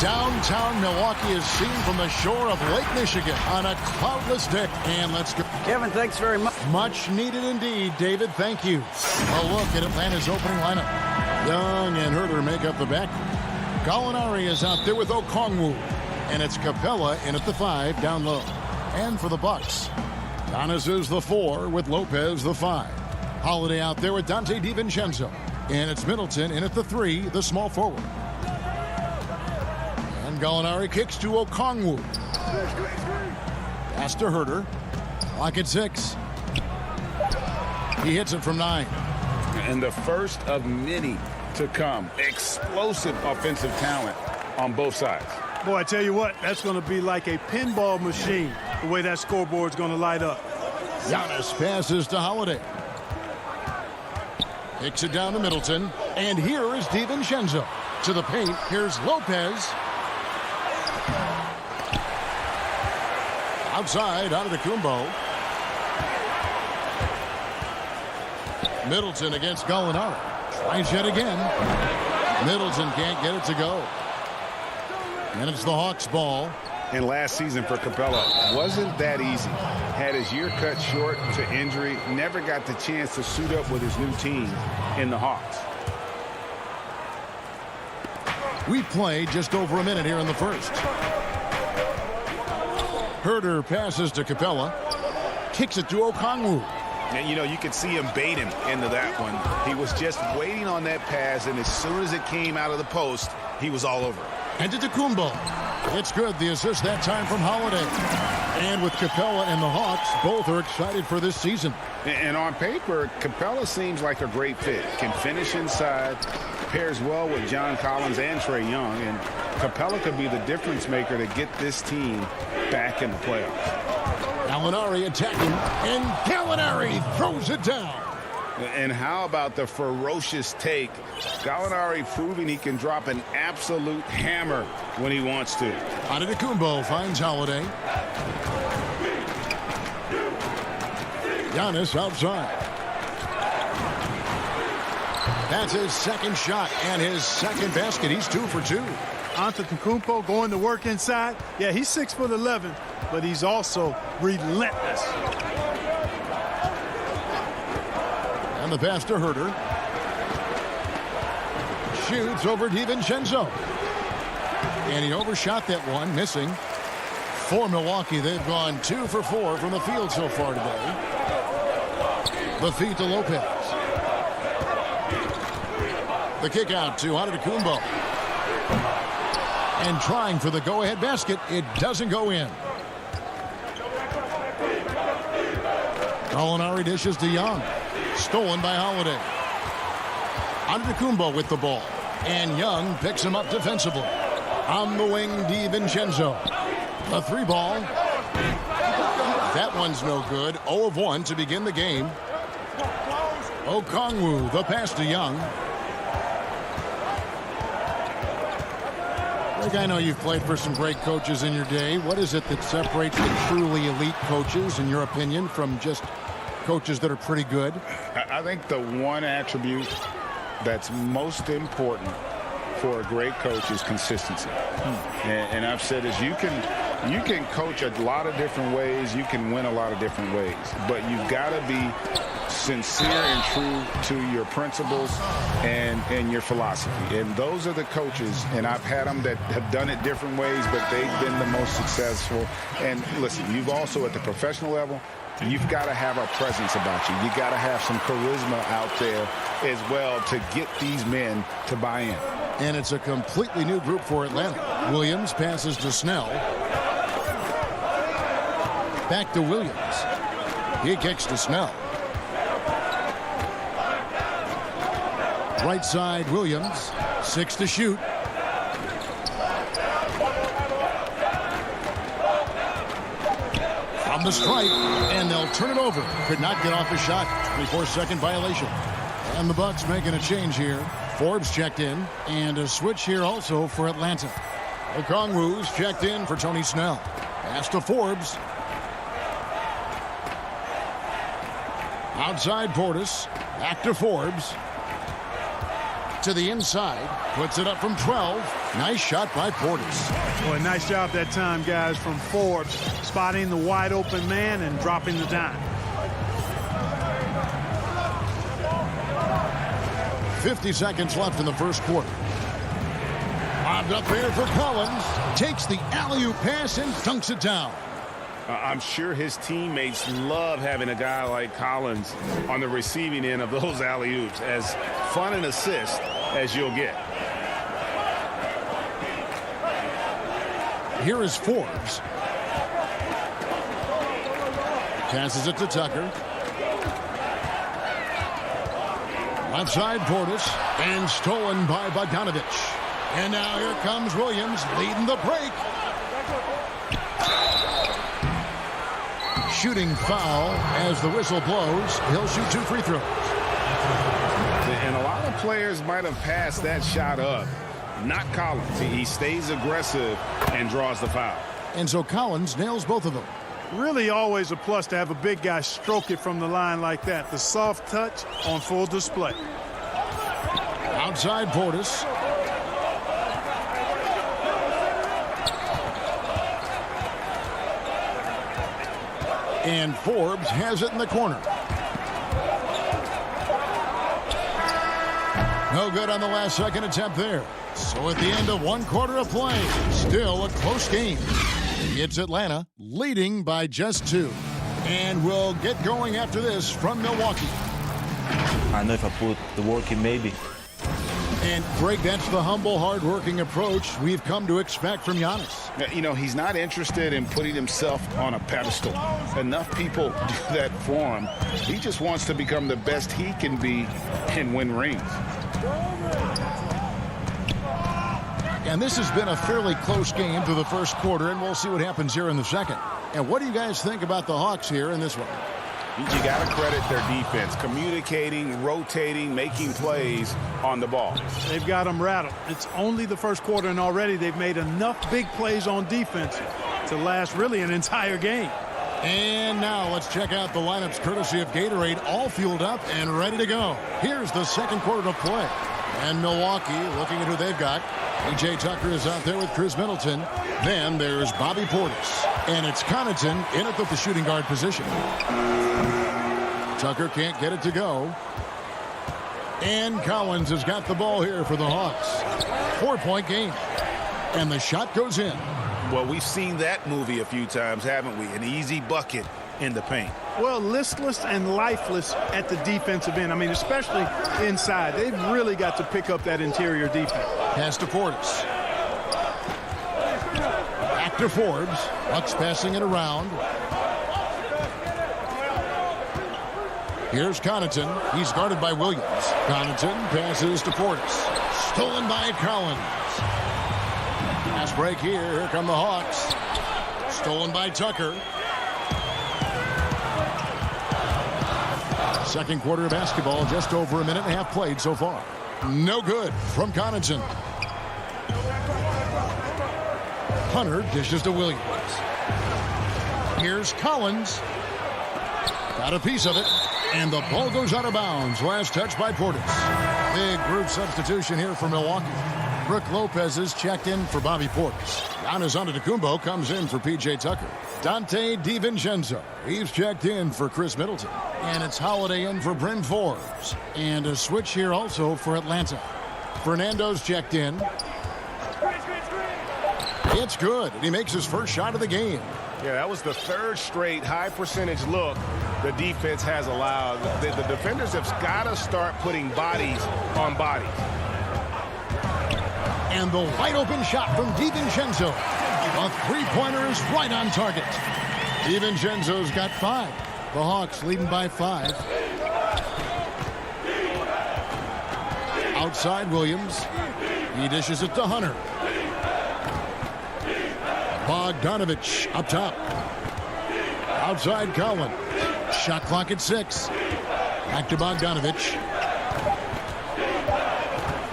Downtown Milwaukee is seen from the shore of Lake Michigan on a cloudless day. And let's go. Kevin, thanks very much. Much needed indeed, David. Thank you. A look at Atlanta's opening lineup. Young and Herter make up the back. Gallinari is out there with Okongwu. And it's Capella in at the 5 down low. And for the Bucks, Giannis is the 4 with Lopez the 5. Holiday out there with Dante DiVincenzo. And it's Middleton in at the 3, the small forward. And Gallinari kicks to Okongwu. Pass to Herter. Clock at 6. He hits it from 9. And the first of many to come. Explosive offensive talent on both sides. Boy, I tell you what, that's going to be like a pinball machine, the way that scoreboard's going to light up. Giannis passes to Holiday. Kicks it down to Middleton. And here is DiVincenzo. To the paint, here's Lopez. Outside, Antetokounmpo. Middleton against Gallinari. Tries yet again. Middleton can't get it to go. And it's the Hawks' ball. And last season for Capella wasn't that easy. Had his year cut short to injury. Never got the chance to suit up with his new team in the Hawks. We played just over a minute here in the first. Herter passes to Capella. Kicks it to Okongwu. And, you know, you could see him bait him into that one. He was just waiting on that pass, and as soon as it came out of the post, he was all over it. And to Antetokounmpo. It's good. The assist that time from Holiday. And with Capella and the Hawks, both are excited for this season. And on paper, Capella seems like a great fit. Can finish inside, pairs well with John Collins and Trae Young. And Capella could be the difference maker to get this team back in the playoffs. Gallinari attacking, and Gallinari throws it down. And how about the ferocious take? Gallinari proving he can drop an absolute hammer when he wants to. Antetokounmpo finds Holiday. Giannis outside. That's his second shot and his second basket. He's 2 for 2. Antetokounmpo going to work inside. Yeah, he's 6'11", but he's also relentless. And the pass to Herter. Shoots over DiVincenzo. And he overshot that one, missing. For Milwaukee, they've gone 2 for 4 from the field so far today. The feed to Lopez. The kick out to Antetokounmpo. And trying for the go-ahead basket. It doesn't go in. Gallinari dishes to Young. Stolen by Holiday. Antetokounmpo with the ball. And Young picks him up defensively. On the wing, DiVincenzo. The 3-ball. That one's no good. 0 of 1 to begin the game. Okongwu, the pass to Young. Greg, I know you've played for some great coaches in your day. What is it that separates the truly elite coaches, in your opinion, from just coaches that are pretty good? I think the one attribute that's most important for a great coach is consistency. And I've said is you can coach a lot of different ways. You can win a lot of different ways. But you've got to be sincere and true to your principles and your philosophy. And those are the coaches, and I've had them that have done it different ways, but they've been the most successful. And listen, you've also at the professional level, you've got to have a presence about you. You got to have some charisma out there as well to get these men to buy in. And it's a completely new group for Atlanta. Williams passes to Snell. Back to Williams. He kicks to Snell. Right side, Williams. 6 to shoot. From the strike, and they'll turn it over. Could not get off a shot. 24-second violation. And the Bucks making a change here. Forbes checked in, and a switch here also for Atlanta. Okongwu's checked in for Tony Snell. Pass to Forbes. Outside Portis. Back to Forbes. To the inside. Puts it up from 12. Nice shot by Portis. Boy, nice job that time, guys, from Forbes, spotting the wide open man and dropping the dime. 50 seconds left in the first quarter. Bobbed up there for Collins. Takes the alley-oop pass and dunks it down. I'm sure his teammates love having a guy like Collins on the receiving end of those alley-oops. As fun an assist as you'll get. Here is Forbes. Passes it to Tucker. Left side Portis. And stolen by Bogdanovich. And now here comes Williams leading the break. Shooting foul as the whistle blows. He'll shoot 2 free throws. And a lot of players might have passed that shot up. Not Collins. He stays aggressive and draws the foul. And so Collins nails both of them. Really always a plus to have a big guy stroke it from the line like that. The soft touch on full display. Outside Portis. And Forbes has it in the corner. No good on the last second attempt there. So at the end of 1 quarter of play, still a close game. It's Atlanta leading by just 2. And we'll get going after this from Milwaukee. I know if I put the work in, maybe. And Greg, that's the humble, hard-working approach we've come to expect from Giannis. You know, he's not interested in putting himself on a pedestal. Enough people do that for him. He just wants to become the best he can be and win rings. And this has been a fairly close game through the first quarter, and we'll see what happens here in the second. And what do you guys think about the Hawks here in this one? You got to credit their defense, communicating, rotating, making plays on the ball. They've got them rattled. It's only the first quarter, and already they've made enough big plays on defense to last really an entire game. And now let's check out the lineups courtesy of Gatorade, all fueled up and ready to go. Here's the second quarter of play. And Milwaukee looking at who they've got. P.J. Tucker is out there with Chris Middleton. Then there's Bobby Portis. And it's Connaughton in at the shooting guard position. Tucker can't get it to go. And Collins has got the ball here for the Hawks. 4-point game. And the shot goes in. Well, we've seen that movie a few times, haven't we? An easy bucket in the paint. Well, listless and lifeless at the defensive end. I mean, especially inside. They've really got to pick up that interior defense. Pass to Portis. Back to Forbes. Bucks passing it around. Here's Connaughton. He's guarded by Williams. Connaughton passes to Portis. Stolen by Collins. Pass break here. Here come the Hawks. Stolen by Tucker. Second quarter of basketball, just over a minute and a half played so far. No good from Connaughton. Hunter dishes to Williams. Here's Collins. Got a piece of it. And the ball goes out of bounds. Last touch by Portis. Big group substitution here for Milwaukee. Brook Lopez is checked in for Bobby Portis. Giannis Antetokounmpo comes in for P.J. Tucker. Dante DiVincenzo, he's checked in for Chris Middleton. And it's Holiday in for Bryn Forbes. And a switch here also for Atlanta. Fernando's checked in. It's good, and he makes his first shot of the game. Yeah, that was the third straight high percentage look the defense has allowed. The defenders have got to start putting bodies on bodies. And the wide open shot from DiVincenzo. A three-pointer is right on target. DiVincenzo's got 5. The Hawks leading by 5. Outside Williams. He dishes it to Hunter. Bogdanovich up top. Outside Collins. Shot clock at 6. Back to Bogdanovich.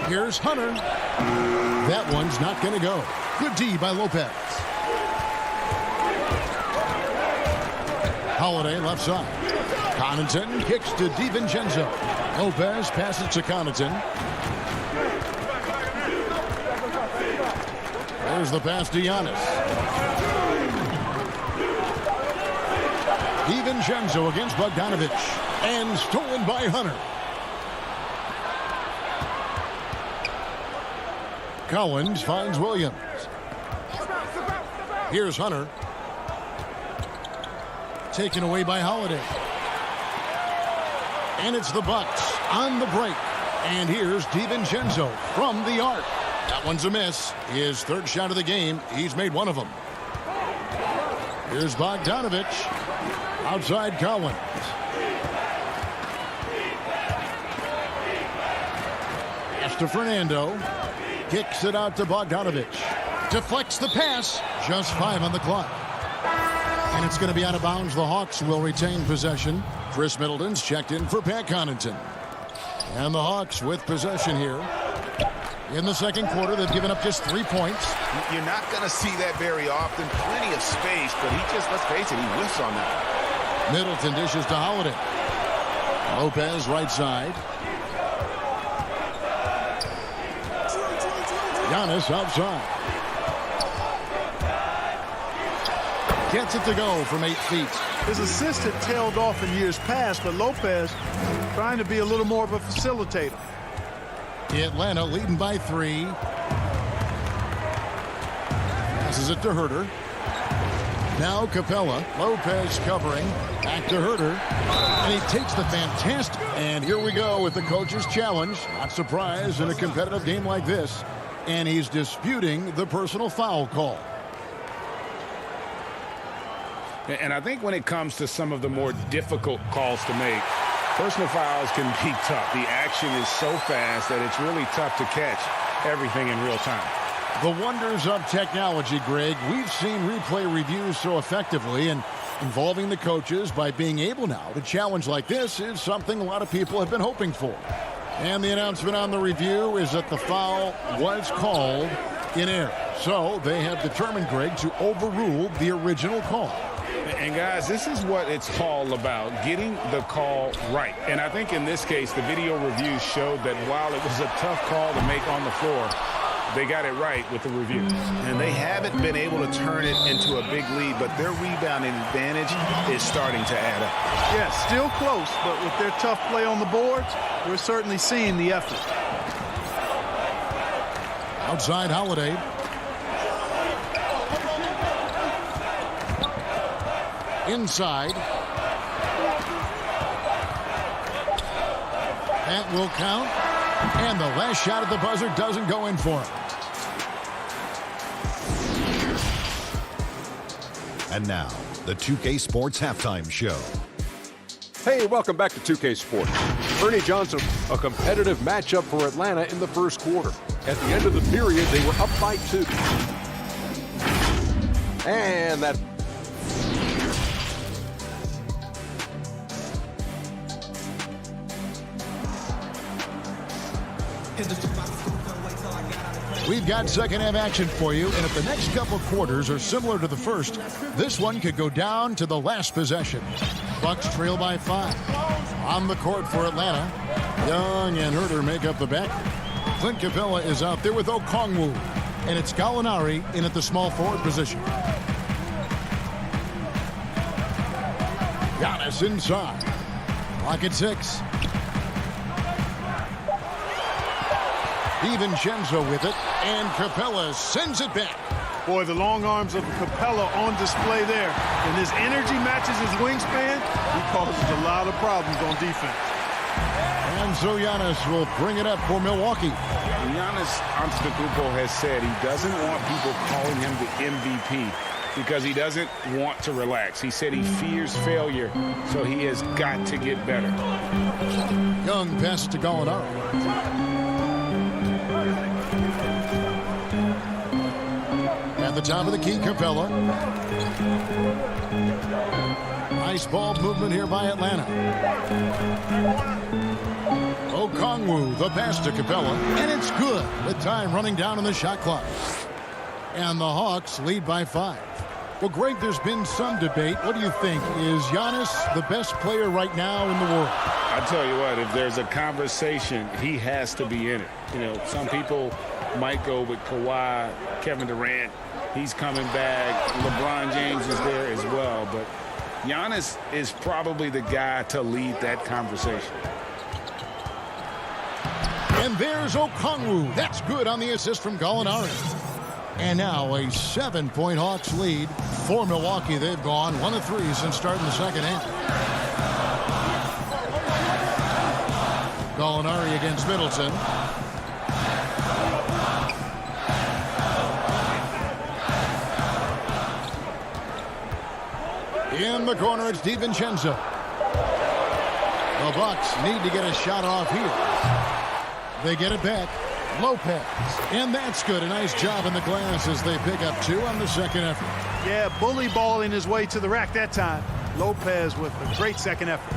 Here's Hunter. That one's not going to go. Good D by Lopez. Holiday left side. Connaughton kicks to DiVincenzo. Lopez passes to Connaughton. Here's the pass to Giannis. DiVincenzo against Bogdanovich. And stolen by Hunter. Collins finds Williams. Here's Hunter. Taken away by Holiday. And it's the Bucks on the break. And here's DiVincenzo from the arc. That one's a miss. His third shot of the game. He's made one of them. Here's Bogdanovich. Outside Collins. Pass to Fernando. Kicks it out to Bogdanovich. Deflects the pass. Just 5 on the clock. And it's going to be out of bounds. The Hawks will retain possession. Chris Middleton's checked in for Pat Connaughton. And the Hawks with possession here. In the second quarter, they've given up just 3 points. You're not going to see that very often. Plenty of space, but he just, let's face it, he whiffs on that. Middleton dishes to Holiday. Lopez right side. Giannis outside. Gets it to go from 8 feet. His assist had tailed off in years past, but Lopez trying to be a little more of a facilitator. Atlanta leading by 3. Passes it to Herter. Now Capella. Lopez covering. Back to Herter. And he takes the fantastic. And here we go with the coach's challenge. Not surprised in a competitive game like this. And he's disputing the personal foul call. And I think when it comes to some of the more difficult calls to make, personal fouls can be tough. The action is so fast that it's really tough to catch everything in real time. The wonders of technology, Greg. We've seen replay reviews so effectively, and involving the coaches by being able now to challenge like this is something a lot of people have been hoping for. And the announcement on the review is that the foul was called in error. So they have determined, Greg, to overrule the original call. And guys, this is what it's all about, getting the call right. And I think in this case, the video review showed that while it was a tough call to make on the floor, they got it right with the review. And they haven't been able to turn it into a big lead, but their rebounding advantage is starting to add up. Yeah, still close, but with their tough play on the boards, we're certainly seeing the effort. Outside Holiday. Inside. That will count. And the last shot at the buzzer doesn't go in for him. And now, the 2K Sports Halftime Show. Hey, welcome back to 2K Sports. Ernie Johnson, a competitive matchup for Atlanta in the first quarter. At the end of the period, they were up by 2. And that... We've got second half action for you, and if the next couple quarters are similar to the first, this one could go down to the last possession. Bucks trail by 5. On the court for Atlanta, Young and Herter make up the back. Clint Capella is out there with Okongwu, and it's Gallinari in at the small forward position. Giannis inside. Clock at 6. DiVincenzo with it, and Capella sends it back. Boy, the long arms of Capella on display there. When his energy matches his wingspan, he causes a lot of problems on defense. And so Giannis will bring it up for Milwaukee. Giannis Antetokounmpo has said he doesn't want people calling him the MVP because he doesn't want to relax. He said he fears failure, so he has got to get better. Young passes to Gallinari. At the top of the key, Capella. Nice ball movement here by Atlanta. Okongwu, the pass to Capella, and it's good with time running down on the shot clock. And the Hawks lead by 5. Well, Greg, there's been some debate. What do you think? Is Giannis the best player right now in the world? I tell you what, if there's a conversation, he has to be in it. You know, some people might go with Kawhi, Kevin Durant. He's coming back. LeBron James is there as well. But Giannis is probably the guy to lead that conversation. And there's Okongwu. That's good on the assist from Gallinari. And now a 7-point Hawks lead for Milwaukee. They've gone 1 of 3 since starting the second half. Gallinari against Middleton. In the corner, it's DiVincenzo. The Bucks need to get a shot off here. They get it back. Lopez. And that's good. A nice job in the glass as they pick up 2 on the second effort. Yeah, bully balling his way to the rack that time. Lopez with a great second effort.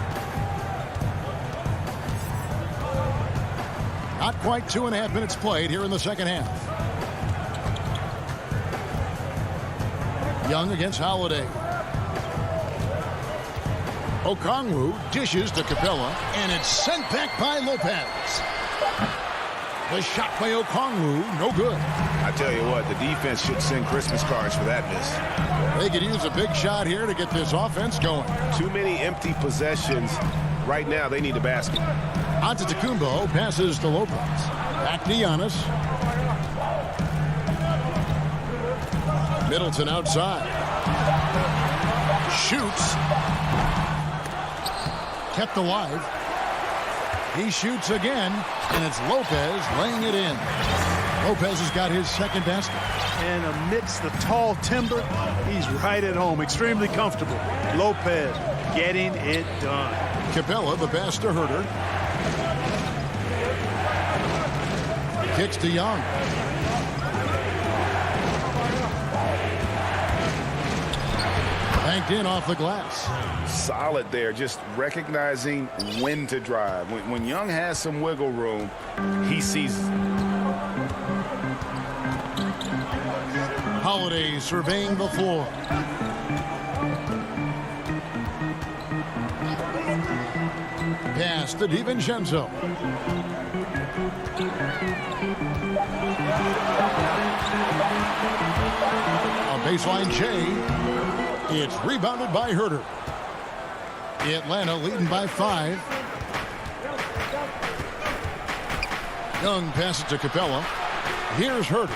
Not quite 2.5 minutes played here in the second half. Young against Holiday. Okongwu dishes to Capella, and it's sent back by Lopez. The shot by Okongwu, no good. I tell you what, the defense should send Christmas cards for that miss. They could use a big shot here to get this offense going. Too many empty possessions. Right now, they need a basket. Antetokounmpo passes to Lopez. Back to Giannis. Middleton outside. Shoots. Kept alive. He shoots again, and it's Lopez laying it in. Lopez has got his second basket. And amidst the tall timber, he's right at home, extremely comfortable. Lopez getting it done. Capella, the pass to Herter. Kicks to Young. Banked in off the glass. Solid there, just recognizing when to drive. When Young has some wiggle room, he sees it. Holiday surveying the floor. Pass to DiVincenzo. A baseline J. It's rebounded by Herter. Atlanta leading by 5. Young passes to Capella. Here's Herter.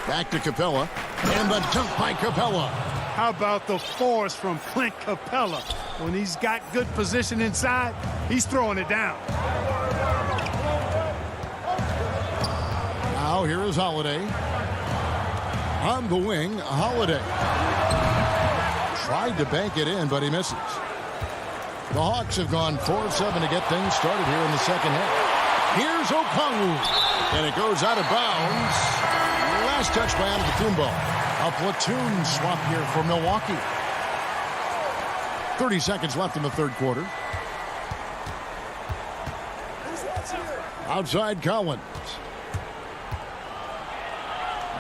Back to Capella. And the dunk by Capella. How about the force from Clint Capella? When he's got good position inside, he's throwing it down. Now here is Holiday. On the wing, Holiday. Tried to bank it in, but he misses. The Hawks have gone 4 of 7 to get things started here in the second half. Here's Okongwu. And it goes out of bounds. Last touch by Antetokounmpo. A platoon swap here for Milwaukee. 30 seconds left in the third quarter. Outside Collins.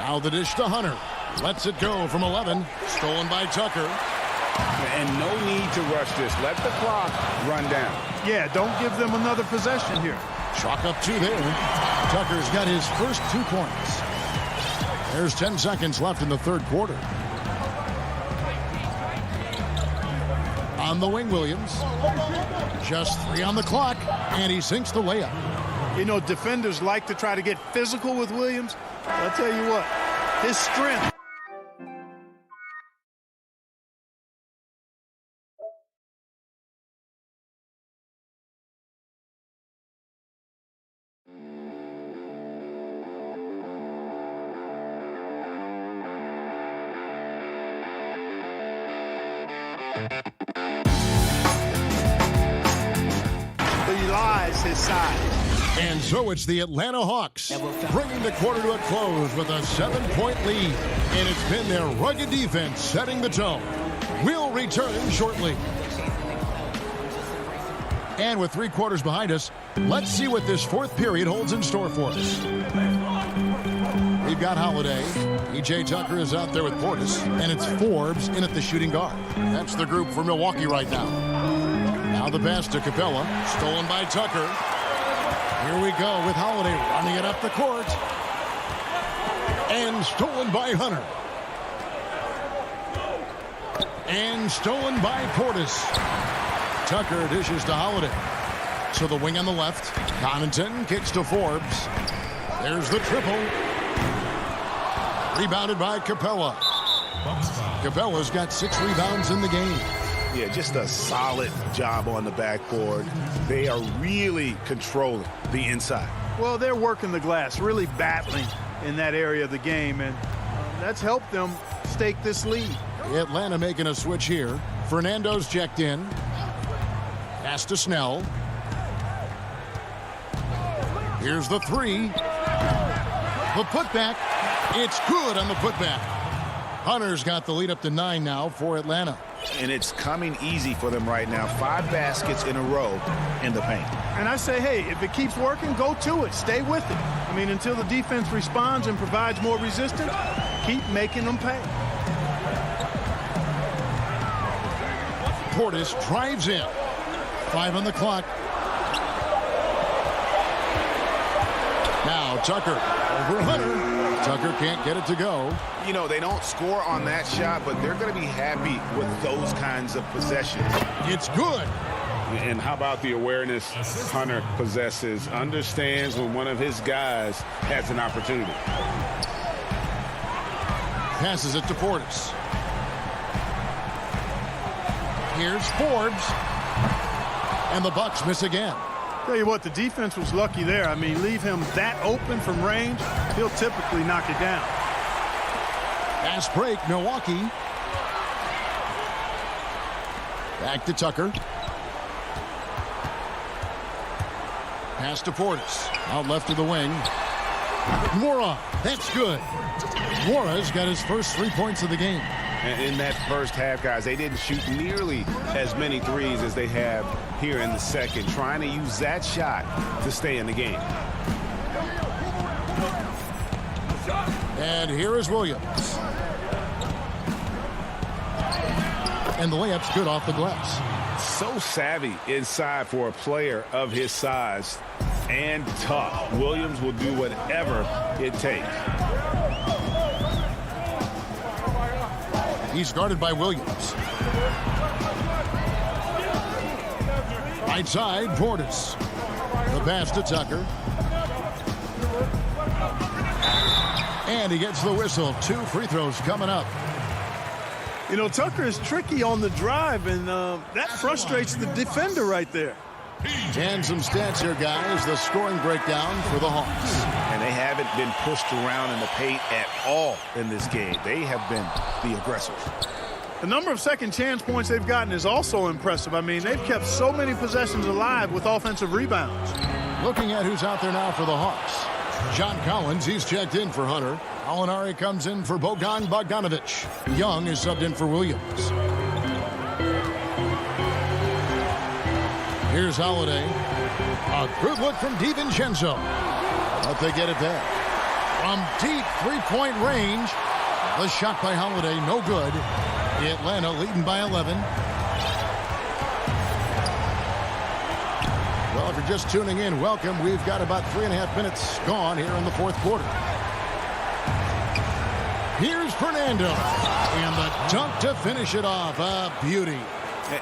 Now the dish to Hunter. Lets it go from 11. Stolen by Tucker. And no need to rush this. Let the clock run down. Yeah, don't give them another possession here. Chalk up 2 there. Tucker's got his first 2 points. There's 10 seconds left in the third quarter. On the wing, Williams. Just 3 on the clock, and he sinks the layup. You know, defenders like to try to get physical with Williams. I'll tell you what, his strength. Belies his size. And so it's the Atlanta Hawks bringing the quarter to a close with a 7-point lead. And it's been their rugged defense setting the tone. We'll return shortly. And with 3 quarters behind us, let's see what this fourth period holds in store for us. We've got Holiday. P.J. Tucker is out there with Portis, and it's Forbes in at the shooting guard. That's the group for Milwaukee right now. Now the pass to Capella, stolen by Tucker. Here we go with Holiday running it up the court. And stolen by Hunter. And stolen by Portis. Tucker dishes to Holiday. So the wing on the left. Connaughton kicks to Forbes. There's the triple. Rebounded by Capella. Capella's got 6 rebounds in the game. Yeah, just a solid job on the backboard. They are really controlling the inside. Well, they're working the glass, really battling in that area of the game, and that's helped them stake this lead. Atlanta making a switch here. Fernando's checked in. Pass to Snell. Here's the 3. The putback. It's good on the putback. Hunter's got the lead up to 9 now for Atlanta. And it's coming easy for them right now. 5 baskets in a row in the paint. And I say, hey, if it keeps working, go to it. Stay with it. I mean, until the defense responds and provides more resistance, keep making them pay. Portis drives in. 5 on the clock. Now Tucker over Hunter. Tucker can't get it to go. You know, they don't score on that shot, but they're going to be happy with those kinds of possessions. It's good. And how about the awareness Hunter possesses, understands when one of his guys has an opportunity. Passes it to Portis. Here's Forbes. And the Bucks miss again. Tell you what, the defense was lucky there. I mean, leave him that open from range, he'll typically knock it down. Fast break, Milwaukee. Back to Tucker. Pass to Portis. Out left of the wing. Mora, that's good. Mora's got his first 3 points of the game. And in that first half, guys, they didn't shoot nearly as many threes as they have here in the second, trying to use that shot to stay in the game. And here is Williams. And the layup's good off the glass. So savvy inside for a player of his size and tough. Williams will do whatever it takes. He's guarded by Williams. Right side, Portis. The pass to Tucker. And he gets the whistle. 2 free throws coming up. You know, Tucker is tricky on the drive, and that frustrates the defender right there. And some stats here, guys. The scoring breakdown for the Hawks. And they haven't been pushed around in the paint at all in this game. They have been the aggressors. The number of second chance points they've gotten is also impressive. I mean, they've kept so many possessions alive with offensive rebounds. Looking at who's out there now for the Hawks. John Collins, he's checked in for Hunter. Alinari comes in for Bogan Bogdanovic. Young is subbed in for Williams. Here's Holiday. A good look from DiVincenzo. But they get it back. From deep three-point range. The shot by Holiday, no good. Atlanta leading by 11. Well, if you're just tuning in, welcome. We've got about 3.5 minutes gone here in the fourth quarter. Here's Fernando. And the dunk to finish it off. A beauty.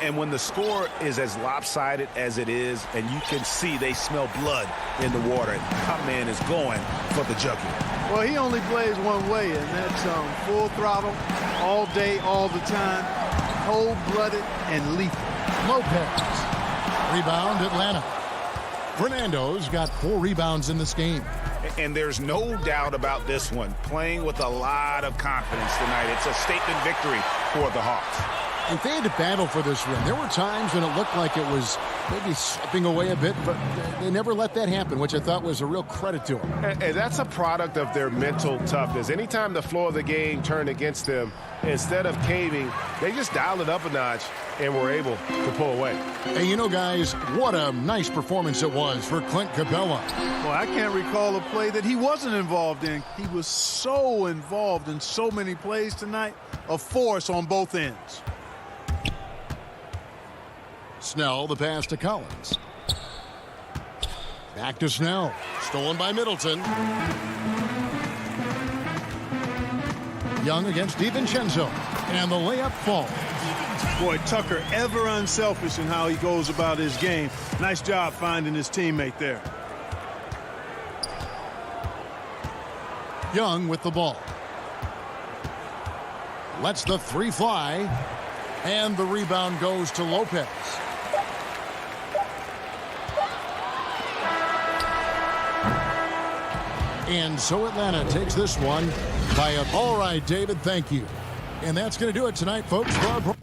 And when the score is as lopsided as it is, and you can see they smell blood in the water, our man is going for the jugular. Well, he only plays one way, and that's full throttle, all day, all the time, cold-blooded and lethal. Lopez. Rebound, Atlanta. Fernando's got 4 rebounds in this game. And there's no doubt about this one. Playing with a lot of confidence tonight. It's a statement victory for the Hawks. If they had to battle for this win, there were times when it looked like it was maybe slipping away a bit, but they never let that happen, which I thought was a real credit to them. And that's a product of their mental toughness. Anytime the flow of the game turned against them, instead of caving, they just dialed it up a notch and were able to pull away. And you know, guys, what a nice performance it was for Clint Capella. Well, I can't recall a play that he wasn't involved in. He was so involved in so many plays tonight, a force on both ends. Snell, the pass to Collins. Back to Snell. Stolen by Middleton. Young against DiVincenzo. And the layup falls. Boy, Tucker ever unselfish in how he goes about his game. Nice job finding his teammate there. Young with the ball. Lets the three fly. And the rebound goes to Lopez. And so Atlanta takes this one by a... All right, David, thank you. And that's going to do it tonight, folks, for our...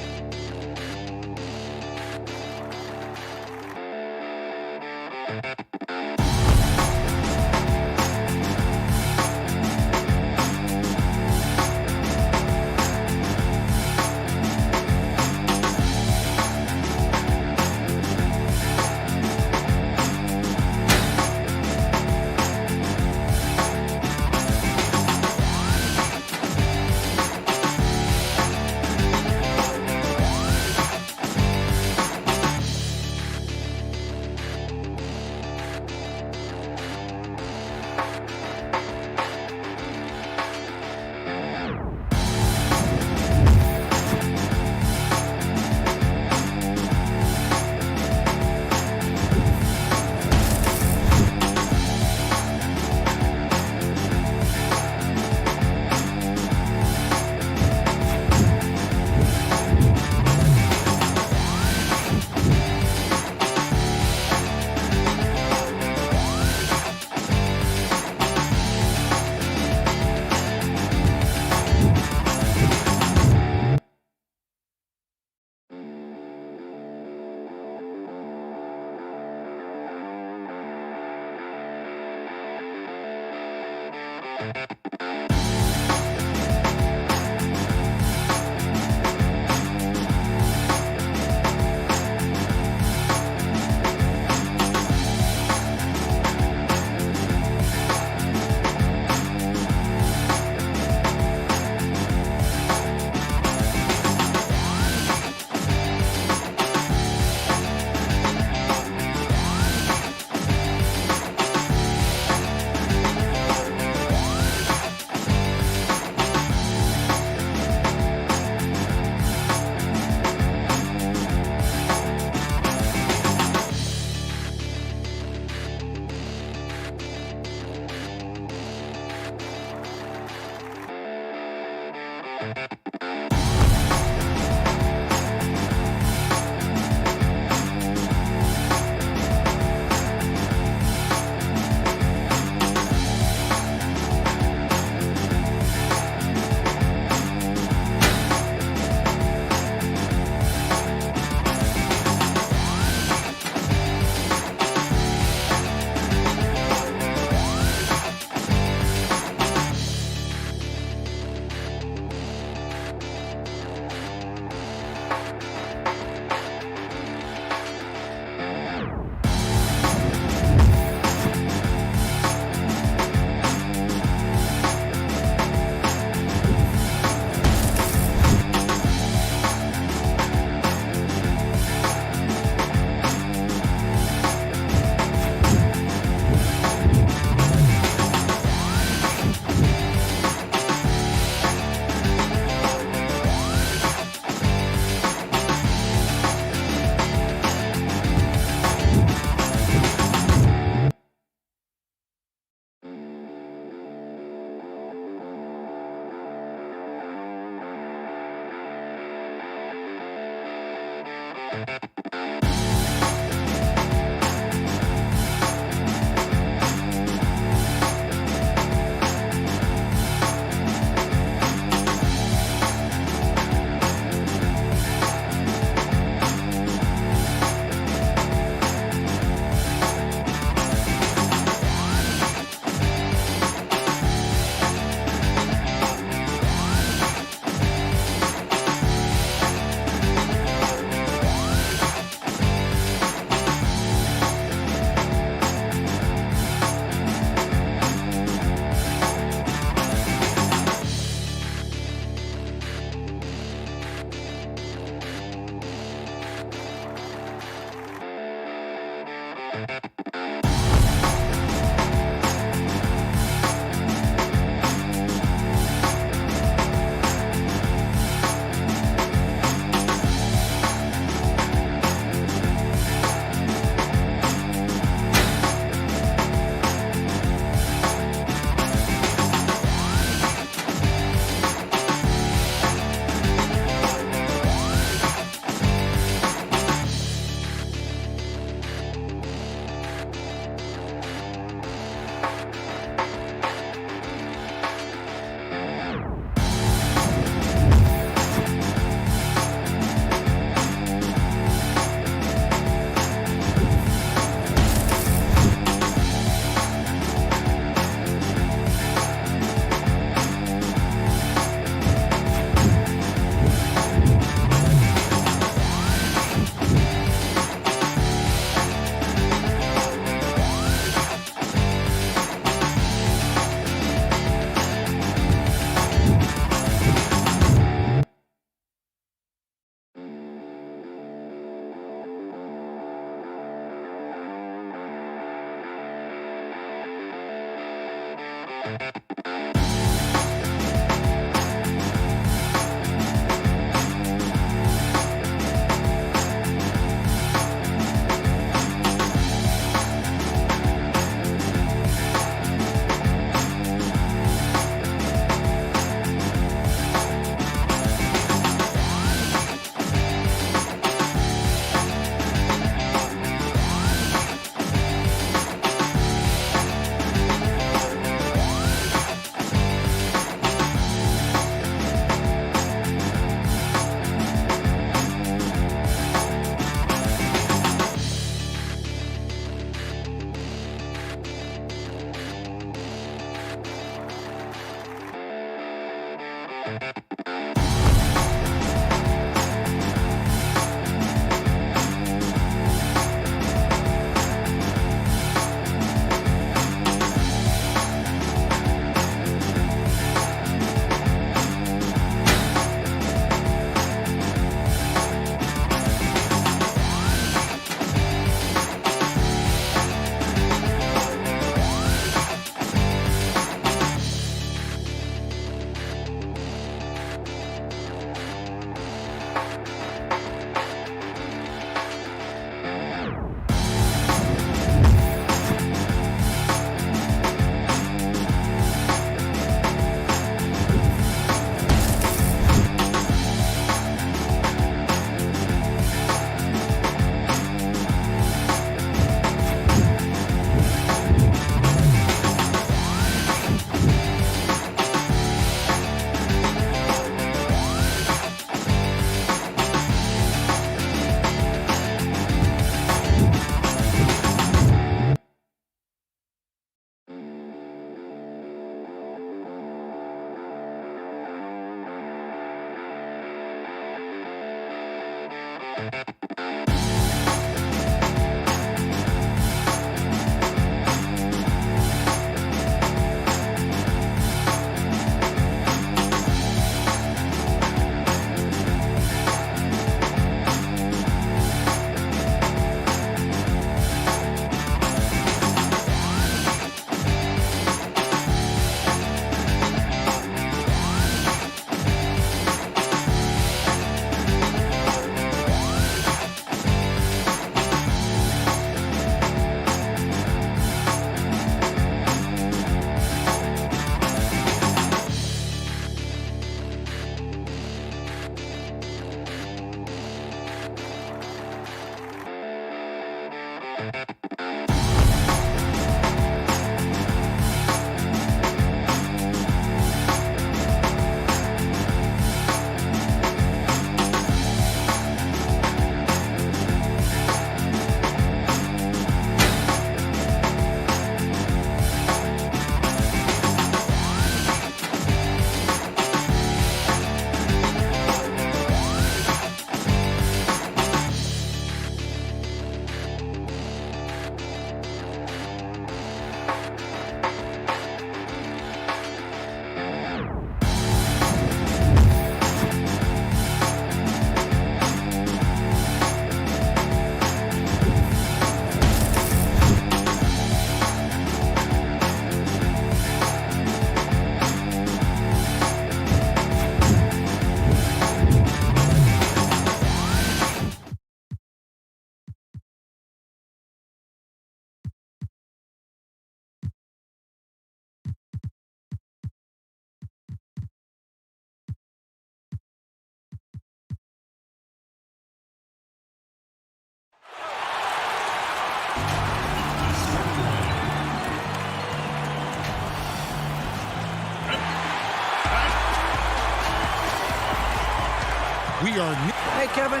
We are Hey, Kevin.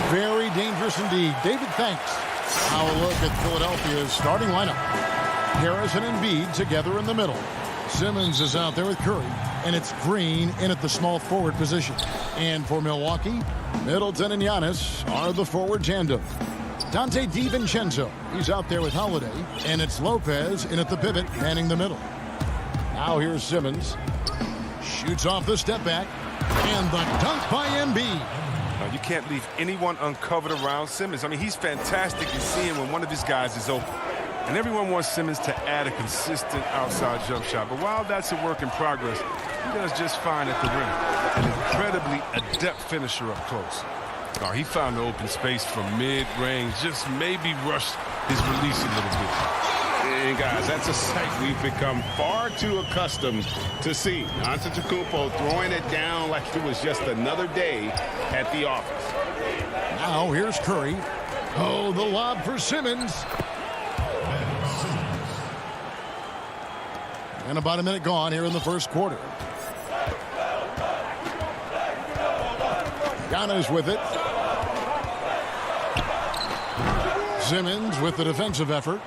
very dangerous indeed. David, thanks. Now a look at Philadelphia's starting lineup. Harris and Embiid together in the middle. Simmons is out there with Curry, and it's Green in at the small forward position. And for Milwaukee, Middleton and Giannis are the forward tandem. Dante DiVincenzo, he's out there with Holiday, and it's Lopez in at the pivot, manning the middle. Now here's Simmons. Shoots off the step back, and the dunk by Embiid. You can't leave anyone uncovered around Simmons. I mean, he's fantastic in seeing when one of his guys is open. And everyone wants Simmons to add a consistent outside jump shot. But while that's a work in progress, he does just fine at the rim. An incredibly adept finisher up close. Oh, he found the open space from mid-range, just maybe rushed his release a little bit. And guys, that's a sight we've become far too accustomed to see. Antetokounmpo throwing it down like it was just another day at the office. Now here's Curry. Oh, the lob for Simmons. And about a minute gone here in the first quarter. Giannis with it. Simmons with the defensive effort.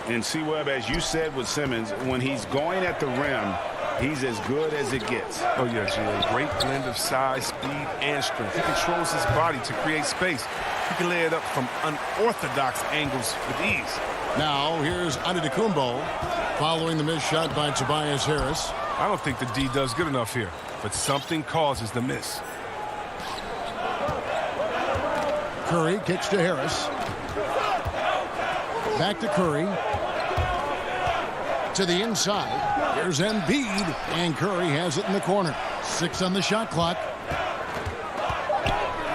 And C-Webb, as you said with Simmons, when he's going at the rim, he's as good as it gets. Oh, yeah, Jay. Great blend of size, speed, and strength. He controls his body to create space. He can lay it up from unorthodox angles with ease. Now here's Antetokounmpo following the missed shot by Tobias Harris. I don't think the D does good enough here, but something causes the miss. Curry kicks to Harris. Back to Curry. To the inside. Here's Embiid, and Curry has it in the corner. 6 on the shot clock.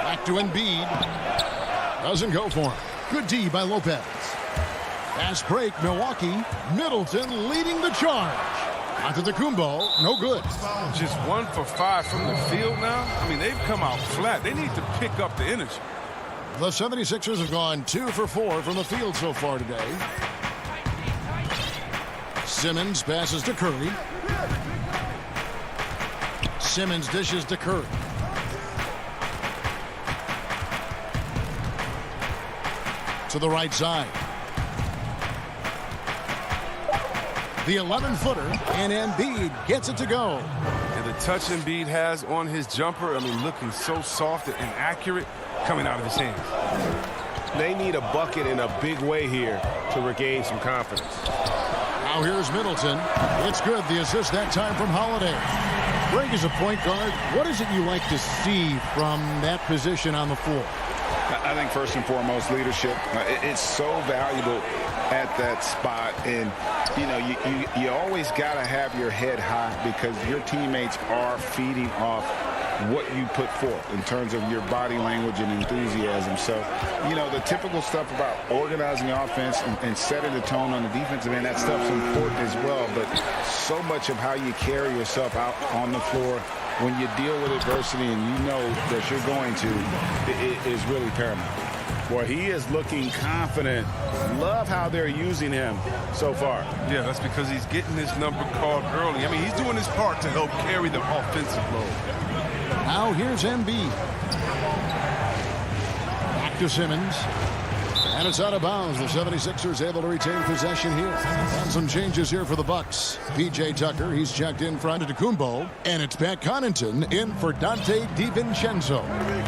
Back to Embiid. Doesn't go for him. Good D by Lopez. Fast break, Milwaukee. Middleton leading the charge. Antetokounmpo, no good. Just 1 for 5 from the field now? I mean, they've come out flat. They need to pick up the energy. The 76ers have gone 2 for 4 from the field so far today. Simmons passes to Curry. Simmons dishes to Curry. To the right side. The 11-footer, and Embiid gets it to go. And the touch Embiid has on his jumper, I mean, looking so soft and accurate coming out of his hands. They need a bucket in a big way here to regain some confidence. Now here's Middleton. It's good. The assist that time from Holiday. Greg is a point guard. What is it you like to see from that position on the floor? I think first and foremost, leadership. It's so valuable at that spot. And, you know, you always got to have your head high because your teammates are feeding off what you put forth in terms of your body language and enthusiasm. So, you know, the typical stuff about organizing offense and setting the tone on the defensive end, that stuff's important as well. But so much of how you carry yourself out on the floor when you deal with adversity and you know that you're going to, it is really paramount. Boy, he is looking confident. Love how they're using him so far. Yeah, that's because he's getting his number called early. I mean, he's doing his part to help carry the offensive load. Now here's Embiid. Back to Simmons. And it's out of bounds. The 76ers able to retain possession here. And some changes here for the Bucks. P.J. Tucker, he's checked in for Antetokounmpo. And it's Pat Connaughton in for Dante DiVincenzo.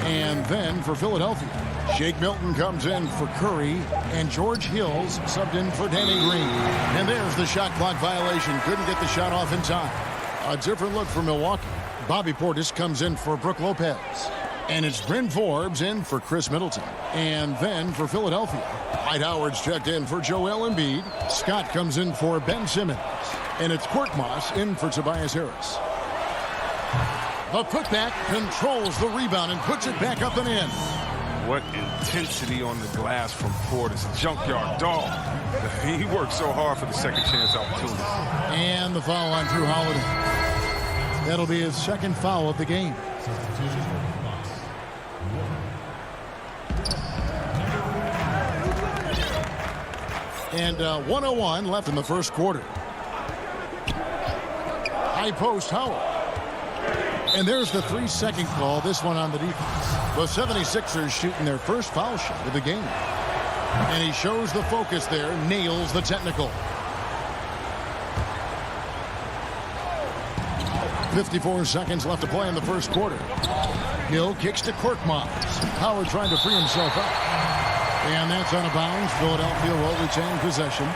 And then for Philadelphia, Shake Milton comes in for Curry. And George Hills subbed in for Danny Green. And there's the shot clock violation. Couldn't get the shot off in time. A different look for Milwaukee. Bobby Portis comes in for Brook Lopez. And it's Bryn Forbes in for Chris Middleton. And then for Philadelphia, Dwight Howard's checked in for Joel Embiid. Scott comes in for Ben Simmons. And it's Korkmaz in for Tobias Harris. The putback controls the rebound and puts it back up and in. What intensity on the glass from Portis. Junkyard dog. He worked so hard for the second chance opportunity. And the foul on Drew Holiday. That'll be his second foul of the game. And 1:01 left in the first quarter. High post Howard. And there's the 3-second call, this one on the defense. The 76ers shooting their first foul shot of the game. And he shows the focus there, nails the technical. 54 seconds left to play in the first quarter. Hill kicks to Korkmaz. Howard trying to free himself up. And that's out of bounds. Philadelphia will retain possession.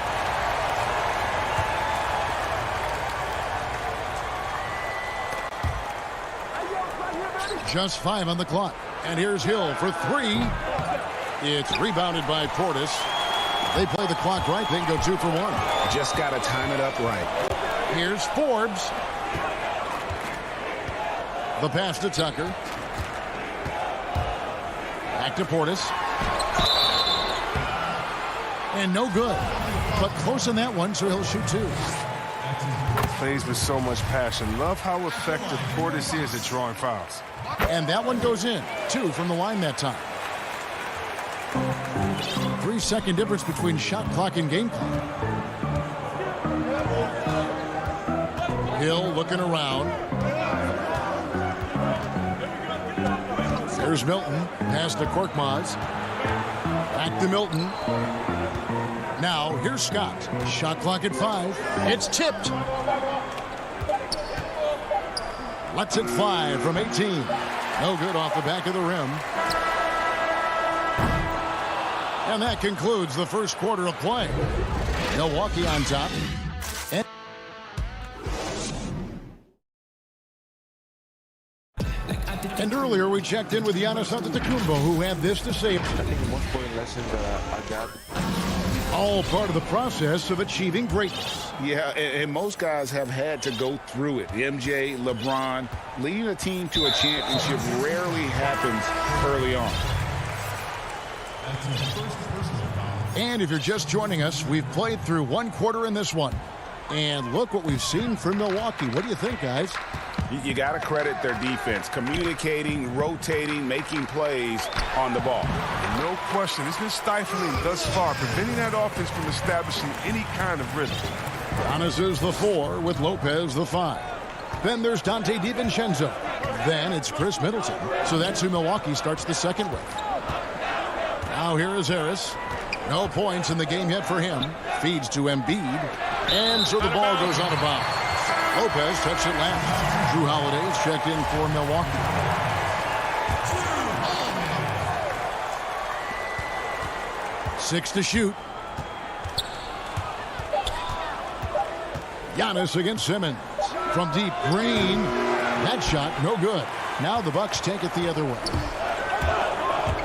Just 5 on the clock. And here's Hill for 3. It's rebounded by Portis. They play the clock right. They can go 2 for 1. Just got to time it up right. Here's Forbes. The pass to Tucker. Back to Portis. And no good. But close on that one, so he'll shoot 2. Plays with so much passion. Love how effective Portis is at drawing fouls. And that one goes in. 2 from the line that time. 3-second difference between shot clock and game clock. Hill looking around. There's Milton. Pass to Korkmaz. Back to Milton. Now, here's Scott. Shot clock at 5. It's tipped. Lets it fly from 18. No good off the back of the rim. And that concludes the first quarter of play. Milwaukee on top. And earlier we checked in with Giannis Antetokounmpo, who had this to say. I think the most important lesson that I got. All part of the process of achieving greatness. Yeah, and most guys have had to go through it. MJ, LeBron, leading a team to a championship rarely happens early on. And if you're just joining us, we've played through 1 quarter in this one. And look what we've seen from Milwaukee. What do you think, guys? You got to credit their defense, communicating, rotating, making plays on the ball. No question, it's been stifling thus far, preventing that offense from establishing any kind of rhythm. Giannis is the 4 with Lopez the 5. Then there's Dante DiVincenzo. Then it's Chris Middleton. So that's who Milwaukee starts the second with. Now here is Harris. No points in the game yet for him. Feeds to Embiid. And so the ball goes out of bounds. Lopez touched it last. Drew Holiday is checked in for Milwaukee. Six to shoot. Giannis against Simmons. From deep, Green. That shot, no good. Now the Bucks take it the other way.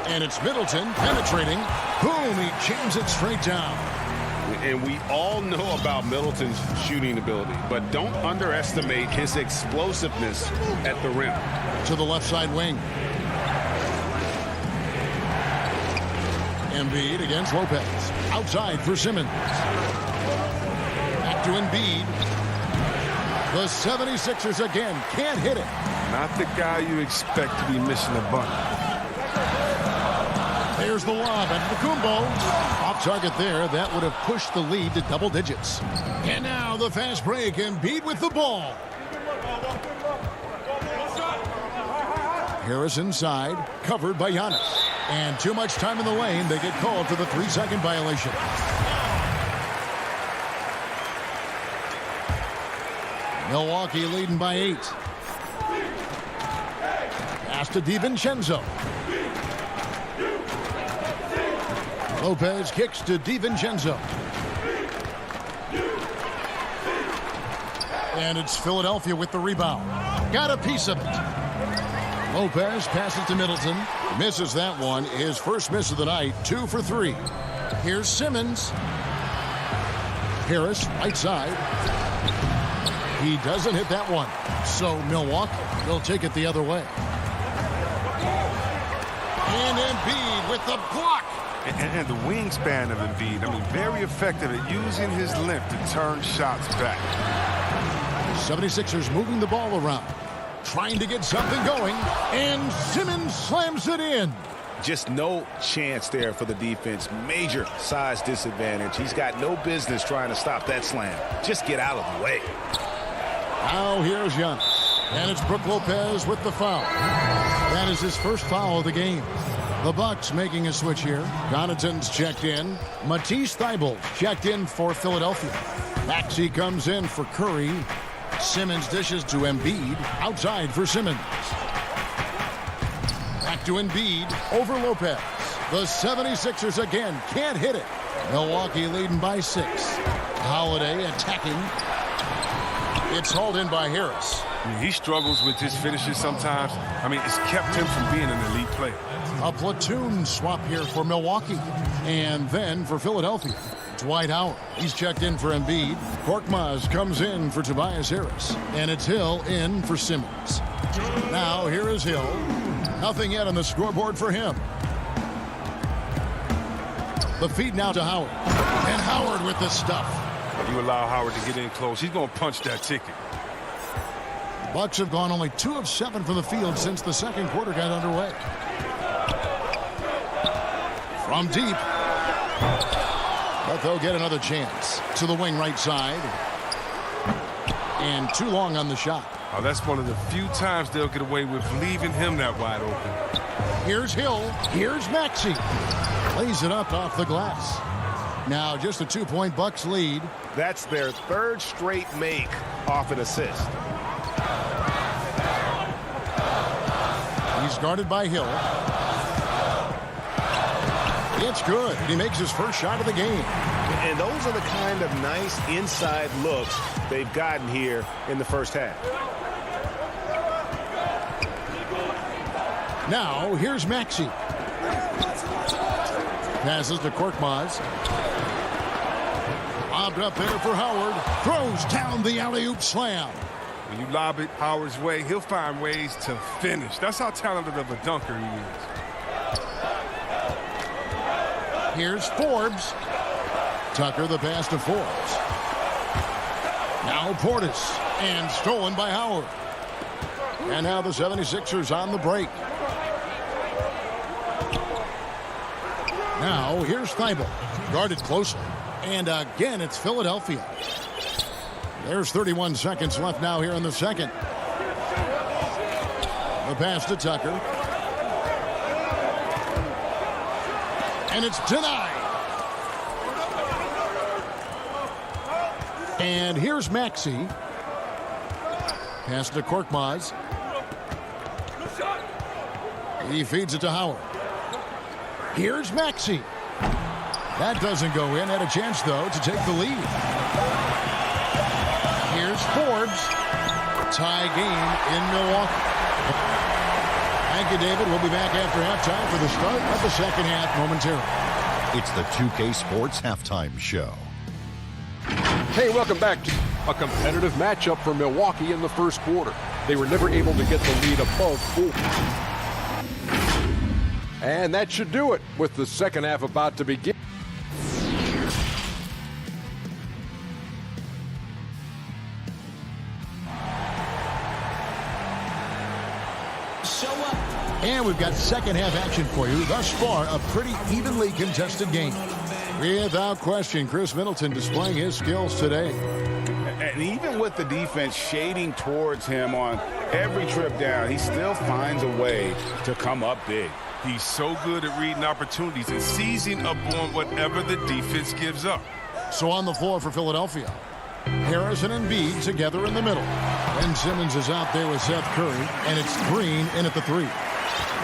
And it's Middleton penetrating. Boom, he jams it straight down. And we all know about Middleton's shooting ability, but don't underestimate his explosiveness at the rim. To the left side wing. Embiid against Lopez. Outside for Simmons. Back to Embiid. The 76ers again can't hit it. Not the guy you expect to be missing a bucket. There's the lob at Antetokounmpo. Off target there. That would have pushed the lead to double digits. And now the fast break. Embiid with the ball. Harris inside. Covered by Giannis. And too much time in the lane. They get called for the 3-second violation. Milwaukee leading by 8. Pass to DiVincenzo. Lopez kicks to DiVincenzo. And it's Philadelphia with the rebound. Got a piece of it. Lopez passes to Middleton. Misses that one. His first miss of the night. 2 for 3. Here's Simmons. Harris, right side. He doesn't hit that one. So Milwaukee will take it the other way. And Embiid with the block. And the wingspan of Embiid, I mean, very effective at using his length to turn shots back. 76ers moving the ball around, trying to get something going, and Simmons slams it in. Just no chance there for the defense. Major size disadvantage. He's got no business trying to stop that slam. Just get out of the way. Now here's Giannis. And it's Brook Lopez with the foul. That is his first foul of the game. The Bucks making a switch here. Connaughton's checked in. Matisse Thybulle checked in for Philadelphia. Maxey comes in for Curry. Simmons dishes to Embiid. Outside for Simmons. Back to Embiid over Lopez. The 76ers again can't hit it. Milwaukee leading by 6. Holiday attacking. It's hauled in by Harris. He struggles with his finishes sometimes. I mean, it's kept him from being an elite player. A platoon swap here for Milwaukee. And then for Philadelphia, Dwight Howard. He's checked in for Embiid. Korkmaz comes in for Tobias Harris. And it's Hill in for Simmons. Now here is Hill. Nothing yet on the scoreboard for him. The feed now to Howard. And Howard with the stuff. You allow Howard to get in close, he's going to punch that ticket. Bucks have gone only 2 of 7 from the field since the second quarter got underway. From deep. But they'll get another chance. To the wing right side. And too long on the shot. Oh, that's one of the few times they'll get away with leaving him that wide open. Here's Hill. Here's Maxey. Lays it up off the glass. Now just a 2-point Bucks lead. That's their 3rd straight make off an assist. He's guarded by Hill. It's good. He makes his first shot of the game. And those are the kind of nice inside looks they've gotten here in the first half. Now here's Maxey. Passes to Korkmaz. Lobbed up there for Howard. Throws down the alley-oop slam. When you lob it Howard's way, he'll find ways to finish. That's how talented of a dunker he is. Here's Forbes. Tucker the pass to Forbes. Now Portis. And stolen by Howard. And now the 76ers on the break. Now here's Thybulle. Guarded closely. And again, it's Philadelphia. There's 31 seconds left now here in the second. The pass to Tucker. And it's denied. And here's Maxey. Pass to Korkmaz. He feeds it to Howard. Here's Maxey. That doesn't go in. Had a chance, though, to take the lead. Here's Forbes. Tie game in Milwaukee. Thank you, David. We'll be back after halftime for the start of the second half momentarily. It's the 2K Sports Halftime Show. Hey, welcome back to a competitive matchup for Milwaukee in the first quarter. They were never able to get the lead above 4. And that should do it with the second half about to begin. And we've got second half action for you. Thus far, a pretty evenly contested game. Without question, Chris Middleton displaying his skills today. And even with the defense shading towards him on every trip down, he still finds a way to come up big. He's so good at reading opportunities and seizing upon whatever the defense gives up. So on the floor for Philadelphia, Harris and Embiid together in the middle. Ben Simmons is out there with Seth Curry, and it's Green in at the 3.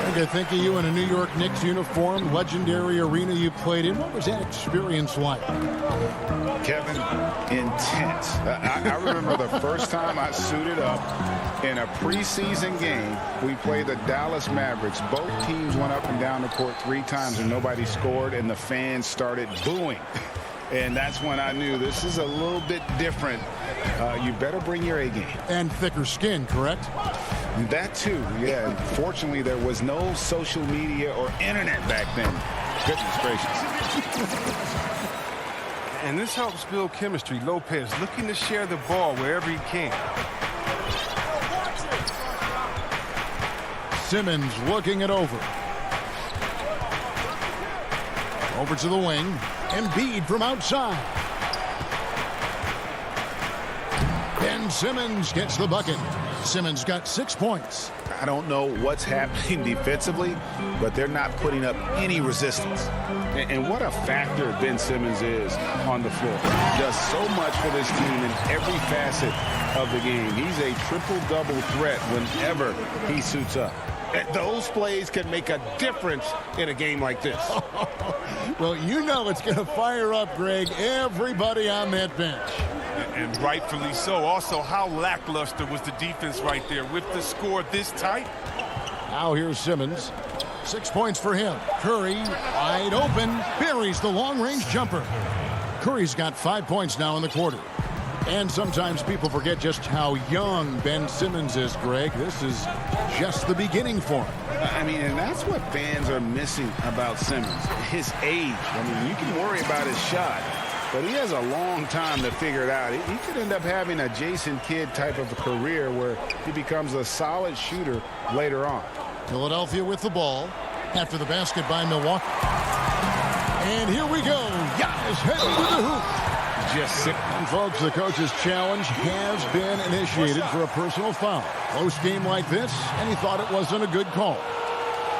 I think of you in a New York Knicks uniform, legendary arena you played in. What was that experience like? Kevin, intense. I remember the first time I suited up in a preseason game. We played the Dallas Mavericks. Both teams went up and down the court 3 times and nobody scored, and the fans started booing. And that's when I knew this is a little bit different. You better bring your A game. And thicker skin, correct? That too, yeah. Fortunately, there was no social media or internet back then. Goodness gracious. And this helps build chemistry. Lopez looking to share the ball wherever he can. Simmons looking it over. Over to the wing. Embiid from outside. Ben Simmons gets the bucket. Simmons got 6 points. I don't know what's happening defensively, but they're not putting up any resistance. And what a factor Ben Simmons is on the floor. He does so much for this team in every facet of the game. He's a triple-double threat whenever he suits up. Those plays can make a difference in a game like this. Well, you know it's going to fire up, Greg, everybody on that bench. And rightfully so. Also, how lackluster was the defense right there with the score this tight? Now here's Simmons. 6 points for him. Curry, wide open, buries the long-range jumper. Curry's got 5 points now in the quarter. And sometimes people forget just how young Ben Simmons is, Greg. This is just the beginning for him. I mean, and that's what fans are missing about Simmons, his age. I mean, you can worry about his shot, but he has a long time to figure it out. He could end up having a Jason Kidd type of a career where he becomes a solid shooter later on. Philadelphia with the ball after the basket by Milwaukee. And here we go. Giannis heading to the hoop. Just sick. And folks, the coach's challenge has been initiated for a personal foul. Close game like this, and he thought it wasn't a good call.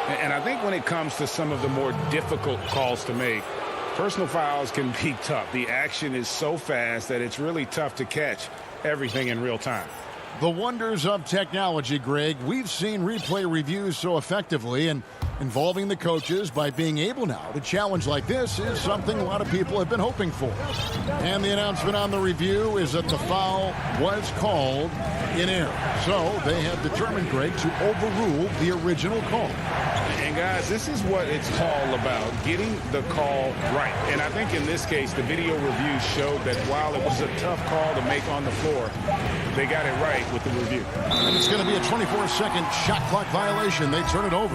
And I think when it comes to some of the more difficult calls to make, personal fouls can be tough. The action is so fast that it's really tough to catch everything in real time. The wonders of technology, Greg. We've seen replay reviews so effectively, and involving the coaches by being able now to challenge like this is something a lot of people have been hoping for. And the announcement on the review is that the foul was called in error. So they have determined, Greg, to overrule the original call. And guys, this is what it's all about, getting the call right. And I think in this case, the video review showed that while it was a tough call to make on the floor, they got it right with the review. And it's going to be a 24-second shot clock violation. They turn it over.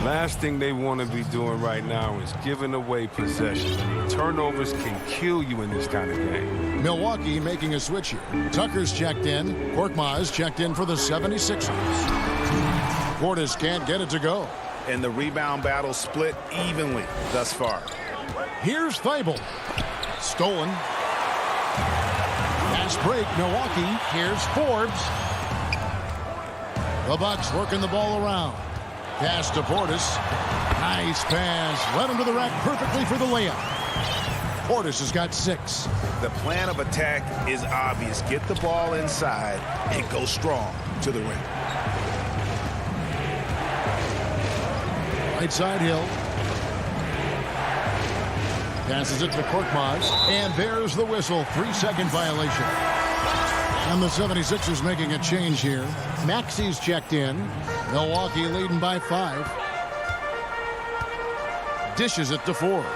Last thing they want to be doing right now is giving away possession. Turnovers can kill you in this kind of game. Milwaukee making a switch here. Tucker's checked in. Korkmaz checked in for the 76ers. Portis can't get it to go. And the rebound battle split evenly thus far. Here's Thibault. Stolen. Fast break, Milwaukee. Here's Forbes. The Bucks working the ball around. Pass to Portis. Nice pass. Led him to the rack perfectly for the layup. Portis has got 6. The plan of attack is obvious. Get the ball inside and go strong to the rim. Right side Hill. Passes it to Korkmaz. And there's the whistle. 3-second violation. And the 76ers making a change here. Maxi's checked in. Milwaukee leading by 5. Dishes it to Forbes.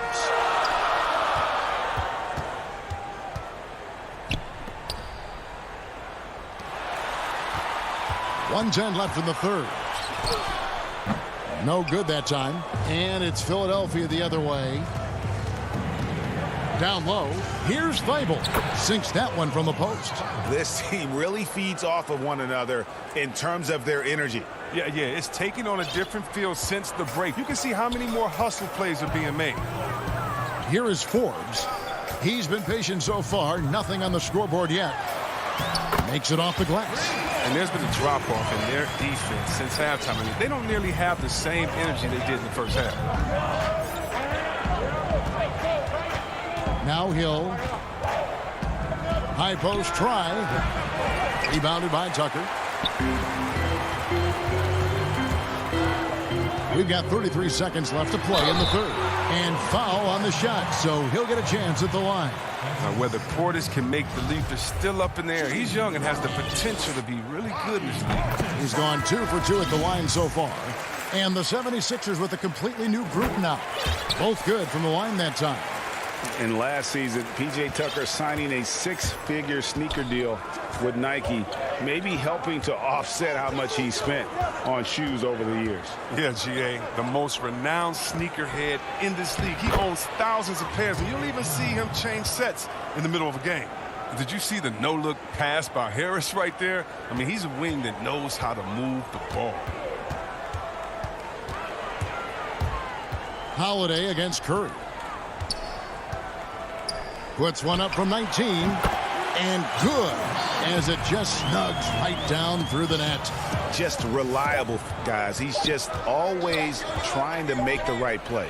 .110 left in the third. No good that time. And it's Philadelphia the other way. Down low. Here's Thibault. Sinks that one from the post. This team really feeds off of one another in terms of their energy. Yeah, it's taking on a different feel since the break. You can see how many more hustle plays are being made. Here is Forbes. He's been patient so far. Nothing on the scoreboard yet. Makes it off the glass. And there's been a drop-off in their defense since halftime. I mean, they don't nearly have the same energy they did in the first half. Now Hill. High post try. Rebounded by Tucker. We've got 33 seconds left to play in the third. And foul on the shot, so he'll get a chance at the line. Now, whether Portis can make the leap is still up in the air. He's young and has the potential to be really good in this league. He's gone 2 for 2 at the line so far. And the 76ers with a completely new group now. Both good from the line that time. And last season, P.J. Tucker signing a 6-figure sneaker deal with Nike, maybe helping to offset how much he spent on shoes over the years. Yeah, G.A., the most renowned sneakerhead in this league. He owns thousands of pairs, and you don't even see him change sets in the middle of a game. Did you see the no-look pass by Harris right there? I mean, he's a wing that knows how to move the ball. Holiday against Curry. Puts one up from 19. And good. as it just snugs right down through the net. Just reliable, guys. He's just always trying to make the right play.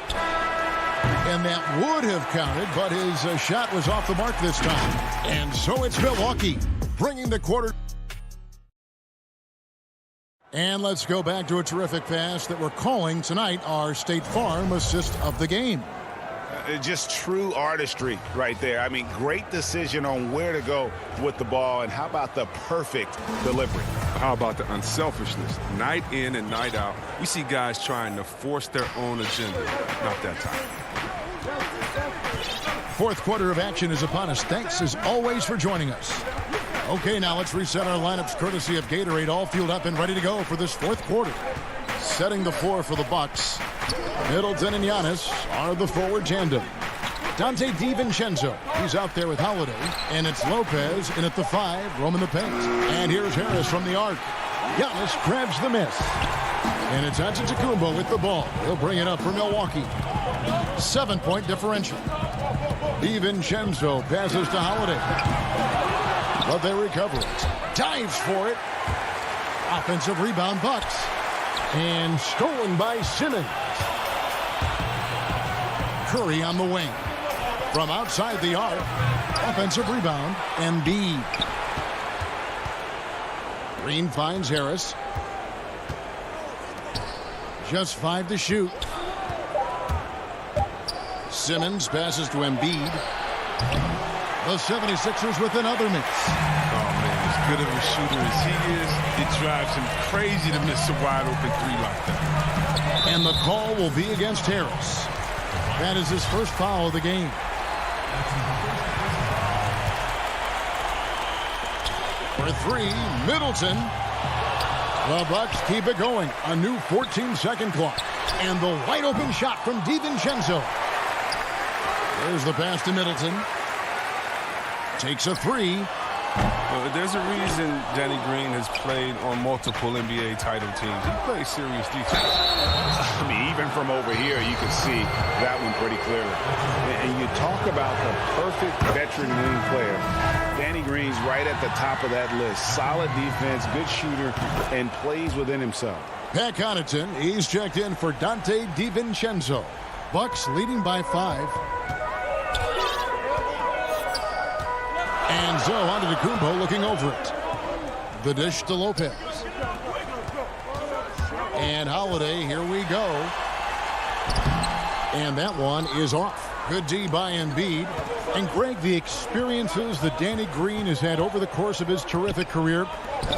And that would have counted, but his shot was off the mark this time. And so it's Milwaukee bringing the quarter. And let's go back to a terrific pass that we're calling tonight our State Farm assist of the game. Just true artistry right there. I mean, great decision on where to go with the ball, and how about the perfect delivery? How about the unselfishness? Night in and night out, we see guys trying to force their own agenda. Not that time. Fourth quarter of action is upon us. Thanks as always for joining us. Okay, now let's reset our lineups courtesy of Gatorade, all fueled up and ready to go for this fourth quarter. Setting the floor for the Bucks. Middleton and Giannis are the forward tandem. Dante DiVincenzo, he's out there with Holiday. And it's Lopez in at the 5, roaming the paint. And here's Harris from the arc. Giannis grabs the miss. And it's Antetokounmpo with the ball. He'll bring it up for Milwaukee. 7-point differential. DiVincenzo passes to Holiday. But they recover it. Dives for it. Offensive rebound, Bucks. And stolen by Simmons. Curry on the wing. From outside the arc. Offensive rebound. Embiid. Green finds Harris. Just 5 to shoot. Simmons passes to Embiid. The 76ers with another miss. Oh, man, as good of a shooter as he is, it drives him crazy to miss a wide-open 3 like that. And the call will be against Harris. That is his first foul of the game. For 3, Middleton. The Bucks keep it going. A new 14-second clock. And the wide-open shot from DiVincenzo. There's the pass to Middleton. Takes a 3. There's a reason Danny Green has played on multiple NBA title teams. He plays serious defense. I mean, even from over here, you can see that one pretty clearly. And you talk about the perfect veteran wing player. Danny Green's right at the top of that list. Solid defense, good shooter, and plays within himself. Pat Connaughton, he's checked in for Dante DiVincenzo. Bucks leading by 5. And Zo Antetokounmpo looking over it. The dish to Lopez. And Holiday, here we go. And that one is off. Good D by Embiid. And Greg, the experiences that Danny Green has had over the course of his terrific career,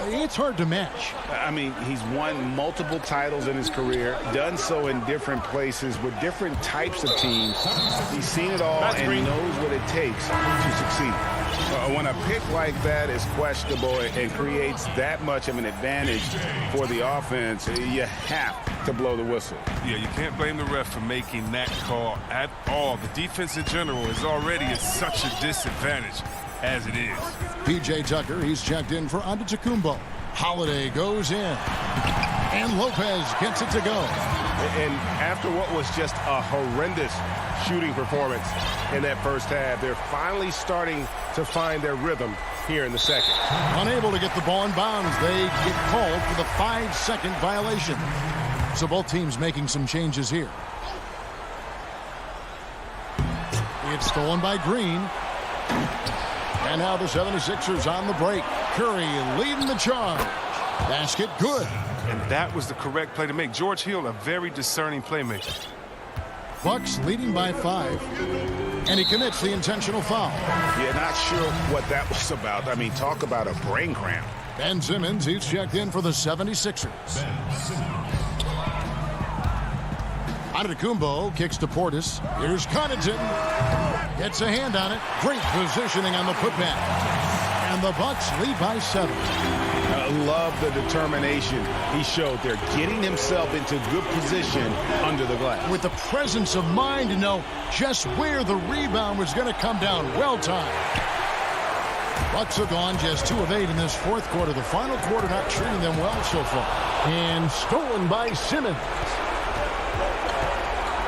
it's hard to match. I mean, he's won multiple titles in his career, done so in different places with different types of teams. He's seen it all and knows what it takes to succeed. When a pick like that is questionable and creates that much of an advantage for the offense, you have to blow the whistle. Yeah, you can't blame the ref for making that call at all. The defense in general is already at such a disadvantage as it is. P.J. Tucker, he's checked in for Antetokounmpo. Holiday goes in. And Lopez gets it to go. And after what was just a horrendous shooting performance in that first half, they're finally starting to find their rhythm here in the second. Unable to get the ball in bounds, they get called for the 5-second violation. So both teams making some changes here. It's stolen by Green. And now the 76ers on the break. Curry leading the charge. Basket good. And that was the correct play to make. George Hill, a very discerning playmaker. Bucks leading by 5. And he commits the intentional foul. Yeah, not sure what that was about. I mean, talk about a brain cramp. Ben Simmons, he's checked in for the 76ers. Antetokounmpo kicks to Portis. Here's Connaughton. Gets a hand on it. Great positioning on the putback. And the Bucks lead by 7. I love the determination he showed there, getting himself into good position under the glass. With the presence of mind to know just where the rebound was going to come down. Well timed. Bucks have gone just 2 of 8 in this fourth quarter. The final quarter not treating them well so far. And stolen by Simmons.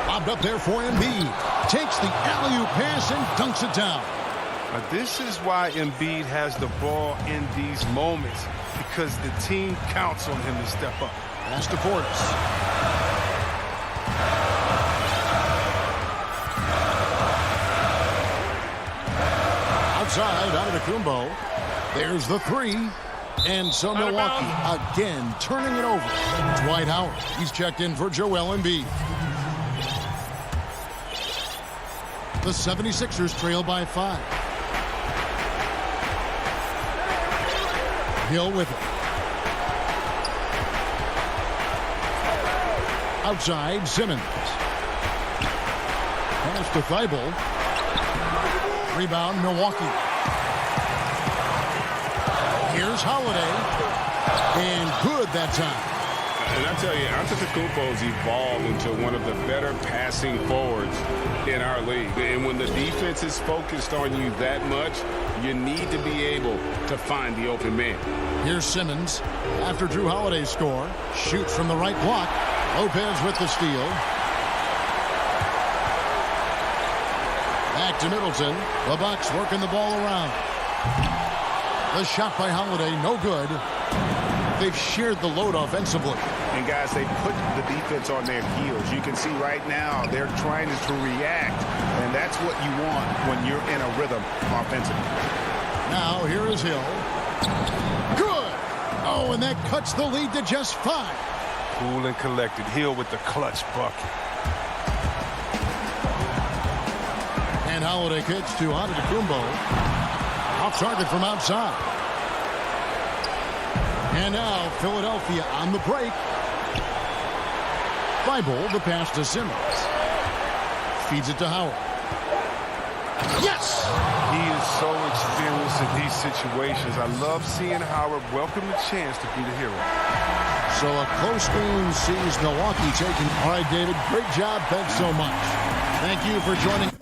Lobbed up there for Embiid. Takes the alley-oop pass and dunks it down. This is why Embiid has the ball in these moments, because the team counts on him to step up. Pass to Portis. Outside, Antetokounmpo. There's the three. And so Milwaukee again turning it over. Dwight Howard. He's checked in for Joel Embiid. The 76ers trail by 5. Hill with it. Outside, Simmons. Pass to Thibault. Rebound, Milwaukee. Here's Holiday. And good that time. And I tell you, Antetokounmpo's evolved into one of the better passing forwards in our league. And when the defense is focused on you that much, you need to be able to find the open man. Here's Simmons. After Drew Holiday's score, shoots from the right block. Lopez with the steal. Back to Middleton. The Bucks working the ball around. The shot by Holiday, no good. They've shared the load offensively. And guys, they put the defense on their heels. You can see right now they're trying to react, and that's what you want when you're in a rhythm offensively. Now here is Hill. Good! Oh, and that cuts the lead to just 5. Cool and collected. Hill with the clutch bucket. And Holiday kicks to Antetokounmpo. Off target from outside. And now Philadelphia on the break. Thibault, the pass to Simmons. Feeds it to Howard. Yes! He is so experienced in these situations. I love seeing Howard welcome the chance to be the hero. So a close game sees Milwaukee taking. All right, David, great job. Thanks so much. Thank you for joining.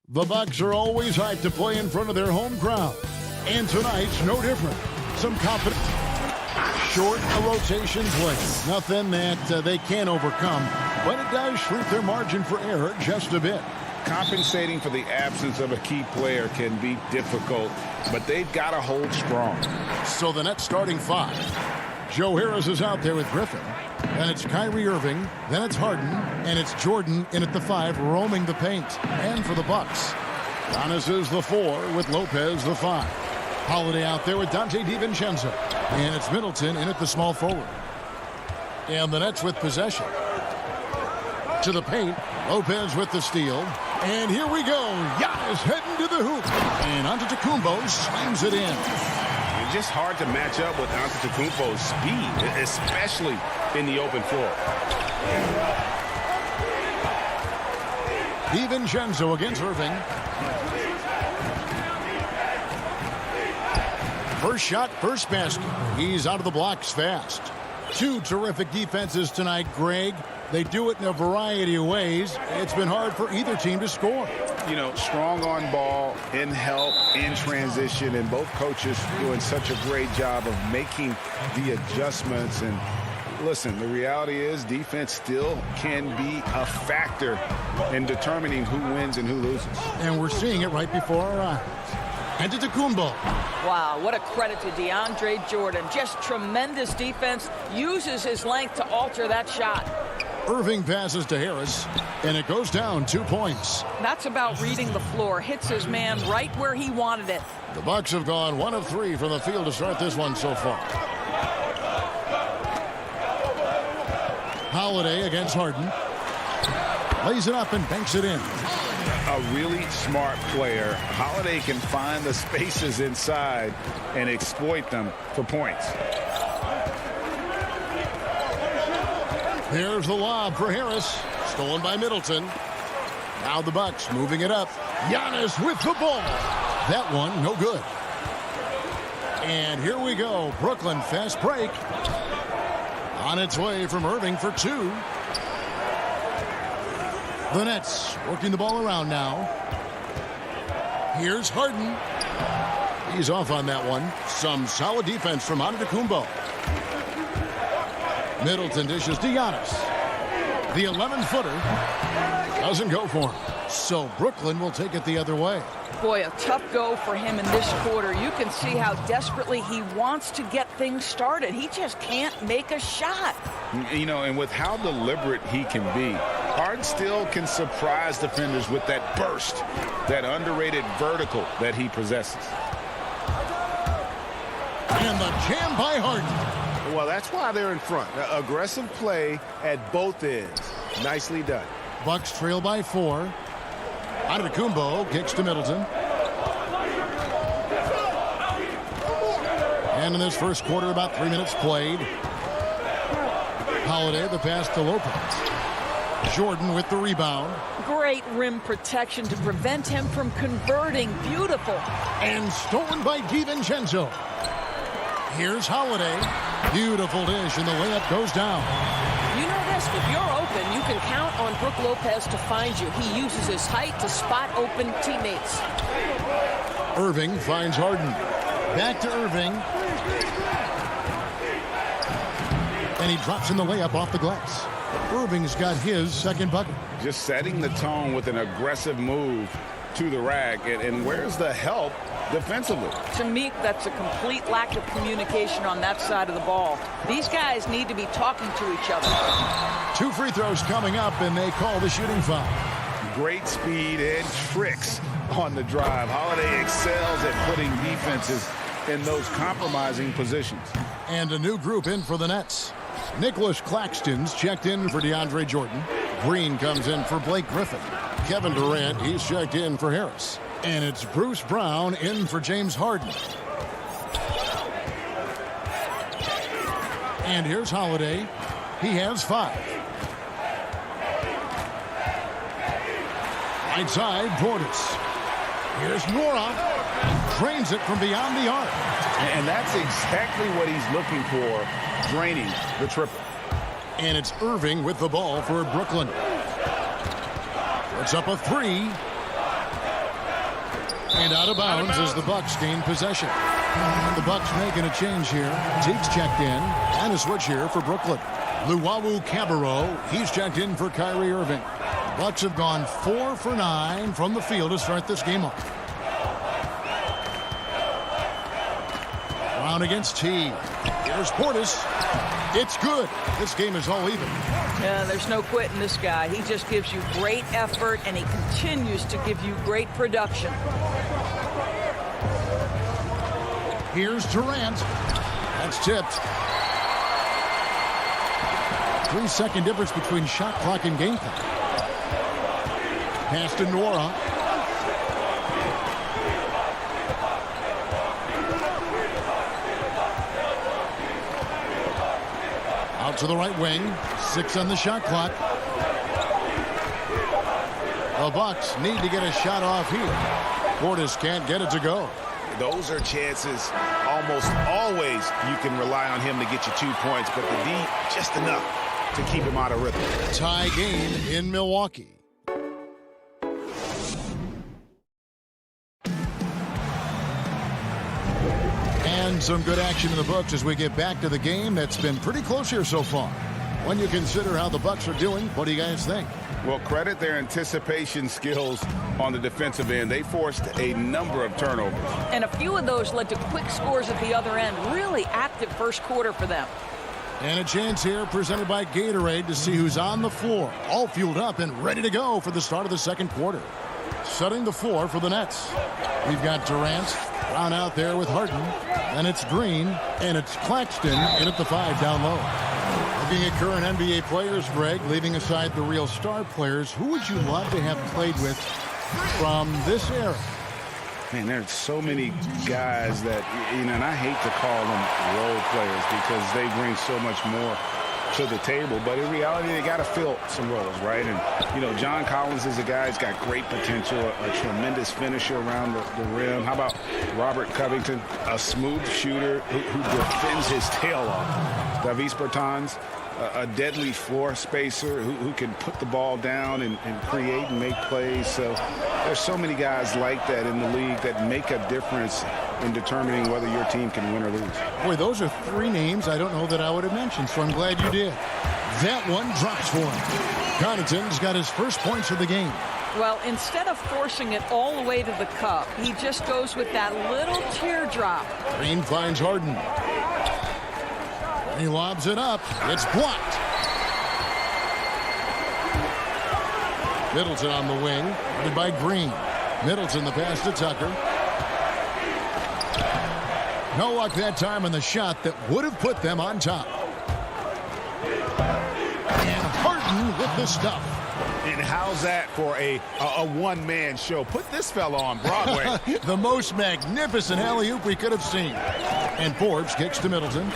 The Bucks are always hyped to play in front of their home crowd. And tonight's no different. Some confidence. Short a rotation play. Nothing that they can't overcome, but it does shrink their margin for error just a bit. Compensating for the absence of a key player can be difficult, but they've got to hold strong. So the Nets starting 5. Joe Harris is out there with Griffin. Then it's Kyrie Irving. Then it's Harden. And it's Jordan in at the 5, roaming the paint. And for the Bucks, Giannis is the 4 with Lopez the 5. Holiday out there with Dante DiVincenzo. And it's Middleton in at the small forward. And the Nets with possession. To the paint. Lopez with the steal. And here we go. Giannis heading to the hoop. And Antetokounmpo slams it in. It's just hard to match up with Antetokounmpo's speed, especially in the open floor. DiVincenzo against Irving. First shot, first basket. He's out of the blocks fast. 2 terrific defenses tonight, Greg. They do it in a variety of ways. It's been hard for either team to score. You know, strong on ball, in help, in transition, and both coaches doing such a great job of making the adjustments. And listen, the reality is defense still can be a factor in determining who wins and who loses. And we're seeing it right before our eyes. Antetokounmpo. Wow, what a credit to DeAndre Jordan. Just tremendous defense. Uses his length to alter that shot. Irving passes to Harris, and it goes down 2 points. That's about reading the floor. Hits his man right where he wanted it. The Bucks have gone 1 of 3 from the field to start this one so far. Holiday against Harden. Lays it up and banks it in. A really smart player. Holiday can find the spaces inside and exploit them for points. Here's the lob for Harris. Stolen by Middleton. Now the Bucks moving it up. Giannis with the ball. That one, no good. And here we go. Brooklyn fast break. On its way from Irving for 2. The Nets working the ball around now. Here's Harden. He's off on that one. Some solid defense from Antetokounmpo. Middleton dishes to Giannis. The 11-footer doesn't go for him. So Brooklyn will take it the other way. Boy, a tough go for him in this quarter. You can see how desperately he wants to get things started. He just can't make a shot. You know, and with how deliberate he can be, Harden still can surprise defenders with that burst, that underrated vertical that he possesses. And the jam by Harden. Well, that's why they're in front. Aggressive play at both ends. Nicely done. Bucks trail by 4. Antetokounmpo kicks to Middleton. And in this first quarter, about 3 minutes played. Holiday, the pass to Lopez. Jordan with the rebound. Great rim protection to prevent him from converting. Beautiful. And stolen by DiVincenzo. Here's Holiday. Beautiful dish, and the layup goes down. You know this, if you're open, you can count on Brook Lopez to find you. He uses his height to spot open teammates. Irving finds Harden. Back to Irving. And he drops in the layup off the glass. Irving's got his second bucket. Just setting the tone with an aggressive move to the rack. And where's the help defensively? To me, that's a complete lack of communication on that side of the ball. These guys need to be talking to each other. 2 free throws coming up, and they call the shooting foul. Great speed and tricks on the drive. Holiday excels at putting defenses in those compromising positions. And a new group in for the Nets. Nicholas Claxton's checked in for DeAndre Jordan. Green comes in for Blake Griffin. Kevin Durant, he's checked in for Harris. And it's Bruce Brown in for James Harden. And here's Holiday. He has 5. Right side, Portis. Here's Nora. Drains it from beyond the arc. And that's exactly what he's looking for, draining the triple. And it's Irving with the ball for Brooklyn. Puts up a 3. And out of bounds as the Bucks gain possession. The Bucks making a change here. Teague's checked in. And a switch here for Brooklyn. Luwawu-Cabarrot, he's checked in for Kyrie Irving. Bucks have gone 4 for 9 from the field to start this game off. Brown against Teague. Here's Portis. It's good. This game is all even. Yeah, there's no quitting this guy. He just gives you great effort, and he continues to give you great production. Here's Durant. That's tipped. 3-second difference between shot clock and game clock. Pass to Nora. Out to the right wing. 6 on the shot clock. The Bucks need to get a shot off here. Portis can't get it to go. Those are chances almost always you can rely on him to get you 2 points, but the D just enough to keep him out of rhythm. Tie game in Milwaukee. And some good action in the books as we get back to the game that's been pretty close here so far. When you consider how the Bucks are doing, what do you guys think? Well, credit their anticipation skills on the defensive end. They forced a number of turnovers. And a few of those led to quick scores at the other end. Really active first quarter for them. And a chance here presented by Gatorade to see who's on the floor. All fueled up and ready to go for the start of the second quarter. Setting the floor for the Nets. We've got Durant. Brown out there with Harden. And it's Green. And it's Claxton in at the 5 down low. Looking at current NBA players, Greg, leaving aside the real star players, who would you love to have played with from this era? Man, there's so many guys that, and I hate to call them role players because they bring so much more to the table. But in reality, they got to fill some roles, right? And, John Collins is a guy who's got great potential, a tremendous finisher around the rim. How about Robert Covington, a smooth shooter who defends his tail off? Davis Bertans, a deadly floor spacer who can put the ball down and create and make plays. So there's so many guys like that in the league that make a difference in determining whether your team can win or lose. Boy, those are 3 names I don't know that I would have mentioned, so I'm glad you did. That one drops for him. Connaughton's got his first points of the game. Well, instead of forcing it all the way to the cup, he just goes with that little teardrop. Green finds Harden. He lobs it up. It's blocked. Middleton on the wing. Guarded by Green. Middleton the pass to Tucker. No luck that time on the shot that would have put them on top. And Harden with the stuff. And how's that for a one-man show? Put this fella on Broadway. The most magnificent alley-oop we could have seen. And Forbes kicks to Middleton.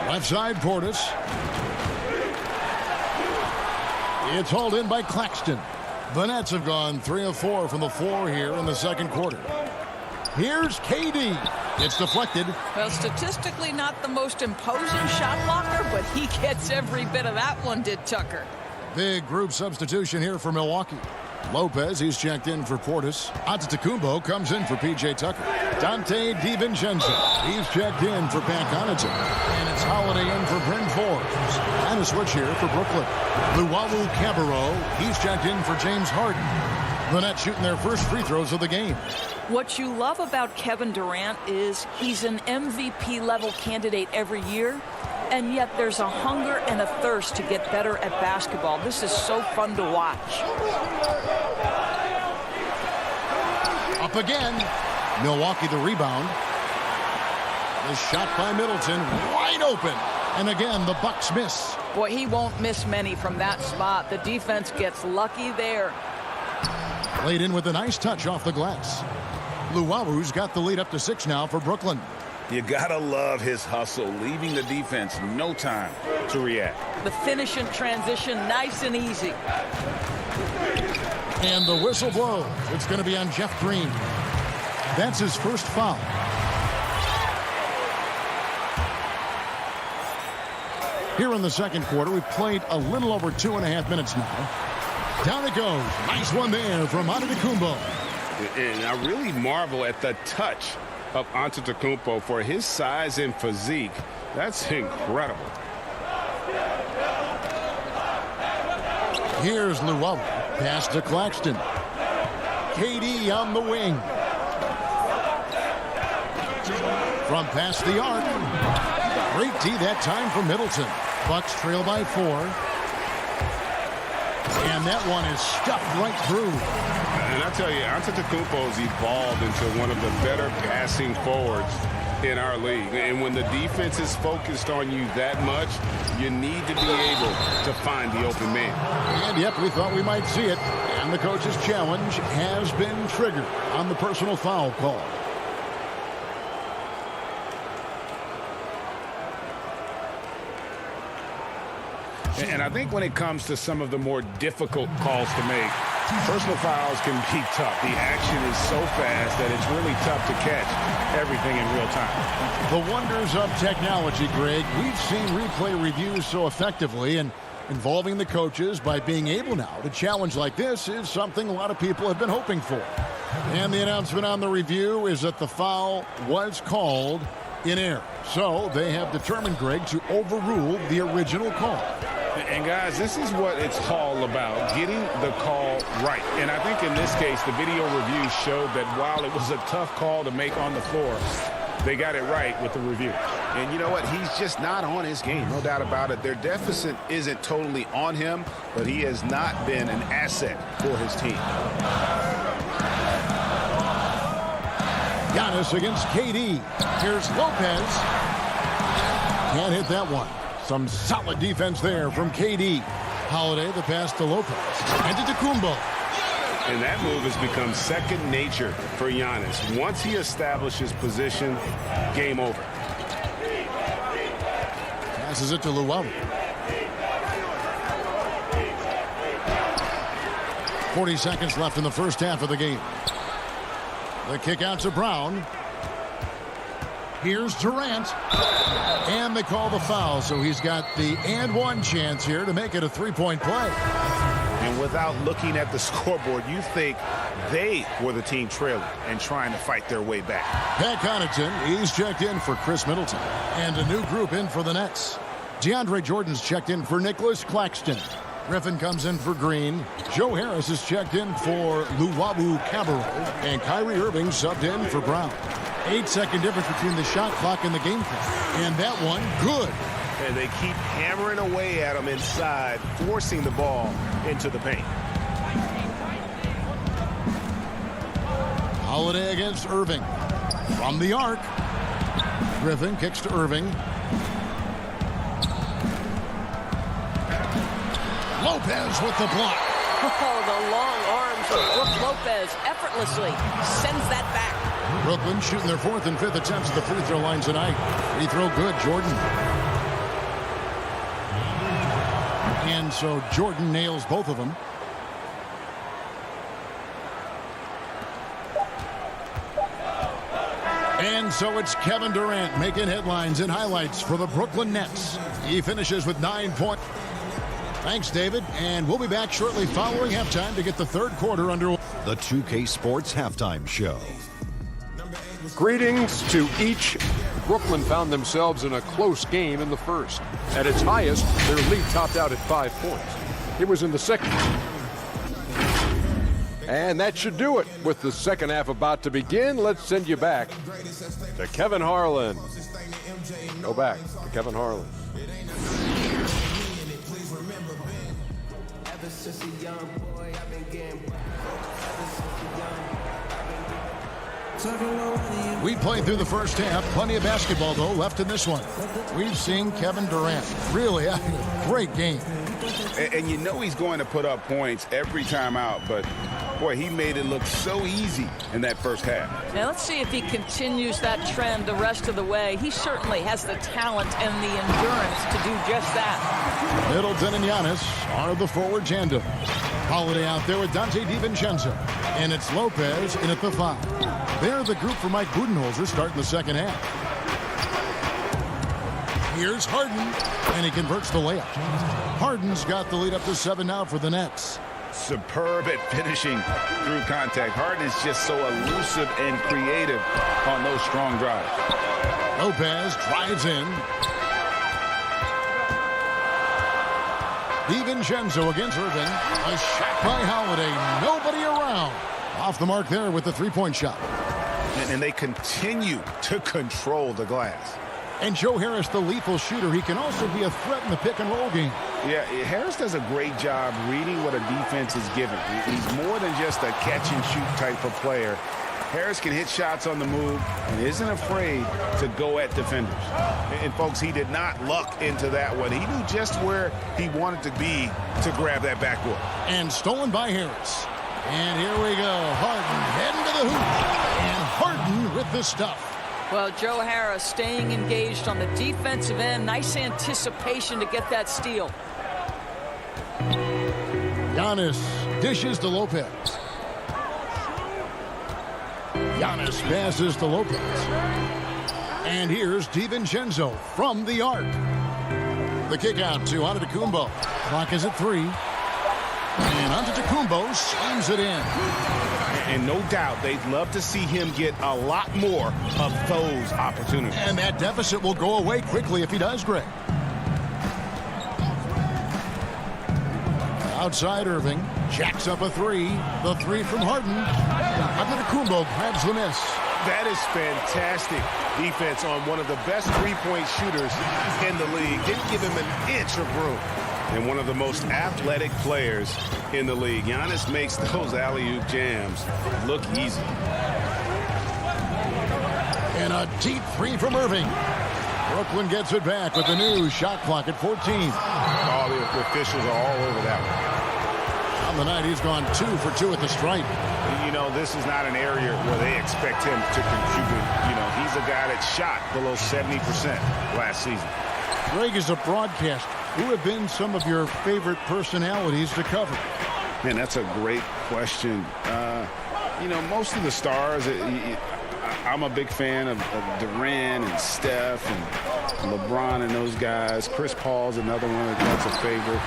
Left side, Portis. It's hauled in by Claxton. The Nets have gone 3 of 4 from the floor here in the second quarter. Here's KD. It's deflected. Well, statistically not the most imposing shot blocker, but he gets every bit of that one, did Tucker. Big group substitution here for Milwaukee. Lopez, he's checked in for Portis. Antetokounmpo comes in for P.J. Tucker. Dante DiVincenzo, he's checked in for Pat Connaughton. And it's Holiday in for Bryn Forbes. And a switch here for Brooklyn. Luwawu-Cabarrot, he's checked in for James Harden. The Nets shooting their first free throws of the game. What you love about Kevin Durant is he's an MVP level candidate every year. And yet there's a hunger and a thirst to get better at basketball. This is so fun to watch. Up again. Milwaukee the rebound. The shot by Middleton, wide open. And again, the Bucks miss. Boy, he won't miss many from that spot. The defense gets lucky there. Laid in with a nice touch off the glass. Luwawu's got the lead up to 6 now for Brooklyn. You gotta love his hustle, leaving the defense no time to react. The finish and transition, nice and easy. And the whistle blows. It's going to be on Jeff Green. That's his first foul. Here in the second quarter, we've played a little over 2.5 minutes now. Down it goes. Nice one there from Antetokounmpo. And I really marvel at the touch of Antetokounmpo for his size and physique. That's incredible. Here's Luwawu. Pass to Claxton. KD on the wing. From past the arc. Great D that time for Middleton. Bucks trail by 4. And that one is stuffed right through. And I tell you, Antetokounmpo's evolved into one of the better passing forwards in our league. And when the defense is focused on you that much, you need to be able to find the open man. And yep, we thought we might see it. And the coach's challenge has been triggered on the personal foul call. And I think when it comes to some of the more difficult calls to make, personal fouls can be tough. The action is so fast that it's really tough to catch everything in real time. The wonders of technology, Greg. We've seen replay reviews so effectively, and involving the coaches by being able now to challenge like this is something a lot of people have been hoping for. And the announcement on the review is that the foul was called in error. So they have determined, Greg, to overrule the original call. And guys, this is what it's all about, getting the call right. And I think in this case, the video review showed that while it was a tough call to make on the floor, they got it right with the review. And you know what? He's just not on his game, no doubt about it. Their deficit isn't totally on him, but he has not been an asset for his team. Giannis against KD. Here's Lopez. Can't hit that one. Some solid defense there from KD. Holiday, the pass to Lopez. And to Antetokounmpo. And that move has become second nature for Giannis. Once he establishes position, game over. Passes it to Luwawu. 40 seconds left in the first half of the game. The kick out to Brown. Here's Durant. And they call the foul, so he's got the and one chance here to make it a three-point play. And without looking at the scoreboard, you think they were the team trailing and trying to fight their way back. Pat Connaughton, he's checked in for Chris Middleton. And a new group in for the Nets. DeAndre Jordan's checked in for Nicholas Claxton. Griffin comes in for Green. Joe Harris is checked in for Luwawu Cabarrot. And Kyrie Irving subbed in for Brown. 8-second difference between the shot clock and the game clock. And that one, good. And they keep hammering away at him inside, forcing the ball into the paint. Holiday against Irving. From the arc. Griffin kicks to Irving. Lopez with the block. Oh, the long arms of Brook Lopez effortlessly sends that back. Brooklyn shooting their 4th and 5th attempts at the free throw line tonight. Free throw good, Jordan. And so Jordan nails both of them. And so it's Kevin Durant making headlines and highlights for the Brooklyn Nets. He finishes with 9 points. Thanks, David. And we'll be back shortly following halftime to get the third quarter underway. The 2K Sports Halftime Show. Greetings to each. Brooklyn found themselves in a close game in the first. At its highest, their lead topped out at 5 points. It was in the second. And that should do it. With the second half about to begin, let's send you back to Kevin Harlan. Go back to Kevin Harlan. We played through the first half. Plenty of basketball, though, left in this one. We've seen Kevin Durant really having a great game. And you know he's going to put up points every time out, but boy, he made it look so easy in that first half. Now let's see if he continues that trend the rest of the way. He certainly has the talent and the endurance to do just that. Middleton and Giannis are the forward tandem. Holiday out there with Dante DiVincenzo. And it's Lopez in at the 5. They're the group for Mike Budenholzer starting the second half. Here's Harden, and he converts the layup. Harden's got the lead up to 7 now for the Nets. superb at finishing through contact. Harden is just so elusive and creative on those strong drives. Lopez drives in. DiVincenzo against Irving. A shot by Holiday. Nobody around. Off the mark there with the three-point shot. And they continue to control the glass. And Joe Harris, the lethal shooter, he can also be a threat in the pick-and-roll game. Yeah, Harris does a great job reading what a defense is given. He's more than just a catch-and-shoot type of player. Harris can hit shots on the move and isn't afraid to go at defenders. And folks, he did not luck into that one. He knew just where he wanted to be to grab that backboard. And stolen by Harris. And here we go. Harden heading to the hoop. And Harden with the stuff. Well, Joe Harris staying engaged on the defensive end. Nice anticipation to get that steal. Giannis dishes to Lopez. Giannis passes to Lopez. And here's DiVincenzo from the arc. The kick out to Antetokounmpo. Clock is at 3. And Antetokounmpo slams it in. And no doubt they'd love to see him get a lot more of those opportunities. And that deficit will go away quickly if he does, Greg. Outside Irving. Jacks up a 3. The 3 from Harden. Antetokounmpo grabs the miss. That is fantastic defense on one of the best three-point shooters in the league. Didn't give him an inch of room. And one of the most athletic players in the league. Giannis makes those alley-oop jams look easy. And a deep 3 from Irving. Brooklyn gets it back with the new shot clock at 14. All the officials are all over that one. On the night, he's gone 2 for 2 at the stripe. You know, this is not an area where they expect him to contribute. You know, he's a guy that shot below 70% last season. Greg is a broadcaster. Who have been some of your favorite personalities to cover? Man, that's a great question. You know, most of the stars, I'm a big fan of Durant and Steph and LeBron and those guys. Chris Paul's another one that's a favorite.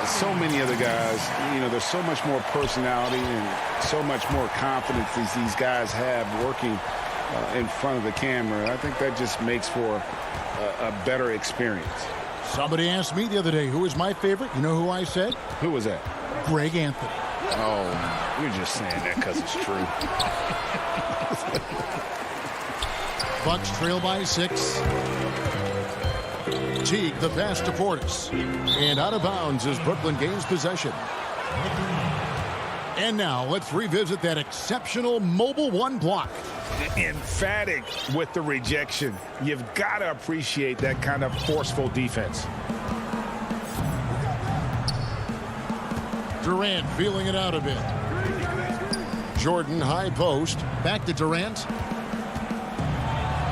So many other guys, you know, there's so much more personality and so much more confidence these guys have working in front of the camera. I think that just makes for a better experience. Somebody asked me the other day, who is my favorite? You know who I said? Who was that? Greg Anthony. Oh, you're just saying that because it's true. Bucks trail by 6. Teague, the pass to Portis. And out of bounds as Brooklyn gains possession. And now let's revisit that exceptional mobile 1 block. Emphatic with the rejection. You've got to appreciate that kind of forceful defense. Durant feeling it out a bit. Jordan high post. Back to Durant.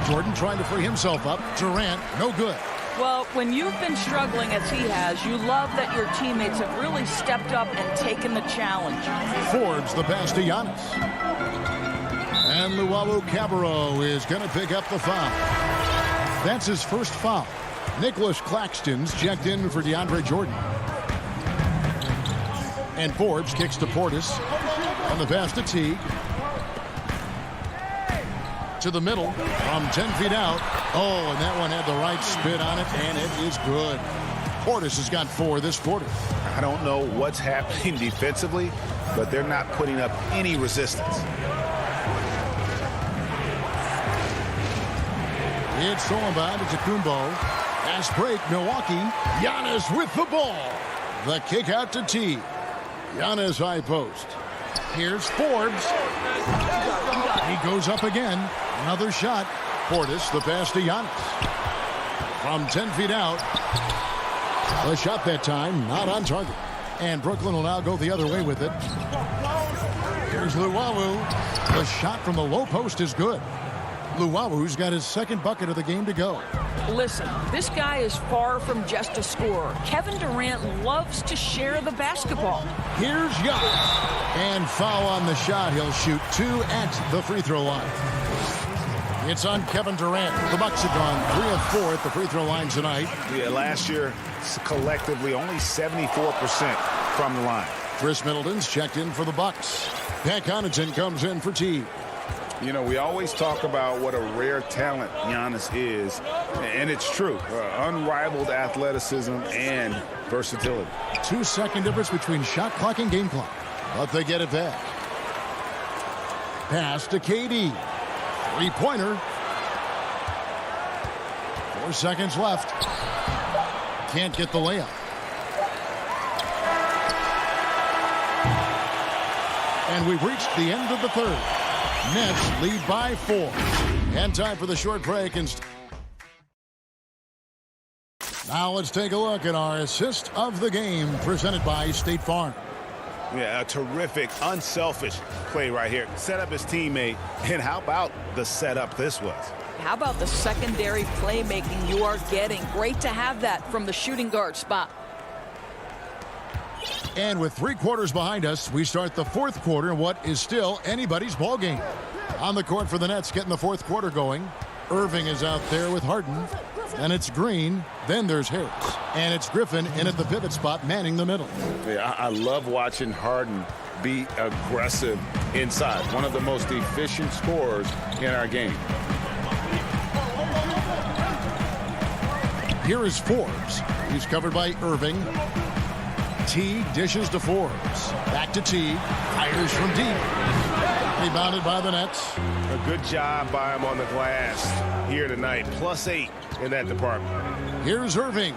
Jordan trying to free himself up. Durant, no good. Well, when you've been struggling as he has, you love that your teammates have really stepped up and taken the challenge. Forbes the pass to Giannis. And Luwawu-Cabarrot is going to pick up the foul. That's his first foul. Nicholas Claxton's checked in for DeAndre Jordan. And Forbes kicks to Portis. On the pass to Teague. To the middle from 10 feet out. Oh, and that one had the right spin on it, and it is good. Portis has got 4 this quarter. I don't know what's happening defensively, but they're not putting up any resistance. It's stolen by Antetokounmpo. Pass break, Milwaukee. Giannis with the ball. The kick out to Teague. Giannis high post. Here's Forbes. He goes up again. Another shot. Portis, the pass to Giannis. From 10 feet out. The shot that time, not on target. And Brooklyn will now go the other way with it. Here's Luwawu. The shot from the low post is good. Luwawu's got his second bucket of the game to go. Listen, this guy is far from just a scorer. Kevin Durant loves to share the basketball. Here's Giannis. And foul on the shot. He'll shoot 2 at the free throw line. It's on Kevin Durant. The Bucks have gone 3 of 4 at the free throw line tonight. Yeah, last year, collectively, only 74% from the line. Chris Middleton's checked in for the Bucks. Pat Connaughton comes in for Teague. You know, we always talk about what a rare talent Giannis is, and it's true. Unrivaled athleticism and versatility. 2-second difference between shot clock and game clock, but they get it back. Pass to KD. Three-pointer. 4 seconds left. Can't get the layup. And we've reached the end of the third. Nets lead by 4. And time for the short break. Now let's take a look at our assist of the game presented by State Farm. Yeah, a terrific, unselfish play right here. Set up his teammate. And how about the setup this was? How about the secondary playmaking you are getting? Great to have that from the shooting guard spot. And with 3 quarters behind us, we start the fourth quarter in what is still anybody's ball game. On the court for the Nets, getting the fourth quarter going. Irving is out there with Harden. And it's Green. Then there's Harris. And it's Griffin in at the pivot spot, manning the middle. Yeah, I love watching Harden be aggressive inside. One of the most efficient scorers in our game. Here is Forbes. He's covered by Irving. Teague dishes to Forbes. Back to Teague. Fires from deep. Rebounded by the Nets. A good job by him on the glass here tonight. +8 in that department. Here's Irving.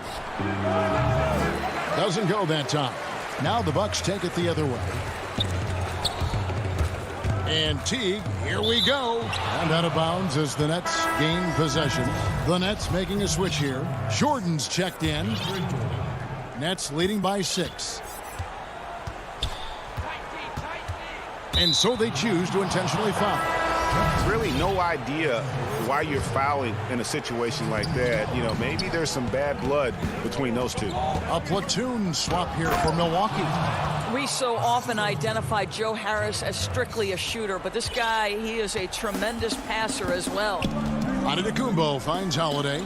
Doesn't go that time. Now the Bucks take it the other way. And Teague, here we go. And out of bounds as the Nets gain possession. The Nets making a switch here. Jordan's checked in. Nets leading by 6. And so they choose to intentionally foul. Really no idea why you're fouling in a situation like that. You know, maybe there's some bad blood between those two. A platoon swap here for Milwaukee. We so often identify Joe Harris as strictly a shooter, but this guy, he is a tremendous passer as well. Antetokounmpo finds Holiday.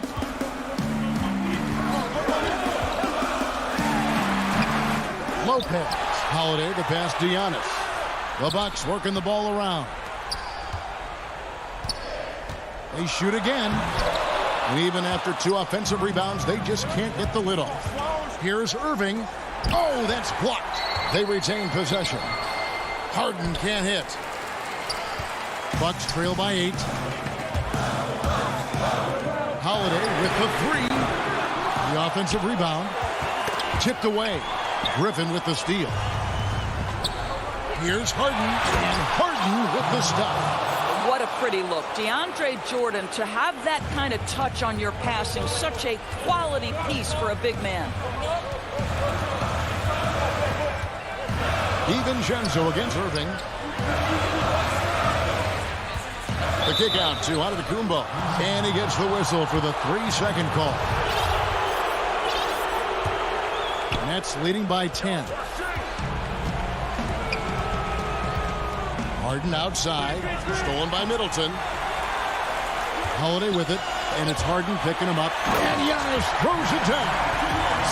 Lopez. Holiday the pass to Giannis. The Bucks working the ball around. They shoot again. And even after 2 offensive rebounds, they just can't get the lid off. Here's Irving. Oh, that's blocked. They retain possession. Harden can't hit. Bucks trail by 8. Holiday with the 3. The offensive rebound. Tipped away. Griffin with the steal. Here's Harden. And Harden with the stop. What a pretty look. DeAndre Jordan, to have that kind of touch on your passing, such a quality piece for a big man. DiVincenzo against Irving. The kick out to Antetokounmpo. And he gets the whistle for the 3-second call. Nets leading by 10. Harden outside. Stolen by Middleton. Holiday with it. And it's Harden picking him up. And Giannis throws it down.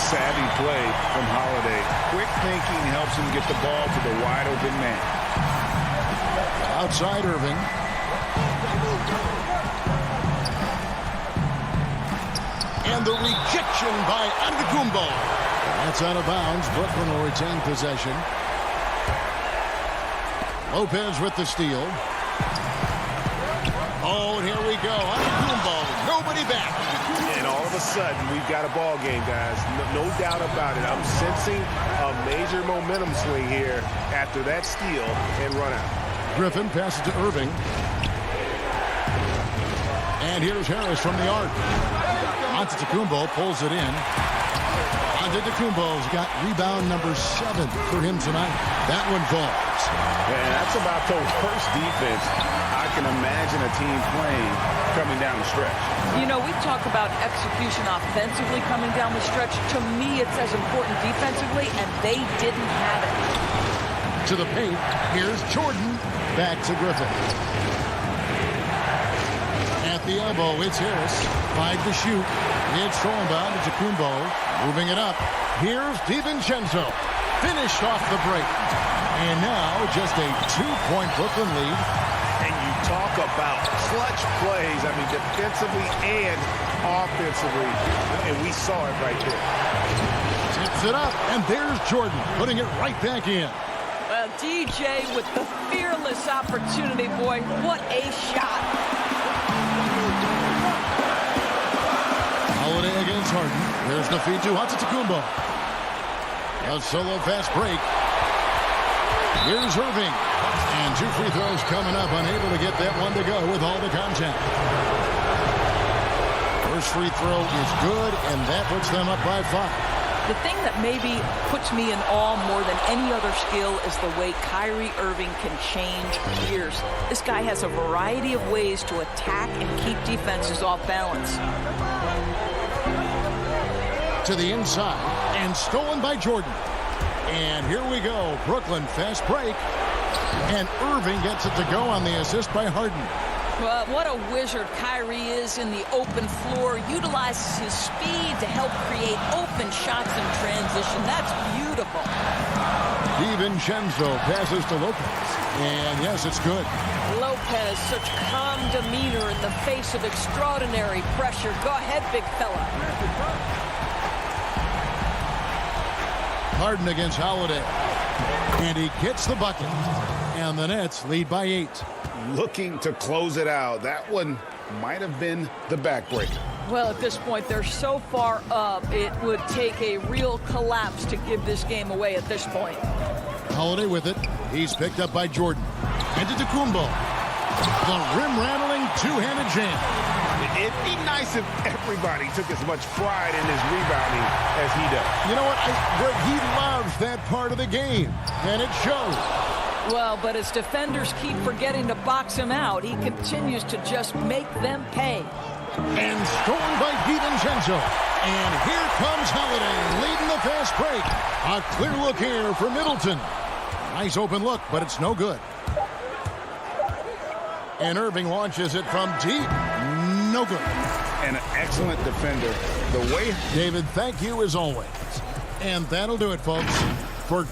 Savvy play from Holiday. Quick thinking helps him get the ball to the wide open man. Outside Irving. And the rejection by Antetokounmpo. That's out of bounds. Brooklyn will retain possession. Lopez with the steal. Oh, and here we go. Antetokounmpo. Nobody back. And all of a sudden, we've got a ball game, guys. No doubt about it. I'm sensing a major momentum swing here after that steal and run out. Griffin passes to Irving. And here's Harris from the arc. Antetokounmpo pulls it in. Antetokounmpo's got rebound number 7 for him tonight. That one falls. And that's about the worst defense I can imagine a team playing coming down the stretch. You know, we talk about execution offensively coming down the stretch. To me, it's as important defensively, and they didn't have it. To the paint, here's Jordan. Back to Griffin. At the elbow, it's Harris. 5 to shoot. It's Antetokounmpo moving it up. Here's DiVincenzo. finished off the break. And now just a 2-point Brooklyn lead. And you talk about clutch plays, I mean, defensively and offensively. And we saw it right there. Tips it up, and there's Jordan putting it right back in. Well, DJ with the fearless opportunity, boy. What a shot. Holiday against Harden. There's the feed to Antetokounmpo. A solo fast break. Here's Irving. And 2 free throws coming up. Unable to get that one to go with all the contact. First free throw is good, and that puts them up by 5. The thing that maybe puts me in awe more than any other skill is the way Kyrie Irving can change gears. This guy has a variety of ways to attack and keep defenses off balance. To the inside, and stolen by Jordan. And here we go. Brooklyn fast break. And Irving gets it to go on the assist by Harden. Well, what a wizard Kyrie is in the open floor. Utilizes his speed to help create open shots in transition. That's beautiful. DiVincenzo passes to Lopez. And yes, it's good. Lopez, such calm demeanor in the face of extraordinary pressure. Go ahead, big fella. Harden against Holiday. And he gets the bucket. And the Nets lead by 8. Looking to close it out. That one might have been the backbreaker. Well, at this point, they're so far up, it would take a real collapse to give this game away at this point. Holiday with it. He's picked up by Jordan. And to Antetokounmpo. The rim-rattling two-handed jam. It'd be nice if everybody took as much pride in his rebounding as he does. You know what? Greg, he loves that part of the game, and it shows. Well, but as defenders keep forgetting to box him out, he continues to just make them pay. And stolen by DiVincenzo. And here comes Holiday leading the fast break. A clear look here for Middleton. Nice open look, but it's no good. And Irving launches it from deep. No good. And an excellent defender. The way... David, thank you as always. And that'll do it, folks, for...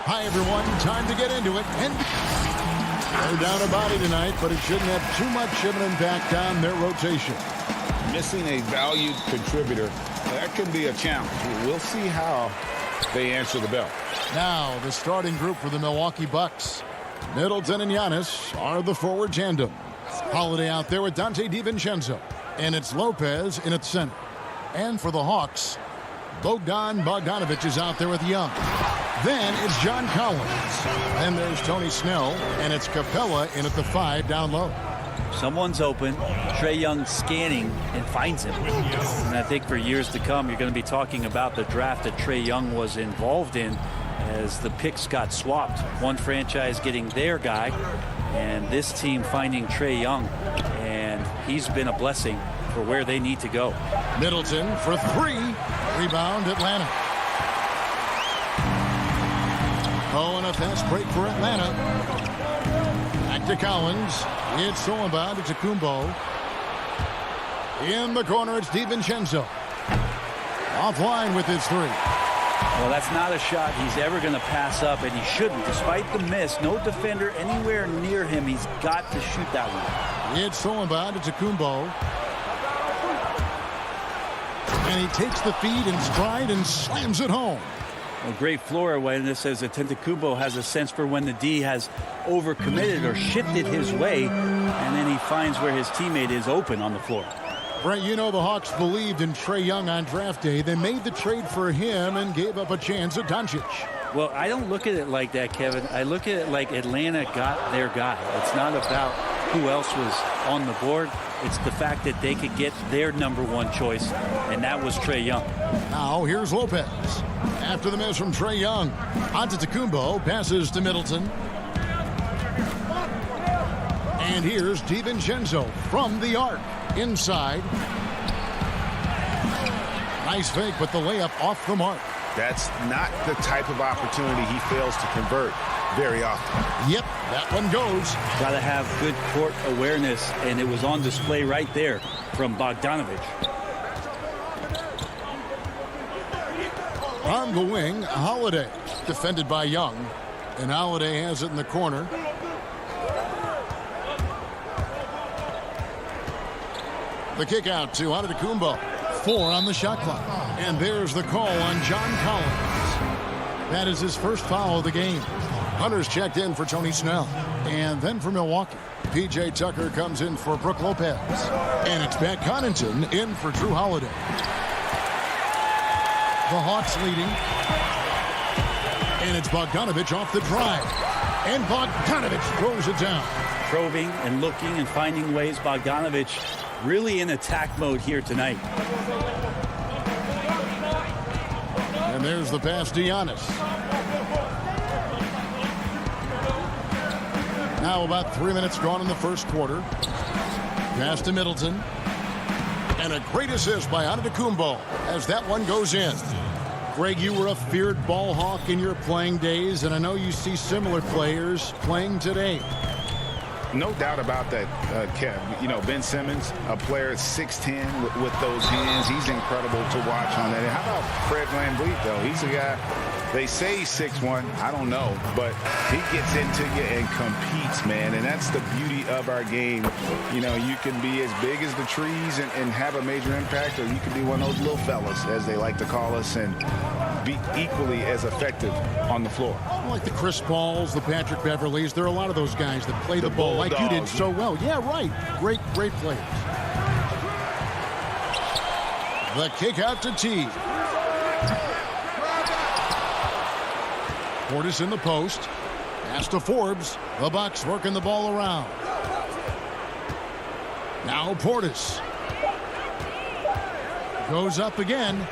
Hi, everyone. Time to get into it. And They're down a body tonight, but it shouldn't have too much of an impact on their rotation. Missing a valued contributor, that could be a challenge. We'll see how they answer the bell. Now, the starting group for the Milwaukee Bucks. Middleton and Giannis are the forward tandem. Holiday out there with Dante DiVincenzo. And it's Lopez in at center. And for the Hawks, Bogdanovich is out there with Young. Then it's John Collins. Then there's Tony Snell. And it's Capella in at the 5 down low. Someone's open. Trae Young scanning and finds him. And I think for years to come, you're going to be talking about the draft that Trae Young was involved in as the picks got swapped. One franchise getting their guy, and this team finding Trae Young. And he's been a blessing for where they need to go. Middleton for 3. Rebound, Atlanta. Oh, and a fast break for Atlanta. Back to Collins. It's so about it's Kumbo. In the corner, it's DiVincenzo. Offline with his 3. Well, that's not a shot he's ever going to pass up, and he shouldn't. Despite the miss, no defender anywhere near him. He's got to shoot that one. It's so about it's Kumbo. And he takes the feed in stride and slams it home. A great floor awareness as Antetokounmpo has a sense for when the D has overcommitted or shifted his way, and then he finds where his teammate is open on the floor. Brent, you know the Hawks believed in Trae Young on draft day. They made the trade for him and gave up a chance at Doncic. Well, I don't look at it like that, Kevin. I look at it like Atlanta got their guy. It's not about who else was on the board. It's the fact that they could get their #1 choice, and that was Trae Young. Now here's Lopez. After the miss from Trae Young, Antetokounmpo passes to Middleton. And here's DiVincenzo from the arc. Inside. Nice fake, but the layup off the mark. That's not the type of opportunity he fails to convert very often. Yep, that one goes. Got to have good court awareness, and it was on display right there from Bogdanovich. On the wing, Holiday. Defended by Young. And Holiday has it in the corner. The kick out to Antetokounmpo. 4 on the shot clock. And there's the call on John Collins. That is his first foul of the game. Hunter's checked in for Tony Snell. And then for Milwaukee, P.J. Tucker comes in for Brook Lopez. And it's Pat Connaughton in for Drew Holiday. The Hawks leading. And it's Bogdanovich off the drive. And Bogdanovich throws it down. Probing and looking and finding ways. Bogdanovich really in attack mode here tonight. And there's the pass to Giannis. Now about 3 minutes gone in the first quarter. Pass to Middleton. And a great assist by Antetokounmpo as that one goes in. Greg, you were a feared ball hawk in your playing days, and I know you see similar players playing today. No doubt about that, Kev. You know, Ben Simmons, a player at 6'10" with those hands. He's incredible to watch on that. And how about Fred VanVleet, though? He's a guy, they say he's 6'1". I don't know. But he gets into you and competes, man. And that's the beauty of our game. You know, you can be as big as the trees and have a major impact, or you can be one of those little fellas, as they like to call us, and be equally as effective on the floor. Like the Chris Pauls, the Patrick Beverleys. There are a lot of those guys that play the ball like you did so well. Yeah, right. Great players. The kick out to T. Portis in the post. Pass to Forbes. The Bucks working the ball around. Now Portis. Goes up again.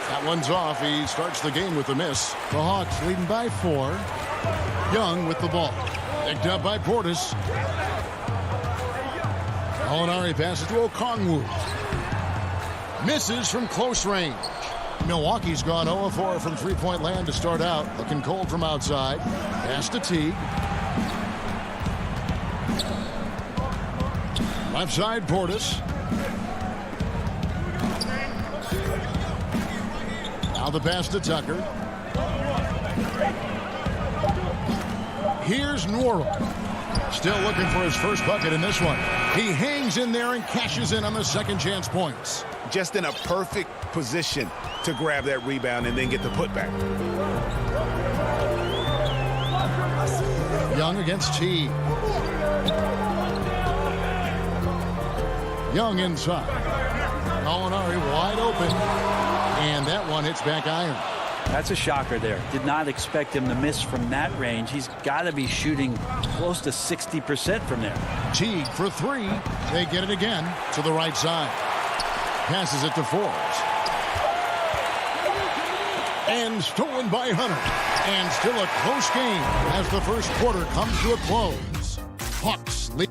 That one's off. He starts the game with a miss. The Hawks leading by 4. Young with the ball. Picked up by Portis. Molinari passes to Okongwu. Misses from close range. Milwaukee's gone 0-4 from three-point land to start out. Looking cold from outside. Pass to Teague. Left side, Portis. Now the pass to Tucker. Here's Nwora. Still looking for his first bucket in this one. He hangs in there and cashes in on the second chance points. Just in a perfect position to grab that rebound and then get the putback. Young against T. Young inside. Molinari wide open. And that one hits back iron. That's a shocker there. Did not expect him to miss from that range. He's got to be shooting close to 60% from there. Teague for three. They get it again to the right side. Passes it to Forbes. And stolen by Hunter. And still a close game as the first quarter comes to a close. Hawks lead.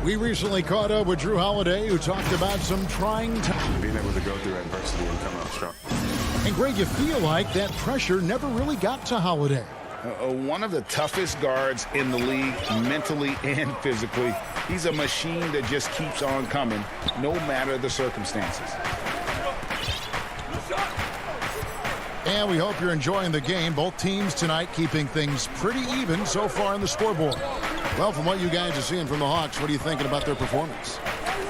We recently caught up with Drew Holiday, who talked about some trying times. Being able to go through adversity and come out strong. And Greg, you feel like that pressure never really got to Holiday. One of the toughest guards in the league, mentally and physically. He's a machine that just keeps on coming, no matter the circumstances. And we hope you're enjoying the game. Both teams tonight keeping things pretty even so far on the scoreboard. Well, from what you guys are seeing from the Hawks, what are you thinking about their performance?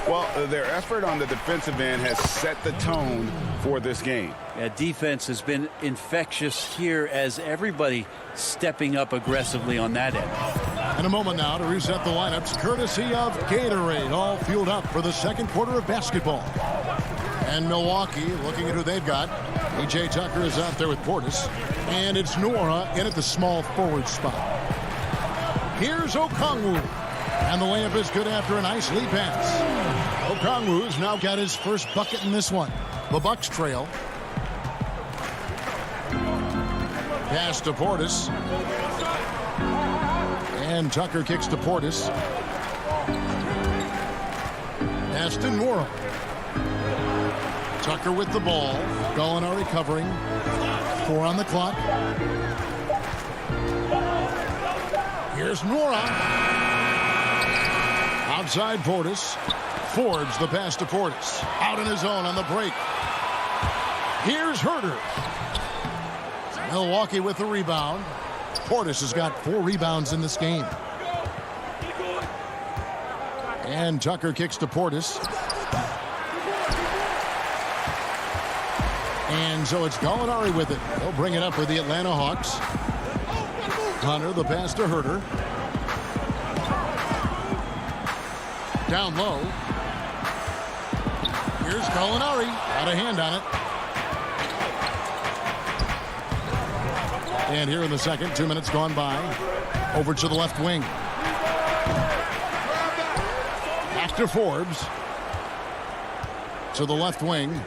Well, their effort on the defensive end has set the tone for this game. Yeah, defense has been infectious here as everybody stepping up aggressively on that end. In a moment now to reset the lineups, courtesy of Gatorade, all fueled up for the second quarter of basketball. And Milwaukee, looking at who they've got. E.J. Tucker is out there with Portis. And it's Nora in at the small forward spot. Here's Okongwu. And the layup is good after a nice lead pass. Okongwu's now got his first bucket in this one. The Bucks trail. Pass to Portis. And Tucker kicks to Portis. Pass to Nora. Tucker with the ball. Gallinari covering. 4 on the clock. Here's Nora. Outside Portis. Forbes the pass to Portis. Out in his own on the break. Here's Herter. Milwaukee with the rebound. Portis has got 4 rebounds in this game. And Tucker kicks to Portis. And so it's Gallinari with it. They'll bring it up with the Atlanta Hawks. Hunter, the pass to Herter. Down low. Here's Gallinari. Got a hand on it. And here in the second, 2 minutes gone by. Over to the left wing. After Forbes. To the left wing.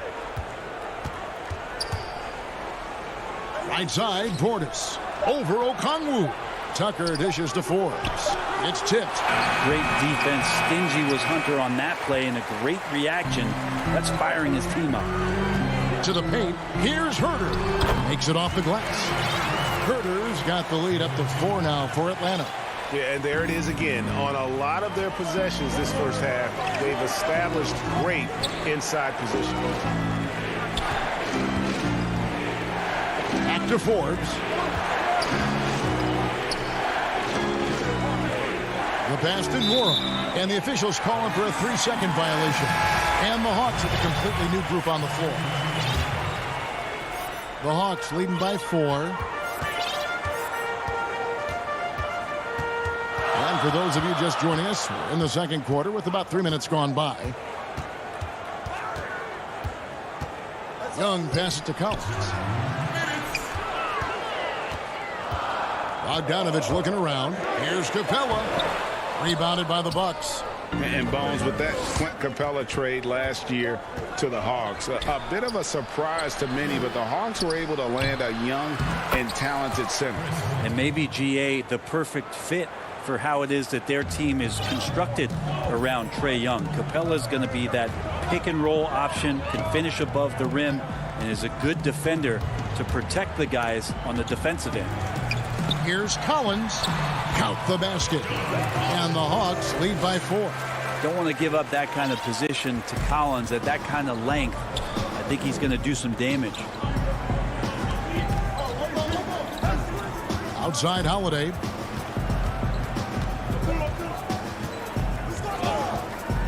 Right side, Portis. Over Okongwu. Tucker dishes to Forbes. It's tipped. Great defense. Stingy was Hunter on that play, and a great reaction. That's firing his team up. To the paint. Here's Herter. Makes it off the glass. Herter's got the lead up to 4 now for Atlanta. Yeah, and there it is again. On a lot of their possessions this first half, they've established great inside position. Back to Forbes. The pass to Nora. And the officials calling for a 3-second violation. And the Hawks with a completely new group on the floor. The Hawks leading by 4. And for those of you just joining us, we're in the second quarter with about 3 minutes gone by. Young passes to Collins. Bogdanovich looking around. Here's Capella. Rebounded by the Bucks. And Bones, with that Clint Capella trade last year to the Hawks, a bit of a surprise to many, but the Hawks were able to land a young and talented center. And maybe GA, the perfect fit for how it is that their team is constructed around Trae Young. Capella's going to be that pick and roll option, can finish above the rim, and is a good defender to protect the guys on the defensive end. Here's Collins. Count the basket. And the Hawks lead by 4. Don't want to give up that kind of position to Collins at that kind of length. I think he's going to do some damage. Outside Holiday.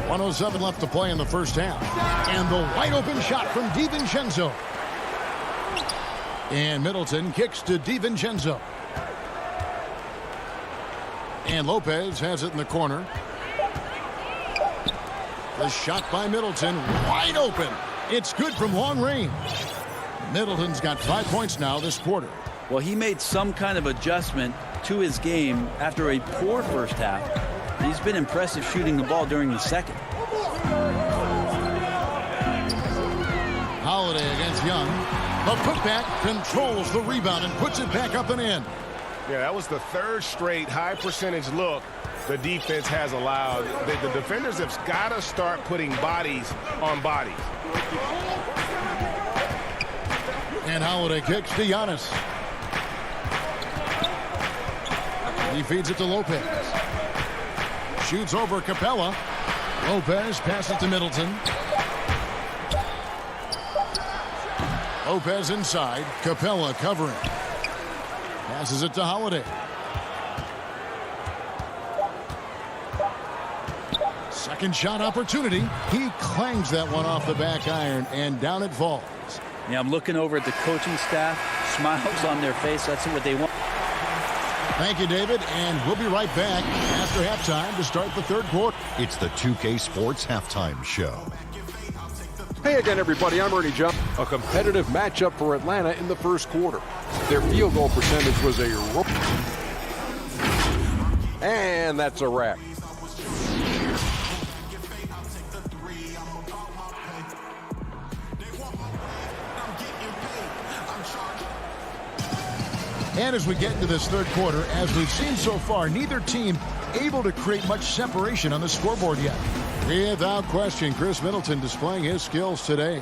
.107 left to play in the first half. And the wide open shot from DiVincenzo. And Middleton kicks to DiVincenzo. And Lopez has it in the corner. The shot by Middleton, wide open. It's good from long range. Middleton's got 5 points now this quarter. Well, he made some kind of adjustment to his game after a poor first half. He's been impressive shooting the ball during the second. Holiday against Young. The putback controls the rebound and puts it back up and in. Yeah, that was the third straight high percentage look the defense has allowed. The defenders have got to start putting bodies on bodies. And Holiday kicks to Giannis. He feeds it to Lopez. Shoots over Capella. Lopez passes to Middleton. Lopez inside. Capella covering. Passes it to Holiday. Second shot opportunity. He clangs that one off the back iron, and down it falls. Yeah, I'm looking over at the coaching staff. Smiles on their face. That's what they want. Thank you, David, and we'll be right back after halftime to start the third quarter. It's the 2K Sports Halftime Show. Hey again, everybody. I'm Ernie Johnson. A competitive matchup for Atlanta in the first quarter. Their field goal percentage was a... And that's a wrap. And as we get into this third quarter, as we've seen so far, neither team able to create much separation on the scoreboard yet. Without question, Chris Middleton displaying his skills today.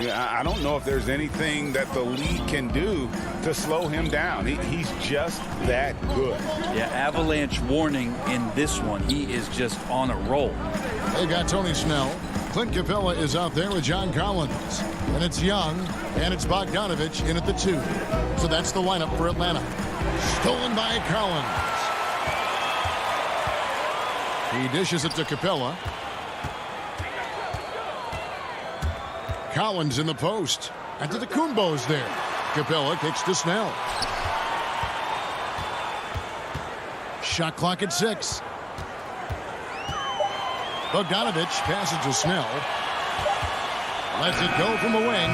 Yeah, I don't know if there's anything that the league can do to slow him down. He's just that good. Yeah, avalanche warning in this one. He is just on a roll. They got Tony Snell. Clint Capella is out there with John Collins. And it's Young, and it's Bogdanovich in at the 2. So that's the lineup for Atlanta. Stolen by Collins. He dishes it to Capella. Collins in the post. Antetokounmpo's there. Capella kicks to Snell. Shot clock at 6. Bogdanovich passes to Snell. Lets it go from the wing.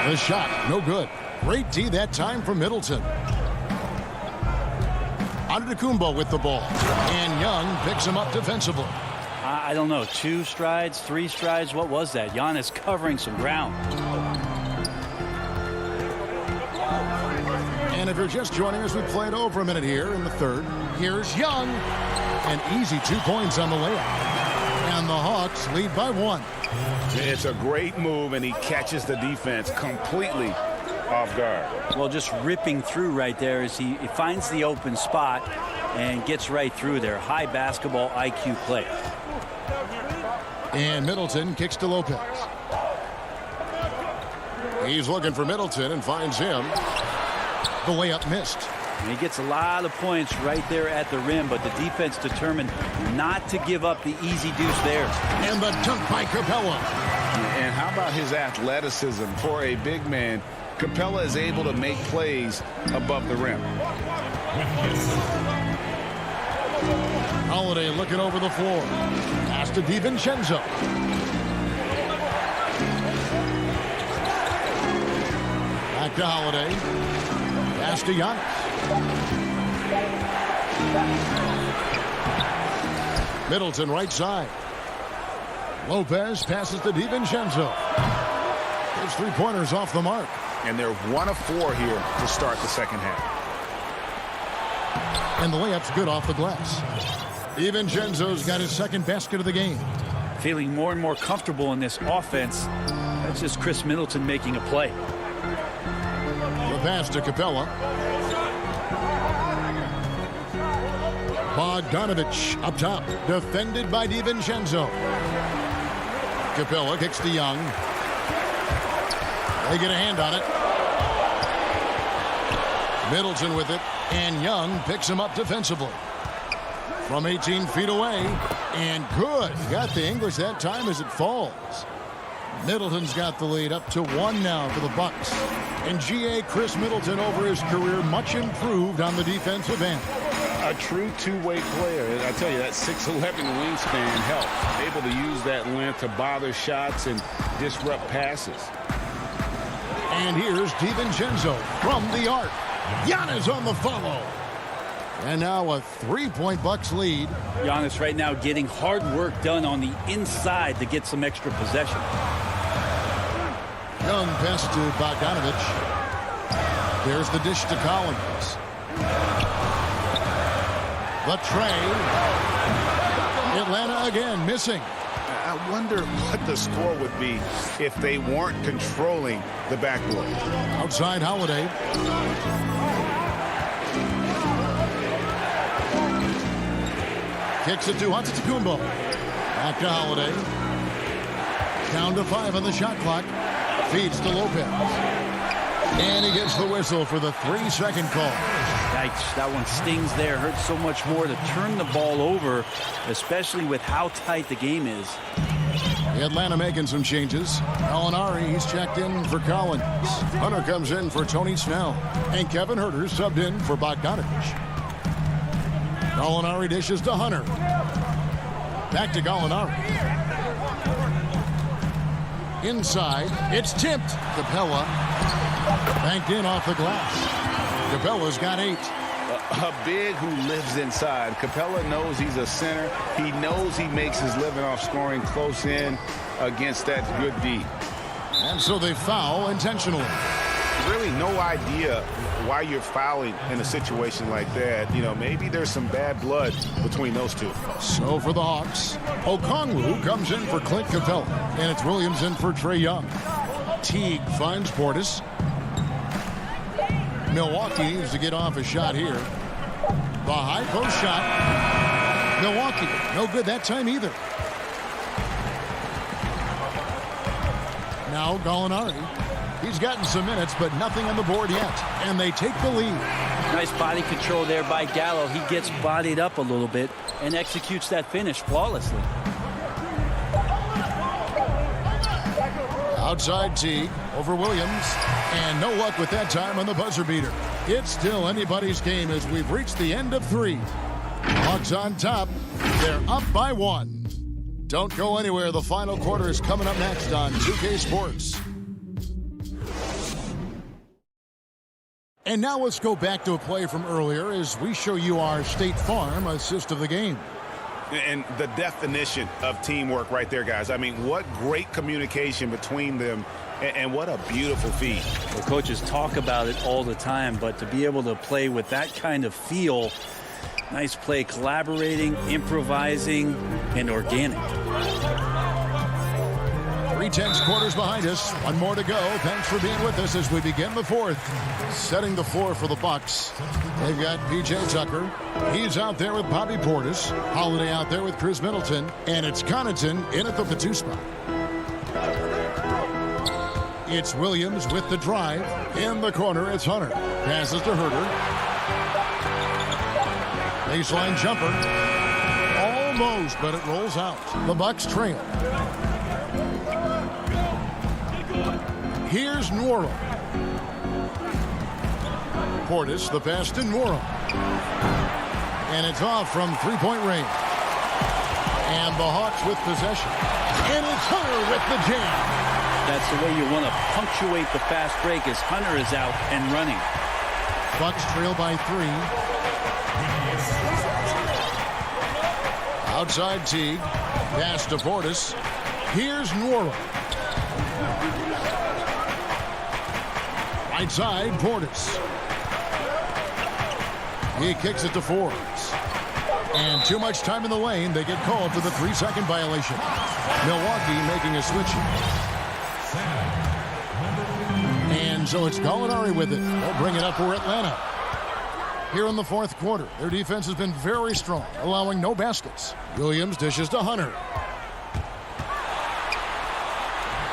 The shot, no good. Great D that time from Middleton. Antetokounmpo with the ball. And Young picks him up defensively. I don't know, 2 strides, 3 strides, what was that? Giannis covering some ground. And if you're just joining us, we played over a minute here in the third. Here's Young. An easy 2 points on the layup. And the Hawks lead by 1. It's a great move, and he catches the defense completely off guard. Well, just ripping through right there as he finds the open spot and gets right through there. High basketball IQ play. And Middleton kicks to Lopez. He's looking for Middleton and finds him. The layup missed. And he gets a lot of points right there at the rim, but the defense determined not to give up the easy deuce there. And the dunk by Capella. And how about his athleticism for a big man? Capella is able to make plays above the rim. Holiday looking over the floor. Pass to DiVincenzo. Back to Holiday. Pass to Giannis. Middleton right side. Lopez passes to DiVincenzo. His 3-pointers off the mark. And they're 1 of 4 here to start the second half. And the layup's good off the glass. DiVincenzo's got his second basket of the game. Feeling more and more comfortable in this offense. That's just Chris Middleton making a play. The pass to Capella. Bogdanovich up top. Defended by DiVincenzo. Capella kicks to Young. They get a hand on it. Middleton with it. And Young picks him up defensively. From 18 feet away. And good. Got the English that time as it falls. Middleton's got the lead up to 1 now for the Bucks. And G.A. Chris Middleton over his career much improved on the defensive end. A true two-way player. I tell you, that 6'11" wingspan helps. Able to use that length to bother shots and disrupt passes. And here's DiVincenzo from the arc. Giannis on the follow. And now a 3-point Bucks lead. Giannis right now getting hard work done on the inside to get some extra possession. Young pass to Bogdanovich. There's the dish to Collins. The tray. Atlanta again missing. I wonder what the score would be if they weren't controlling the backboard. Outside Holiday. Kicks it to Antetokounmpo. Back to Holiday. Down to 5 on the shot clock. Feeds to Lopez. And he gets the whistle for the 3-second call. Yikes, that one stings there. Hurts so much more to turn the ball over, especially with how tight the game is. Atlanta making some changes. Gallinari, he's checked in for Collins. Hunter comes in for Tony Snell. And Kevin Huerter subbed in for Bogdanovich. Gallinari dishes to Hunter. Back to Gallinari. Inside, it's tipped. Capella banked in off the glass. Capella's got 8. A big who lives inside. Capella knows he's a center. He knows he makes his living off scoring close in against that good D. And so they foul intentionally. Really no idea why you're fouling in a situation like that. You know, maybe there's some bad blood between those two. So for the Hawks, Okongwu comes in for Clint Capella. And it's Williams in for Trae Young. Teague finds Portis. Milwaukee needs to get off a shot here. The high post shot. Milwaukee, no good that time either. Now Gallinari. He's gotten some minutes, but nothing on the board yet. And they take the lead. Nice body control there by Gallo. He gets bodied up a little bit and executes that finish flawlessly. Outside Teague over Williams. And no luck with that time on the buzzer beater. It's still anybody's game as we've reached the end of 3. Hawks on top. They're up by 1. Don't go anywhere. The final quarter is coming up next on 2K Sports. And now let's go back to a play from earlier as we show you our State Farm assist of the game. And the definition of teamwork right there, guys. I mean, what great communication between them, and what a beautiful feed. The coaches talk about it all the time, but to be able to play with that kind of feel, nice play, collaborating, improvising, and organic. 3/10 quarters behind us. 1 more to go. Thanks for being with us as we begin the 4th. Setting the floor for the Bucks. They've got P.J. Tucker. He's out there with Bobby Portis. Holiday out there with Chris Middleton. And it's Connaughton in at the 2 spot. It's Williams with the drive. In the corner, it's Hunter. Passes to Huerter. Baseline jumper. Almost, but it rolls out. The Bucks trail. Here's Nwora. Portis, the pass to Nwora. And it's off from 3-point range. And the Hawks with possession. And it's Hunter with the jam. That's the way you want to punctuate the fast break as Hunter is out and running. Bucks trail by 3. Outside Teague. Pass to Portis. Here's Nwora. Right side, Portis. He kicks it to Forbes. And too much time in the lane. They get called for the 3-second violation. Milwaukee making a switch. And so it's Gallinari with it. They'll bring it up for Atlanta. Here in the 4th quarter, their defense has been very strong, allowing no baskets. Williams dishes to Hunter.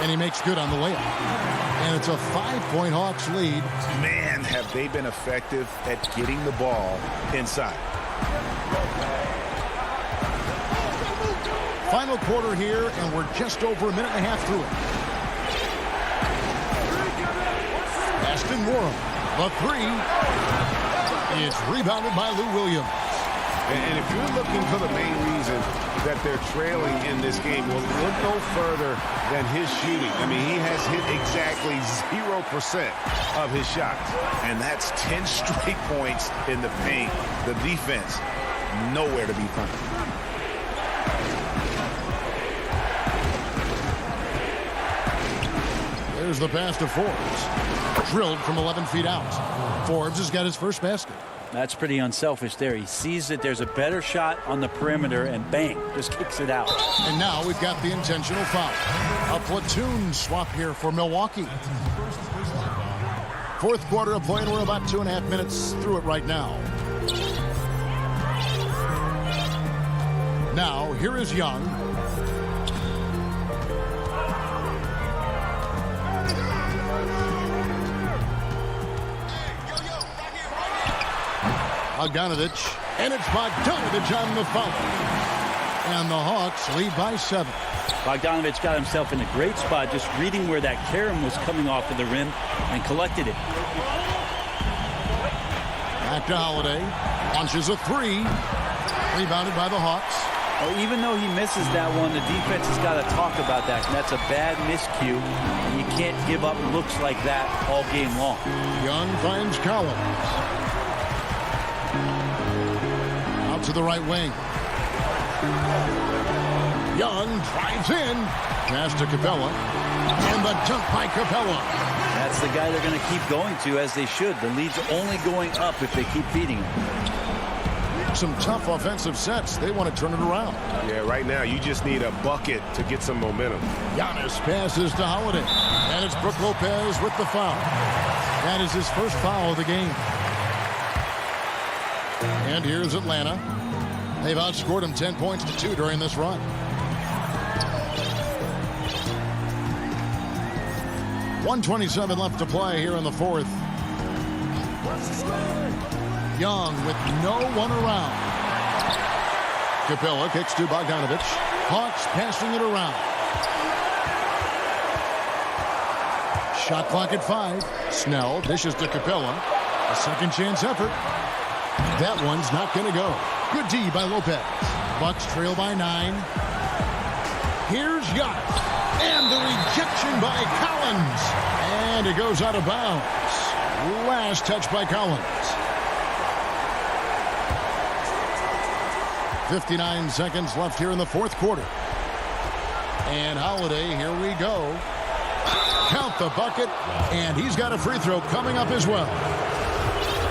And he makes good on the layup. And it's a 5-point Hawks lead. Man, have they been effective at getting the ball inside. Final quarter here, and we're just over a minute and a half through it. Aston Warren, the three. It's rebounded by Lou Williams. And if you're looking for the main reason that they're trailing in this game, well, look no further than his shooting. I mean, he has hit exactly 0% of his shots. And that's 10 straight points in the paint. The defense, nowhere to be found. There's the pass to Forbes. Drilled from 11 feet out. Forbes has got his first basket. That's pretty unselfish there. He sees that there's a better shot on the perimeter and bang, just kicks it out. And now we've got the intentional foul. A platoon swap here for Milwaukee. Fourth quarter of play, and we're about 2.5 minutes through it right now. Now, here is Young. Bogdanovich, and it's Bogdanovich on the foul. And the Hawks lead by 7. Bogdanovich got himself in a great spot, just reading where that carom was coming off of the rim and collected it. Back to Holiday. Launches a 3. Rebounded by the Hawks. Oh, even though he misses that one, the defense has got to talk about that. And that's a bad miscue. And you can't give up looks like that all game long. Young finds Collins. Out to the right wing. Young drives in. Pass to Capella. And the dunk by Capella. That's the guy they're going to keep going to, as they should. The lead's only going up if they keep feeding him. Some tough offensive sets. They want to turn it around. Yeah, right now you just need a bucket to get some momentum. Giannis passes to Holiday. And it's Brook Lopez with the foul. That is his first foul of the game. And here's Atlanta. They've outscored him 10 points to 2 during this run. .127 left to play here in the fourth. Young with no one around. Capella kicks to Bogdanovich. Hawks passing it around. Shot clock at 5. Snell dishes to Capella. A second chance effort. That one's not going to go. Good D by Lopez. Bucks trail by 9. Here's Giannis. And the rejection by Collins. And it goes out of bounds. Last touch by Collins. 59 seconds left here in the fourth quarter. And Holiday, here we go. Count the bucket. And he's got a free throw coming up as well.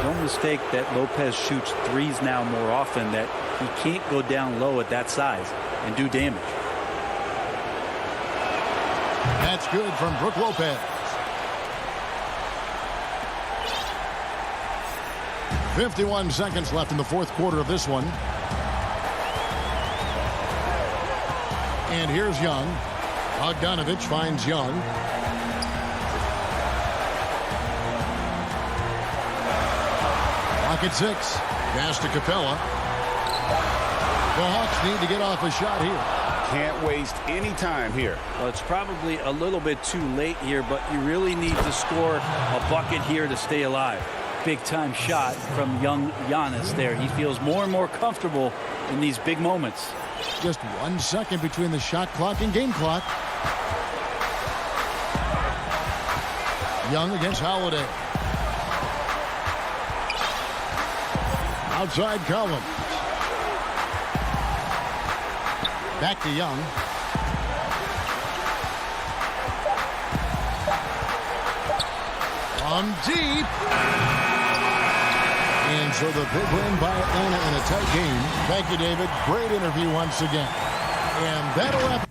No mistake that Lopez shoots threes now more often, that he can't go down low at that size and do damage. That's good from Brook Lopez. 51 seconds left in the fourth quarter of this one. And here's Young. Bogdanovich finds Young. Clock at 6. Pass to Capella. The Hawks need to get off a shot here. Can't waste any time here. Well, it's probably a little bit too late here, but you really need to score a bucket here to stay alive. Big time shot from young Giannis there. He feels more and more comfortable in these big moments. Just 1 second between the shot clock and game clock. Young against Holiday. Outside Collins. Back to Young. From deep. And so the big win by Atlanta in a tight game. Thank you, David. Great interview once again. And that'll wrap.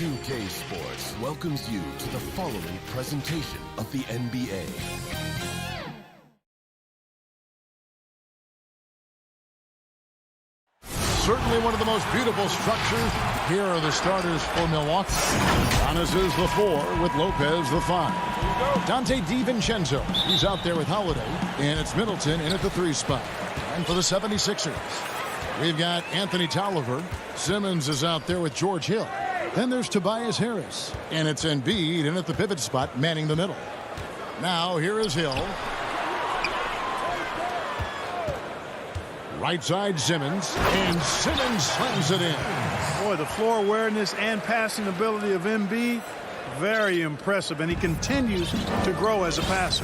2K Sports welcomes you to the following presentation of the NBA. certainly one of the most beautiful structures. Here are the starters for Milwaukee. Giannis is the 4 with Lopez the 5. Dante DiVincenzo, he's out there with Holiday. And it's Middleton in at the 3 spot. And for the 76ers, we've got Anthony Tolliver. Simmons is out there with George Hill. Then there's Tobias Harris. And it's Embiid in at the pivot spot, manning the middle. Now here is Hill. Right side Simmons. And Simmons slams it in. Boy, the floor awareness and passing ability of Embiid, very impressive. And he continues to grow as a passer.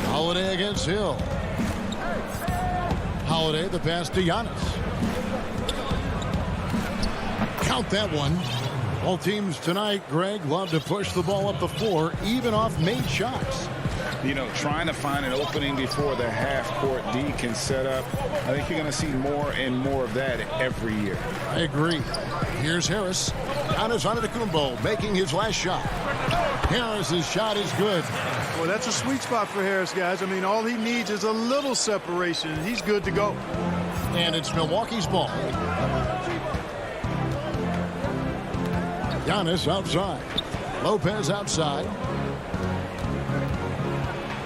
Holiday against Hill. Holiday, the pass to Giannis. Count that one. Both teams tonight, Greg, love to push the ball up the floor, even off made shots. You know, trying to find an opening before the half-court D can set up. I think you're going to see more and more of that every year. I agree. Here's Harris. Giannis Antetokounmpo making his last shot. Harris's shot is good. Well, that's a sweet spot for Harris, guys. I mean, all he needs is a little separation, and he's good to go. And it's Milwaukee's ball. Giannis outside. Lopez outside.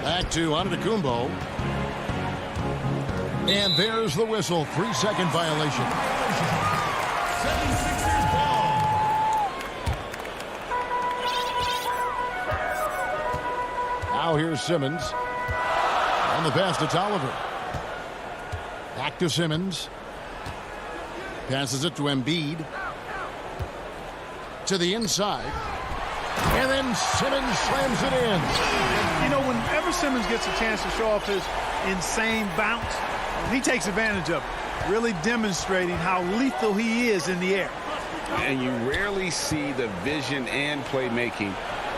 Back to Antetokounmpo. And there's the whistle. 3-second violation. 76ers ball. Now here's Simmons. On the pass to Tolliver. Back to Simmons. Passes it to Embiid. To the inside. And then Simmons slams it in. You know, whenever Simmons gets a chance to show off his insane bounce, he takes advantage of it, really demonstrating how lethal he is in the air. And you rarely see the vision and playmaking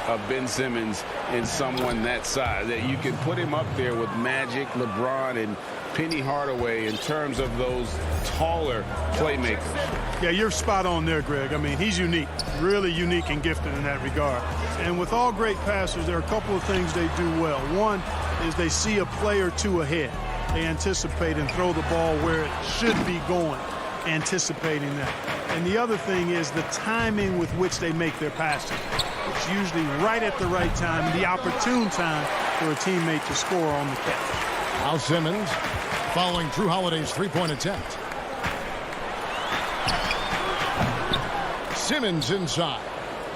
of Ben Simmons in someone that size, that you can put him up there with Magic, LeBron, and Penny Hardaway in terms of those taller playmakers. Yeah, you're spot on there, Greg. I mean, he's unique, really unique and gifted in that regard. And with all great passers, there are a couple of things they do well. One is they see a play or two ahead. They anticipate and throw the ball where it should be going, anticipating that. And the other thing is the timing with which they make their passes. It's usually right at the right time, the opportune time for a teammate to score on the catch. Now Simmons following Drew Holiday's three-point attempt. Simmons inside.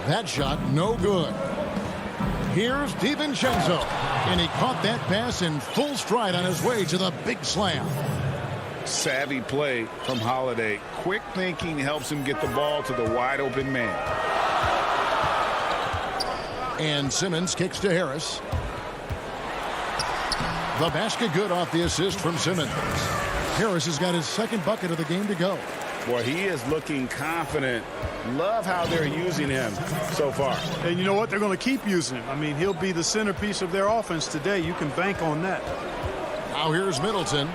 That shot no good. Here's DiVincenzo. And he caught that pass in full stride on his way to the big slam. Savvy play from Holiday. Quick thinking helps him get the ball to the wide open man. And Simmons kicks to Harris. The basket good off the assist from Simmons. Harris has got his second bucket of the game to go. Boy, he is looking confident. Love how they're using him so far. And you know what? They're going to keep using him. I mean, he'll be the centerpiece of their offense today. You can bank on that. Now here's Middleton.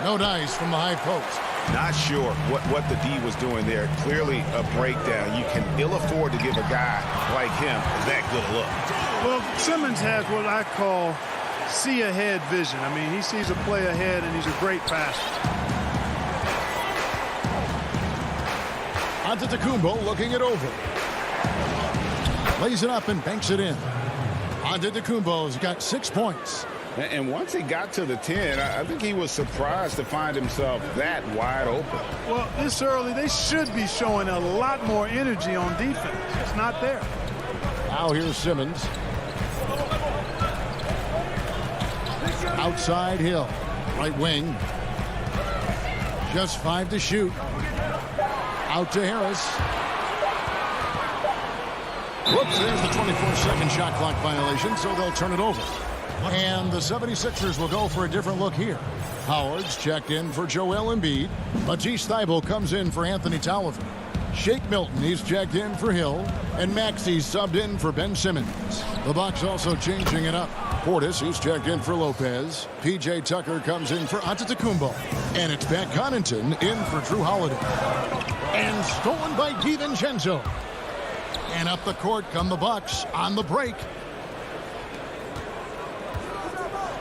No dice from the high post. Not sure what the D was doing there. Clearly a breakdown. You can ill afford to give a guy like him that good a look. Well, Simmons has what I call see-ahead vision. I mean, he sees a play ahead, and he's a great passer. Antetokounmpo looking it over. Lays it up and banks it in. Antetokounmpo's got 6 points. And once he got to the 10, I think he was surprised to find himself that wide open. Well, this early, they should be showing a lot more energy on defense. It's not there. Now here's Simmons. Outside Hill. Right wing. Just 5 to shoot. Out to Harris. Whoops, there's the 24-second shot clock violation, so they'll turn it over. And the 76ers will go for a different look here. Howard's checked in for Joel Embiid. Matisse Thybulle comes in for Anthony Tolliver. Shake Milton, he's checked in for Hill. And Maxey's subbed in for Ben Simmons. The Bucks also changing it up. Portis, who's checked in for Lopez. P.J. Tucker comes in for Antetokounmpo. And it's Pat Connaughton in for Drew Holiday. And stolen by DiVincenzo. And up the court come the Bucks on the break.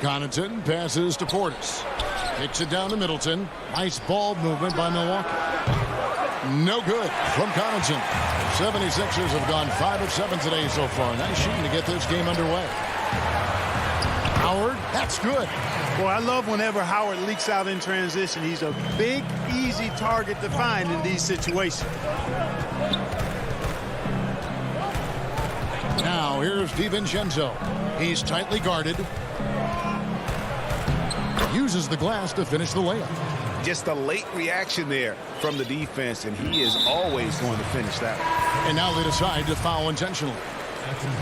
Connaughton passes to Portis. Kicks it down to Middleton. Nice ball movement by Milwaukee. No good from Connaughton. 76ers have gone 5 of 7 today so far. Nice shooting to get this game underway. Howard, that's good. Boy, I love whenever Howard leaks out in transition. He's a big, easy target to find in these situations. Now here's DiVincenzo. He's tightly guarded. Uses the glass to finish the layup. Just a late reaction there from the defense, and he is always going to finish that one. And now they decide to foul intentionally.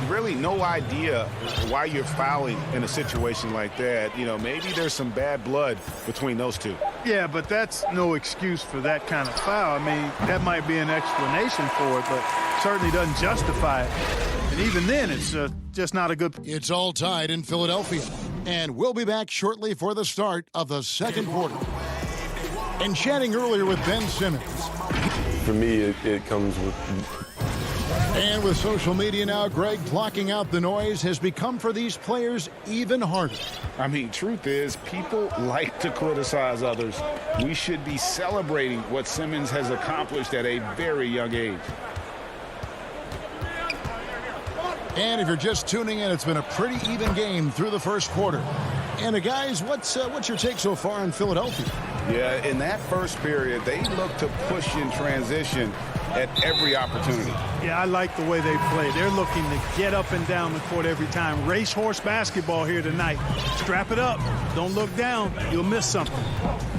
Really no idea why you're fouling in a situation like that. You know, maybe there's some bad blood between those two. Yeah, but that's no excuse for that kind of foul. I mean, that might be an explanation for it, but certainly doesn't justify it. And even then, it's just not a good... It's all tied in Philadelphia. And we'll be back shortly for the start of the second quarter. And chatting earlier with Ben Simmons. For me, it comes with... And with social media now, Greg, blocking out the noise has become for these players even harder. I mean, truth is, people like to criticize others. We should be celebrating what Simmons has accomplished at a very young age. And if you're just tuning in, it's been a pretty even game through the first quarter. And guys, what's your take so far on Philadelphia? Yeah, in that first period, they look to push in transition at every opportunity. Yeah, I like the way they play. They're looking to get up and down the court every time. Racehorse basketball here tonight. Strap it up. Don't look down. You'll miss something.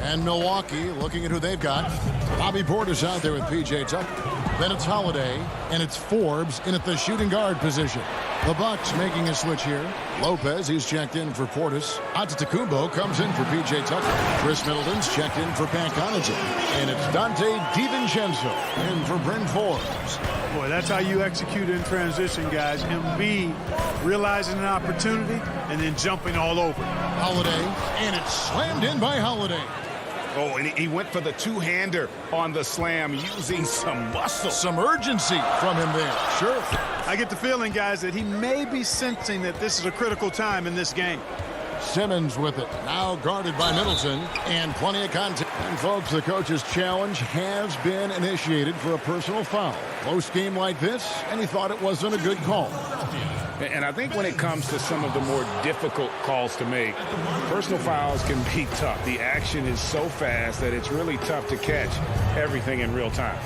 And Milwaukee, looking at who they've got. Bobby Portis out there with P.J. Tucker. Then it's Holiday, and it's Forbes in at the shooting guard position. The Bucks making a switch here. Lopez, he's checked in for Portis. Antetokounmpo comes in for P.J. Tucker. Chris Middleton's checked in for Pat Connaughton. And it's Dante DiVincenzo in for Bryn Forbes. Boy, that's how you execute in transition, guys. Embiid realizing an opportunity and then jumping all over. Holiday, and it's slammed in by Holiday. Oh, and he went for the two-hander on the slam using some muscle. Some urgency from him there. Sure. I get the feeling, guys, that he may be sensing that this is a critical time in this game. Simmons with it. Now guarded by Middleton. And plenty of contact. And, folks, the coach's challenge has been initiated for a personal foul. Close game like this, and he thought it wasn't a good call. And I think when it comes to some of the more difficult calls to make, personal fouls can be tough. The action is so fast that it's really tough to catch everything in real time.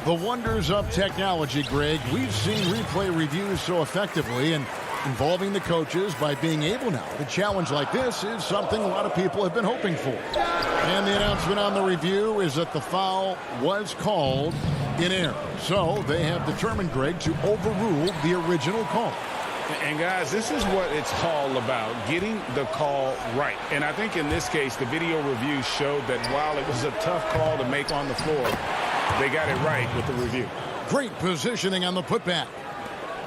The wonders of technology, Greg. We've seen replay reviews so effectively, and involving the coaches by being able now to challenge like this is something a lot of people have been hoping for. And the announcement on the review is that the foul was called in error. So they have determined, Greg, to overrule the original call. And, guys, this is what it's all about, getting the call right. And I think in this case, the video review showed that while it was a tough call to make on the floor, they got it right with the review. Great positioning on the putback.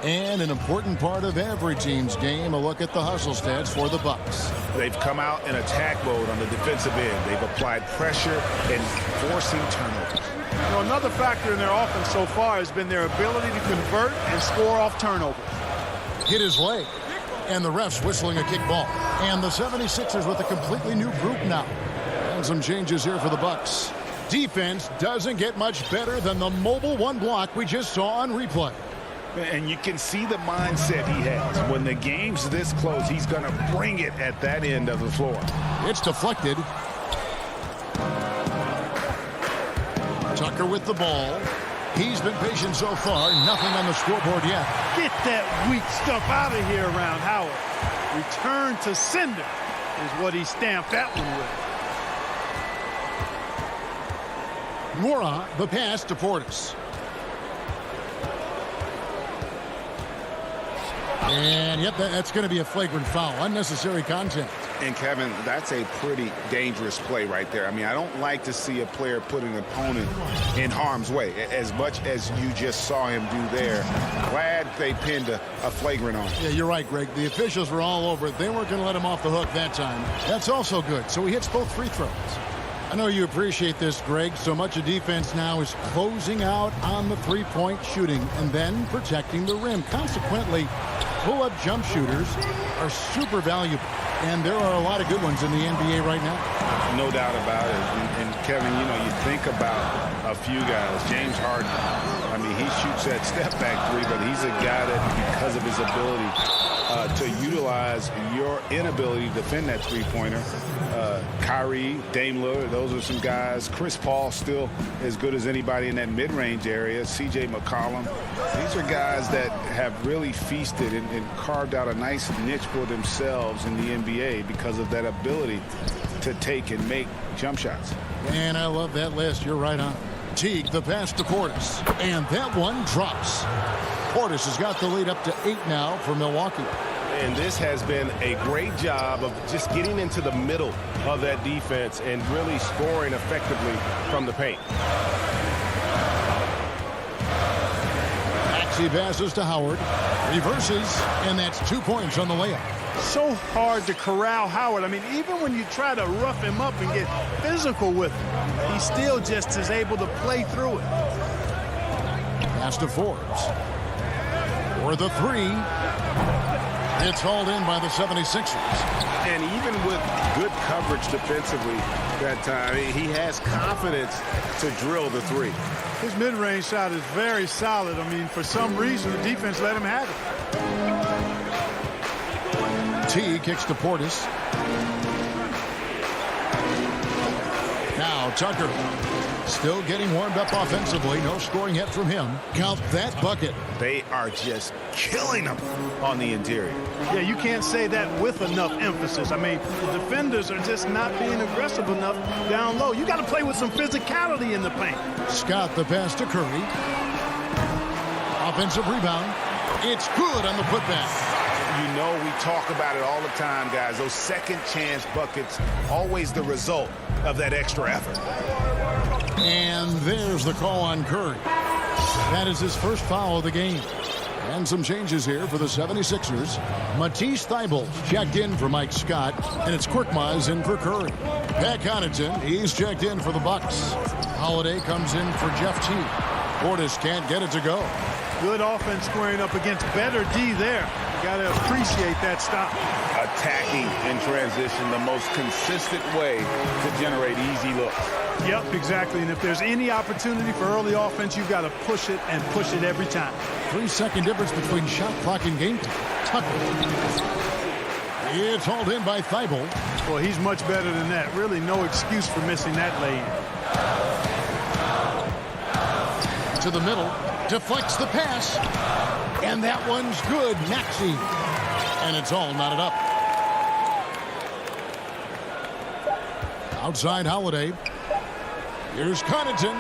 And an important part of every team's game, a look at the hustle stats for the Bucks. They've come out in attack mode on the defensive end. They've applied pressure and forcing turnovers. You know, another factor in their offense so far has been their ability to convert and score off turnovers. Hit his leg, and the refs whistling a kick ball. And the 76ers with a completely new group now. And some changes here for the Bucks. Defense doesn't get much better than the mobile one block we just saw on replay. And you can see the mindset he has. When the game's this close, he's going to bring it at that end of the floor. It's deflected. Tucker with the ball. He's been patient so far. Nothing on the scoreboard yet. Get that weak stuff out of here around Howard. Return to sender is what he stamped that one with. Mora, the pass to Portis. And, yep, that's going to be a flagrant foul. Unnecessary contact. And, Kevin, that's a pretty dangerous play right there. I mean, I don't like to see a player put an opponent in harm's way, as much as you just saw him do there. Glad they pinned a flagrant on him. Yeah, you're right, Greg. The officials were all over it. They weren't going to let him off the hook that time. That's also good. So he hits both free throws. I know you appreciate this, Greg. So much of defense now is closing out on the three-point shooting and then protecting the rim. Consequently, pull-up jump shooters are super valuable. And there are a lot of good ones in the NBA right now. No doubt about it. And Kevin, you know, you think about a few guys. James Harden, I mean, he shoots that step-back three, but he's a guy that, because of his ability to utilize your inability to defend that three-pointer. Kyrie, Dame Lillard, those are some guys. Chris Paul still as good as anybody in that mid-range area. C.J. McCollum. These are guys that have really feasted and carved out a nice niche for themselves in the NBA because of that ability to take and make jump shots. And I love that list. You're right on. Teague, the pass to Portis. And that one drops. Portis has got the lead up to 8 now for Milwaukee. And this has been a great job of just getting into the middle of that defense and really scoring effectively from the paint. Maxey passes to Howard. Reverses, and that's 2 points on the layup. So hard to corral Howard. I mean, even when you try to rough him up and get physical with him, he still just is able to play through it. Pass to Forbes. For the three. It's hauled in by the 76ers. And even with good coverage defensively that time, he has confidence to drill the three. His mid-range shot is very solid. I mean, for some reason, the defense let him have it. T kicks to Portis. Now Tucker. Still getting warmed up offensively. No scoring yet from him. Count that bucket. They are just killing them on the interior. Yeah, you can't say that with enough emphasis. I mean, the defenders are just not being aggressive enough down low. You got to play with some physicality in the paint. Scott the pass to Curry. Offensive rebound. It's good on the putback. You know, we talk about it all the time, guys. Those second chance buckets, always the result of that extra effort. And there's the call on Curry. That is his first foul of the game. And some changes here for the 76ers. Matisse Thybulle checked in for Mike Scott, and it's Korkmaz in for Curry. Pat Connaughton, he's checked in for the Bucks. Holiday comes in for Jeff Teague. Portis can't get it to go. Good offense squaring up against better D there. You got to appreciate that stop. Attacking in transition, the most consistent way to generate easy looks. Yep, exactly. And if there's any opportunity for early offense, you've got to push it and push it every time. 3-second difference between shot clock and game time. Tucker. It's hauled in by Thybulle. Well, he's much better than that. Really no excuse for missing that lay-in. To the middle. Deflects the pass. And that one's good. Maxey. And it's all knotted up. Outside Holiday. Here's Connaughton.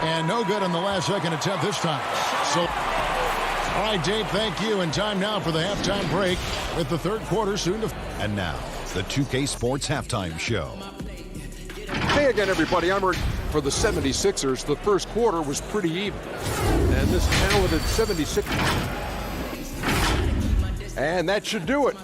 And no good on the last second attempt this time. So, all right, Dave, thank you. And time now for the halftime break with the third quarter soon to... And now, the 2K Sports Halftime Show. Hey again, everybody. I'm Ernie. For the 76ers, the first quarter was pretty even. And this talented 76... And that should do it.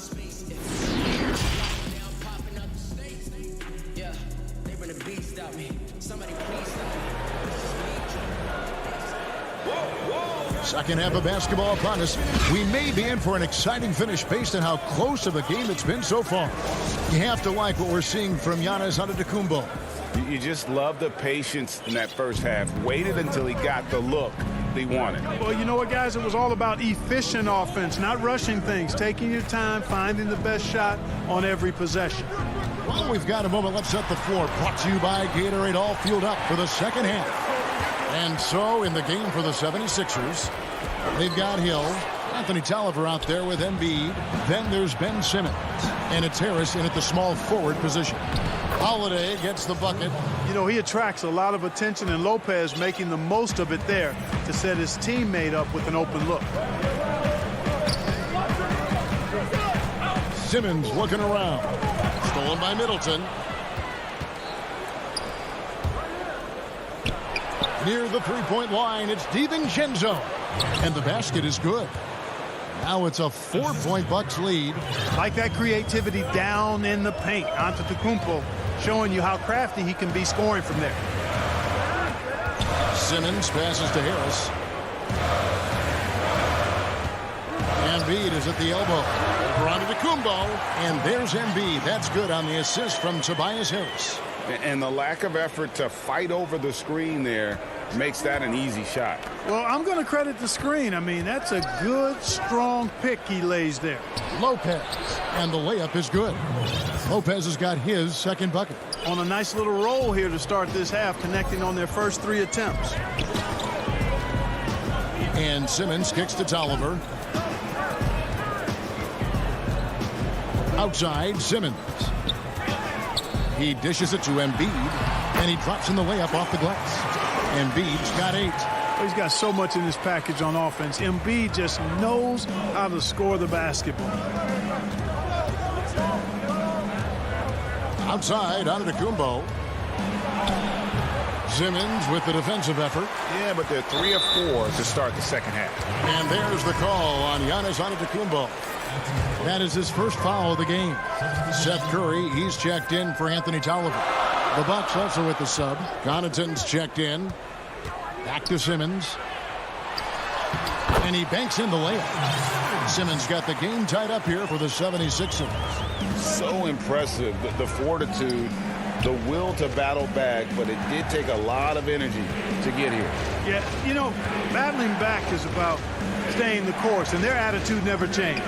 Second half of basketball upon us. We may be in for an exciting finish based on how close of a game it's been so far. You have to like what we're seeing from Giannis Antetokounmpo. You just love the patience in that first half. Waited until he got the look he wanted. Well, you know what, guys? It was all about efficient offense, not rushing things, taking your time, finding the best shot on every possession. Well, we've got a moment. Let's set the floor. Brought to you by Gatorade, all fueled up for the second half. And so in the game for the 76ers, they've got Hill, Anthony Tolliver out there with Embiid. Then there's Ben Simmons. And it's Harris in at the small forward position. Holiday gets the bucket. You know, he attracts a lot of attention, and Lopez making the most of it there to set his teammate up with an open look. Simmons looking around. Stolen by Middleton. Near the three-point line, it's DiVincenzo. And the basket is good. Now it's a 4-point Bucks lead. Like that creativity down in the paint. Antetokounmpo showing you how crafty he can be scoring from there. Simmons passes to Harris. Embiid is at the elbow. Over onto Kumbo, and there's Embiid. That's good on the assist from Tobias Harris. And the lack of effort to fight over the screen there makes that an easy shot. Well, I'm going to credit the screen. I mean, that's a good, strong pick he lays there. Lopez, and the layup is good. Lopez has got his second bucket. On a nice little roll here to start this half, connecting on their first 3 attempts. And Simmons kicks to Tolliver. Outside, Simmons. He dishes it to Embiid, and he drops in the layup off the glass. Embiid's got 8. He's got so much in his package on offense. Embiid just knows how to score the basketball. Outside, Antetokounmpo. Simmons with the defensive effort. Yeah, but they're 3 of 4 to start the second half. And there's the call on Giannis Antetokounmpo. That is his first foul of the game. Seth Curry, he's checked in for Anthony Tolliver. The Bucks also with the sub. Connaughton's checked in. Back to Simmons. And he banks in the layup. Simmons got the game tied up here for the 76ers. So impressive, the fortitude, the will to battle back, but it did take a lot of energy to get here. Yeah, you know, battling back is about staying the course, and their attitude never changed.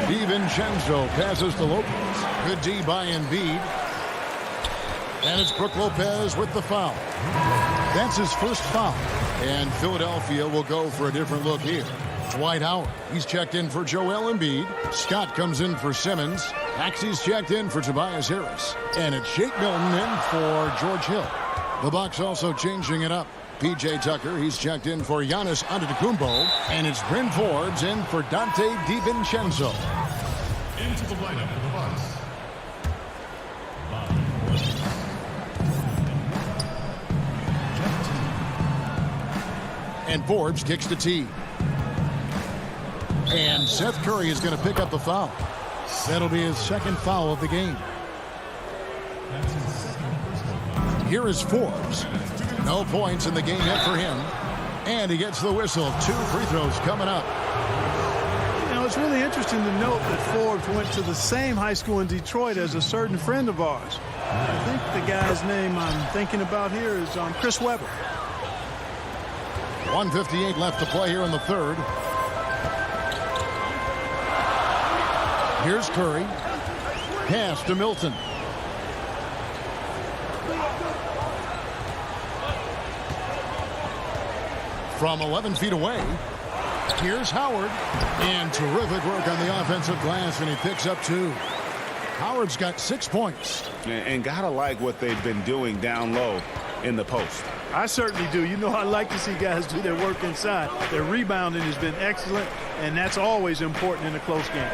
DiVincenzo passes to Lopez. Good D by Embiid. And it's Brook Lopez with the foul. That's his first foul. And Philadelphia will go for a different look here. Dwight Howard, he's checked in for Joel Embiid. Scott comes in for Simmons. Maxey's checked in for Tobias Harris. And it's Shake Milton in for George Hill. The Bucks also changing it up. P.J. Tucker, he's checked in for Giannis Antetokounmpo. And it's Bryn Forbes in for Dante DiVincenzo. Into the lineup for the Bucks. And Forbes kicks the tee. And Seth Curry is going to pick up the foul. That'll be his second foul of the game. Here is Forbes. No points in the game yet for him. And he gets the whistle. 2 free throws coming up. You know, it's really interesting to note that Forbes went to the same high school in Detroit as a certain friend of ours. I think the guy's name I'm thinking about here is Chris Webber. 1:58 left to play here in the third. Here's Curry. Pass to Milton. From 11 feet away, here's Howard. And terrific work on the offensive glass, and he picks up 2. Howard's got 6 points. And gotta like what they've been doing down low in the post. I certainly do. You know, I like to see guys do their work inside. Their rebounding has been excellent, and that's always important in a close game.